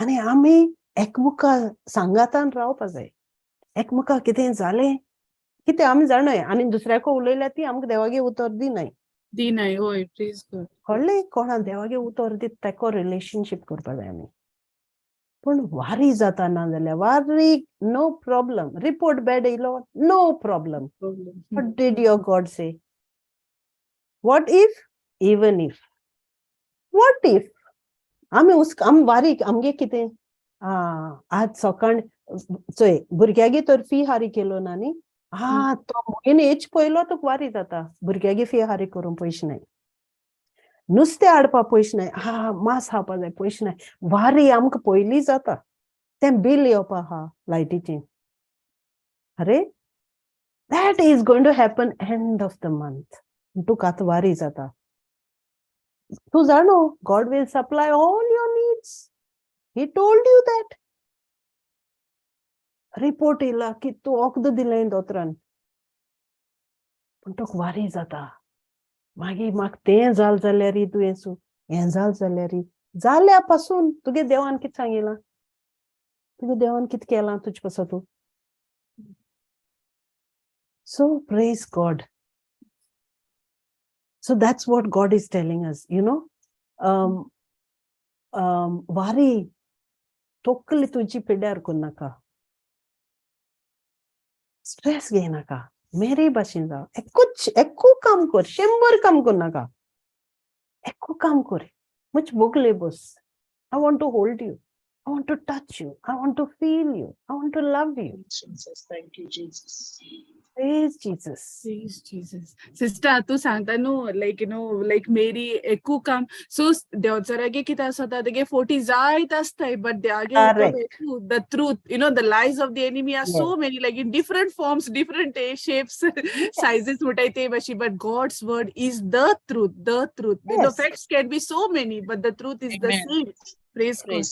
आनी आमी एकमुका सांगातान रावपा जाय. एकमुका कितें जालें कितें आमी जाणाय आनी दुसऱ्याको उलयल्यार ती आमकां देवागे उतर दिनाय. दिनाय होय. Please God. कळ्ळें कोणा देवागे उतर दित तेको रिलेशनशीप करपा जाय आमी. पूण वारी जाता ना जाल्यार वारी नो प्रॉब्लम. रिपोर्ट बॅड येयलो no problem. What did your God say? What if? Even if. What if? आमी वारीक आमगे कितें आज सकाळ चोय भुरग्यागे तर फी हारी केलो ना न्ही. तो मुगेन एज पयलो तुका वारी जाता. भुरग्यागे फी हारी करूंक पयशे नाय. नुस्तें हाडपा पयशे नाय. मांस खावपा जाय पयशे नाय. वारी आमकां पयली जाता. तें बिल येवपा आहा लायटीचें. अरे that is going to happen end of the month. तुका आतां वारी जाता. तूं जाणो God will supply all your needs. He told you that. Report येयला की तूं वखद दिलें दोतोरान. पूण तुका वारी जाता. मागीर म्हाका तें जाल जाल्यार दुयेंसू हें जाल जाल्यार जाल्या पासून तुगे देवान कितें सांगिलां. तुगे देवान कितें केलां तुजे पासून तूं. So praise God. So that's what God is telling us, you know. वारी तोकली तुजी पिड्यार कोन्नाका. स्ट्रेस घेयनाका. मेरी भाशेन जाव. एकू काम कर. 100 काम कोन्नाका. एकू काम कर. मुझ Bogle bus. I want to hold you. I want to touch you. I want to feel you. I want to love you. Jesus, thank you, Jesus. Praise Jesus. Praise Jesus. Sister, तू सांगता न्हू like मेरी एकू काम so देवचरागे कितें आसता तेगे 40 जायत आसताय but देवागे the truth, you know, the lies of the enemy are so many, like in different forms, different shapes, sizes मुटाय ते भाशी, but God's word is the truth. The facts can be so many but the truth is the same. Praise God.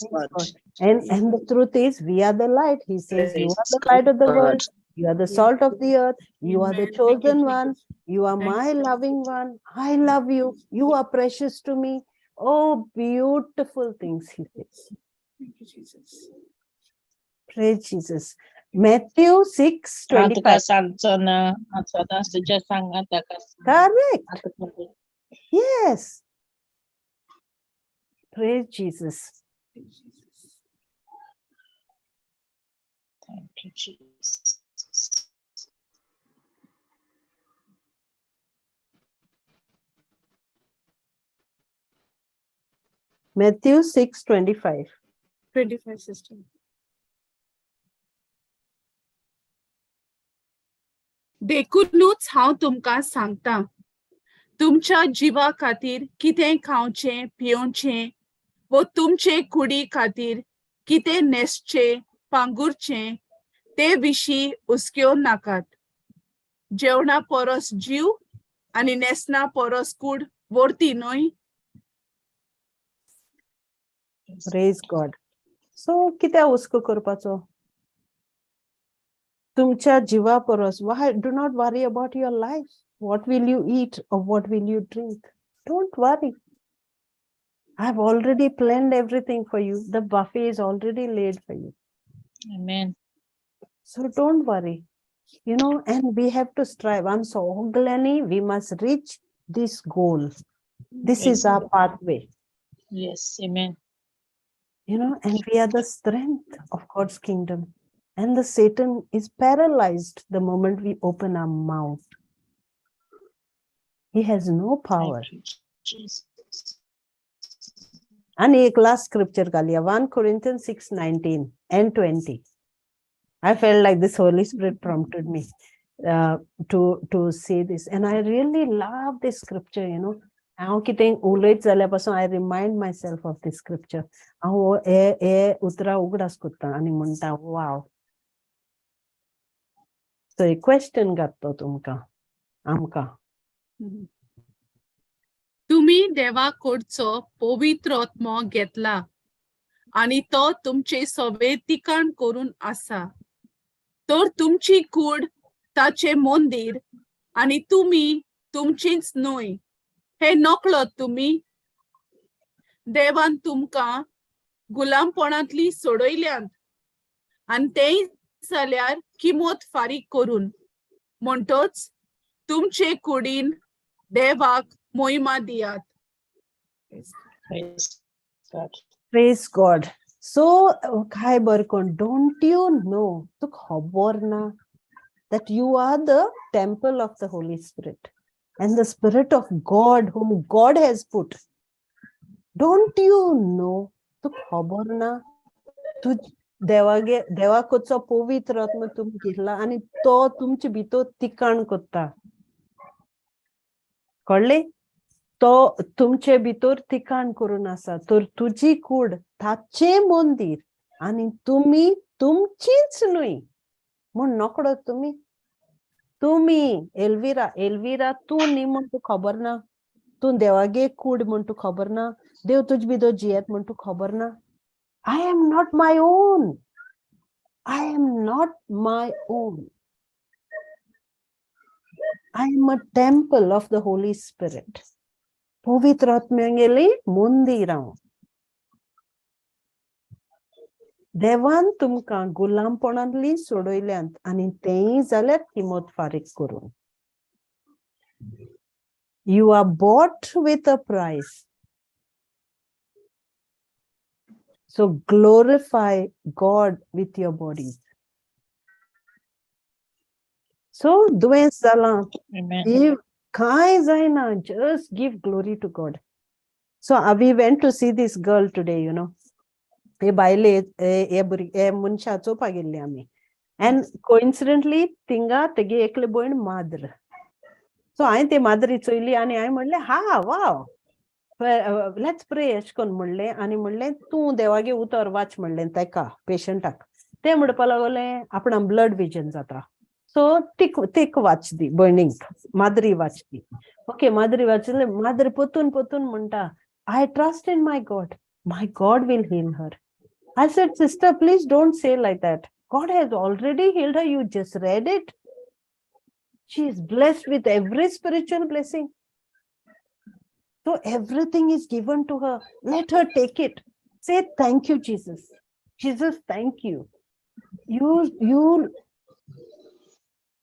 And the truth is we are the light. He says you are the light of the world. You are the salt of the earth. You are the chosen one. You are my loving one. I love you. You are precious to me. Oh, beautiful things he says. Thank you, Jesus. Praise Jesus. Matthew 6:25. Correct. Yes. Praise Jesus. Thank you, Jesus. Matthew 6:25. 25 sister. देखूनच हांव तुमकां सांगता, तुमच्या जिवा खातीर कितें खावचें पिवचें वो तुमचे कुडी खातीर कितें न्हेसचें पांगुरचें ते विशीं हुस्क्यो नाकात. जेवणा परस जीव आनी न्हेसना परस कूड वर्ती न्हय. Praise God. So, कित्या हुस्को करपाचो? तुमच्या जिवा परस. Why? Do not worry about your life. What will you eat or what will you drink? Don't worry. I've already planned everything for you. The buffet is already laid for you. Amen. So don't worry. You know, and we have to strive. I'm so glad we must reach this goal. This is our pathway. Yes, amen. You know, and we are the strength of God's kingdom. And the Satan is paralyzed the moment we open our mouth. He has no power. Thank you, Jesus. And एक last scripture Galia, 1 Corinthians 6:19 and 20. I felt like this Holy Spirit prompted me to say this. And I really love this scripture, you know. हांव कितें उलयत जाल्या पासून I remind myself of this scripture. हांव हे उतरां उगडास कोत्ता आनी म्हणटा wow. So a question घातलो तुमकां आमकां. तुम्ही देवा कडचो पवित्र आत्मो घेतला आणि तो तुमचे सवे ठिकाण करून आसा. तर तुमची कूड ताचे मंदिर आणि तुम्ही तुमचीच न्हय हे नकळत तुम्ही. देवान तुमकां गुलामपणांतली सोडयल्यात आणि तेय जाल्यार किंमत फारीक करून म्हणटच तुमचे कुडीन देवाक महिमा दियात. Praise God. Praise God. So, काय बर कोण, don't you know, तू खबर ना that you are the temple of the Holy Spirit and the Spirit of God whom God has put. Don't you know, तू खबर ना, तू देवाकडचो पवित्र आत्मा तुम्ही घेतला आणि तो तुमचे भितर ठिकाण करता. कळले? तो तुमचे भितर ठिकाण करून आसा. तर तुझी कूड ताचे मंदिर आणि तुम्ही तुमचीच न्हय म्हण नकडो तुम्ही. तुम्ही एल्विरा तू न्ही म्हण तू खबर ना. तू देवागे कूड म्हण तू खबर ना. देव तुझ भितर जियेत म्हण तू खबर ना. I am not my own. I am not my own. I am a temple of the Holy Spirit. पवित्र आत्म्यांगेली मंदिर हांव. देवान तुमकां गुलामपणांतली सोडयल्यात आनी तेय जाल्यार किंमत फारीक करून. You are bought with a price. So glorify God with your bodies. So दुयेंस जालां, Amen. कांय जायना, just give glory to God. So we went to see this girl today, you know. हे बायले हे मनशा चोवपाक गेल्ली आमी. And coincidentally थिंगा तेगे एकले भयण माद्र. So हांवें ते माद्री चोयली आनी हांवें म्हणलें हा वाव लेट्स प्रे एश कोन्न म्हणलें आनी म्हणलें तूं देवागे उतर वाच म्हणलें तेका पेशंटाक. ते म्हणपा लागलें आपणाक ब्लड विजन जाता. सो तीक वाचली भयणीक, माद्री वाचली. ओके माद्री वाचले. माद्री पोतून म्हणटा I trust in my God will heal her. I said, sister, please don't say like that. God has already healed her. You just read it. She is blessed with every spiritual blessing. So everything is given to her. Let her take it. Say, thank you, Jesus. Jesus, thank you. You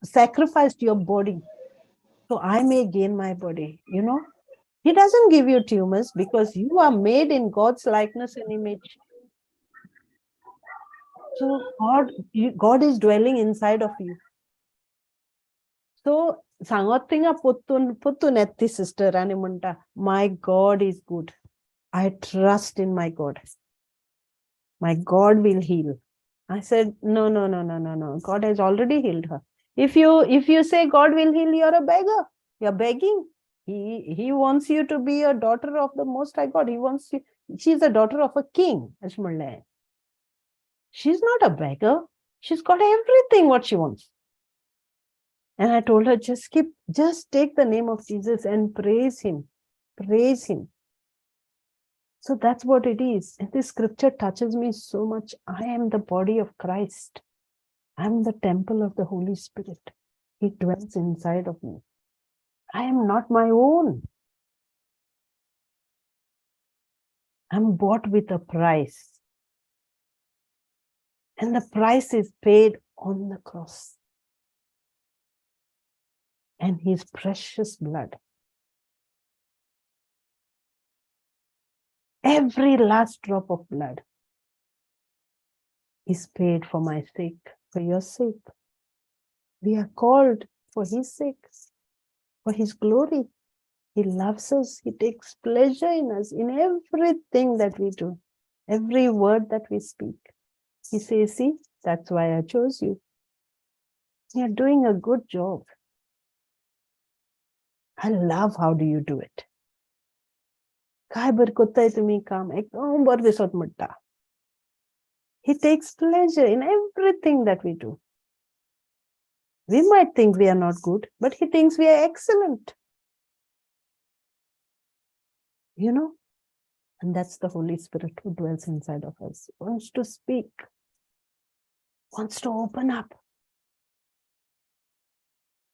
sacrificed your body so I may gain my body, you know. He doesn't give you tumors because you are made in God's likeness and image. So God is dwelling inside of you. So सांगत थिंगा पुतून येती sister आणि म्हणता, my God is good. I trust in my God. My God will heal. I said, no. God has already healed her. If you say God will heal, you're a beggar. You're begging. He wants you to be a daughter of the Most High God. He wants you. She's a daughter of a king. She's not a beggar. She's got everything what she wants. And I told her, just take the name of Jesus and praise him. Praise him. So that's what it is. And this scripture touches me so much. I am the body of Christ. I'm the temple of the Holy Spirit. He dwells inside of me. I am not my own. I'm bought with a price. And the price is paid on the cross. And his precious blood. Every last drop of blood is paid for my sake, for your sake. We are called for his sake, for his glory. He loves us. He takes pleasure in us, in everything that we do, every word that we speak. He says, see, that's why I chose you. You're doing a good job. I love how do you do it. काय बर कोत्ताय तुम्ही काम एकदम बर दिसत म्हणता. He takes pleasure in everything that we do. We might think we are not good, but he thinks we are excellent. You know? And that's the Holy Spirit who dwells inside of us. Wants to speak. Wants to open up.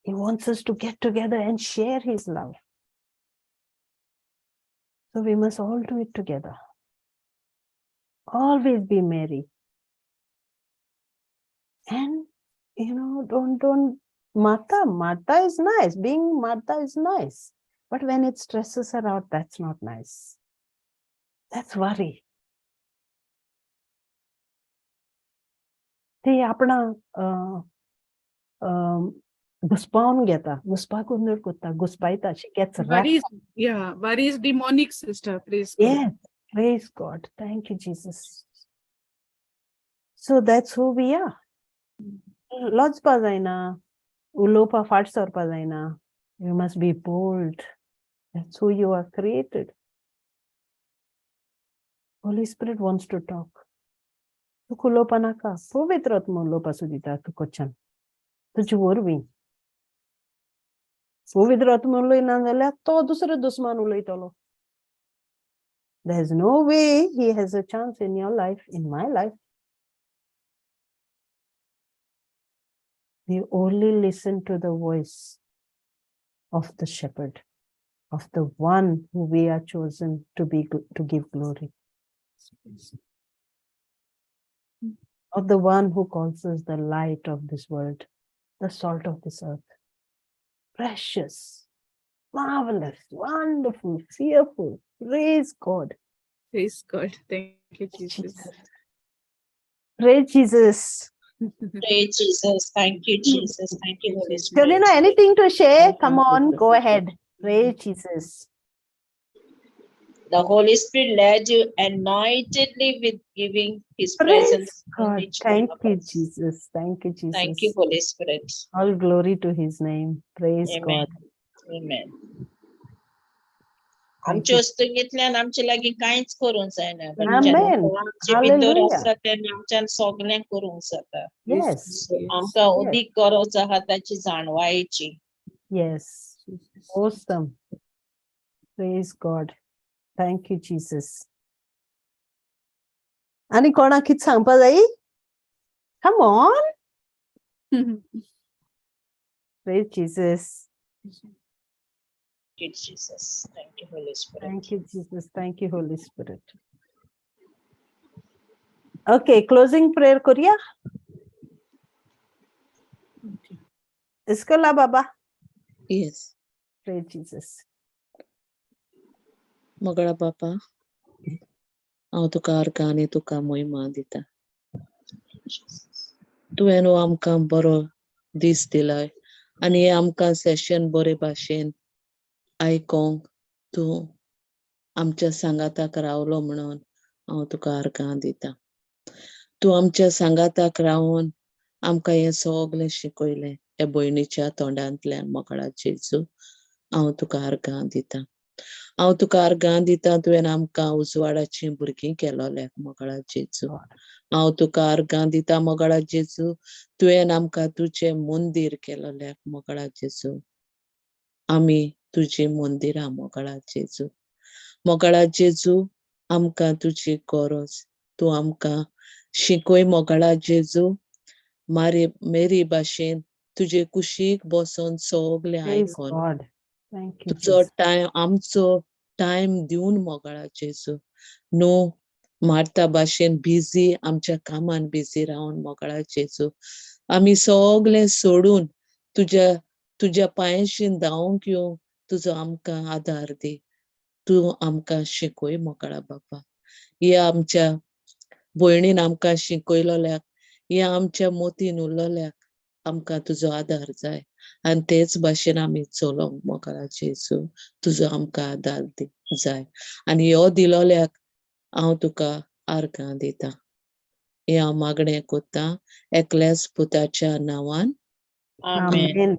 He wants us to get together and share his love. So we must all do it together. Always be merry. And, don't, Martha is nice. Being Martha is nice. But when it stresses her out, that's not nice. That's worry. ते आपण घुसपावून घेता, घुसपाकून नर कोता, घुसपायता. She gets wrapped. Worry is demonic, sister. Praise God. Yes, praise God. Thank you, Jesus. So that's who we are. Lotspa zaina, ulopa fatsorpa zaina. You must be bold. That's who you are created. Holy Spirit wants to talk. Tu kulopa naka, povitratmo lopa sudita tu kochan. Tu urvi. Povitratmo lo inandela to dusre dusman uloitolo. There's no way he has a chance in your life, in my life. We only listen to the voice of the shepherd, of the one who we are chosen to give glory. Of the one who calls us the light of this world, the salt of this earth. Precious, marvelous, wonderful, fearful. Praise God. Praise God. Thank you, Jesus. Praise Jesus. Praise Jesus. Thank you, Jesus. Thank you, Holy Spirit. Jolina, anything to share? Come on, go ahead. Praise Jesus. The Holy Spirit led you anointedly with giving his presence. God, thank you, Jesus. Thank you, Jesus. Thank you, Holy Spirit. All glory to his name. Praise Amen. God. Amen. आमच्या वस्तुंतल्यान आमचे लागीं कांयच करूंक जायना. Amen. आमचे भितर आसा तेन्ना आमच्यान सगळें करूंक जाता. Yes. आमकां अदीक गरज आहा ताची जाणवायची. Yes. Awesome. Praise God. Thank you, Jesus. आणि कोणाक कितें सांगपा जाय? Come on. Praise Jesus. Thank you, Jesus. Thank you, Holy Spirit. Thank you, Jesus. Thank you, Holy Spirit. Okay, closing prayer Korea. Okay. Iskola Baba. Yes. Praise Jesus. मोगळा बापा हांव तुका अर्घ आनी तुका महिमा दिता. तुवें आमकां बरो दीस दिलाय आनी हे आमकां सेशन बरे भाशेन आयकोंक तूं आमच्या सांगाताक रावलो म्हणून हांव तुका अर्घ दिता. तूं आमच्या सांगाताक रावून आमकां हे सगळें शिकयलें हे भयणीच्या तोंडांतल्यान मोकळा जेजू हांव तुका अर्घ दिता. हांव तुका अर्घ दिता तुवें आमकां उजवाडाची भुरगीं केलोले मोकळा जेजू. हांव तुका अर्घ दिता मोगळा जेजू तुवें आमकां तुजें मंदीर केलोले मोगळा जेजू. आमी तुजी मंदिरां मोगळा जेजू. मोगळा जेजू आमकां तुजी गरज तूं आमकां शिकय मोगळा जेजू. मेरी भाशेन तुजे कुशीक बसोन सगळें Praise आयकोन God. Thank you, तुजो Jesus. टायम आमचो टायम दिवन मोगळा जेजू. न्हू मारता भाशेन बिझी आमच्या कामान बिझी रावन मोगळा जेजू आमी सगळें सोडून तुज्या पांयशीन धांवूंक येवंक तुजो आमकां आदार दी. तूं आमकां शिकय मोगळा बापा. या आमच्या भयणीन आमकां शिकयलोल्याक या आमच्या मोतीन उरलोल्याक आमकां तुजो आदार जाय आनी तेच भाशेन आमी चलोंक मोगळा जेजू तुजो आमकां आदार जाय आनी हो दिलोल्याक हांव तुका अर्घ दिता. हे हांव मागणें कोत्ता एकल्याच पुताच्या नांवान. आमेन. Amen.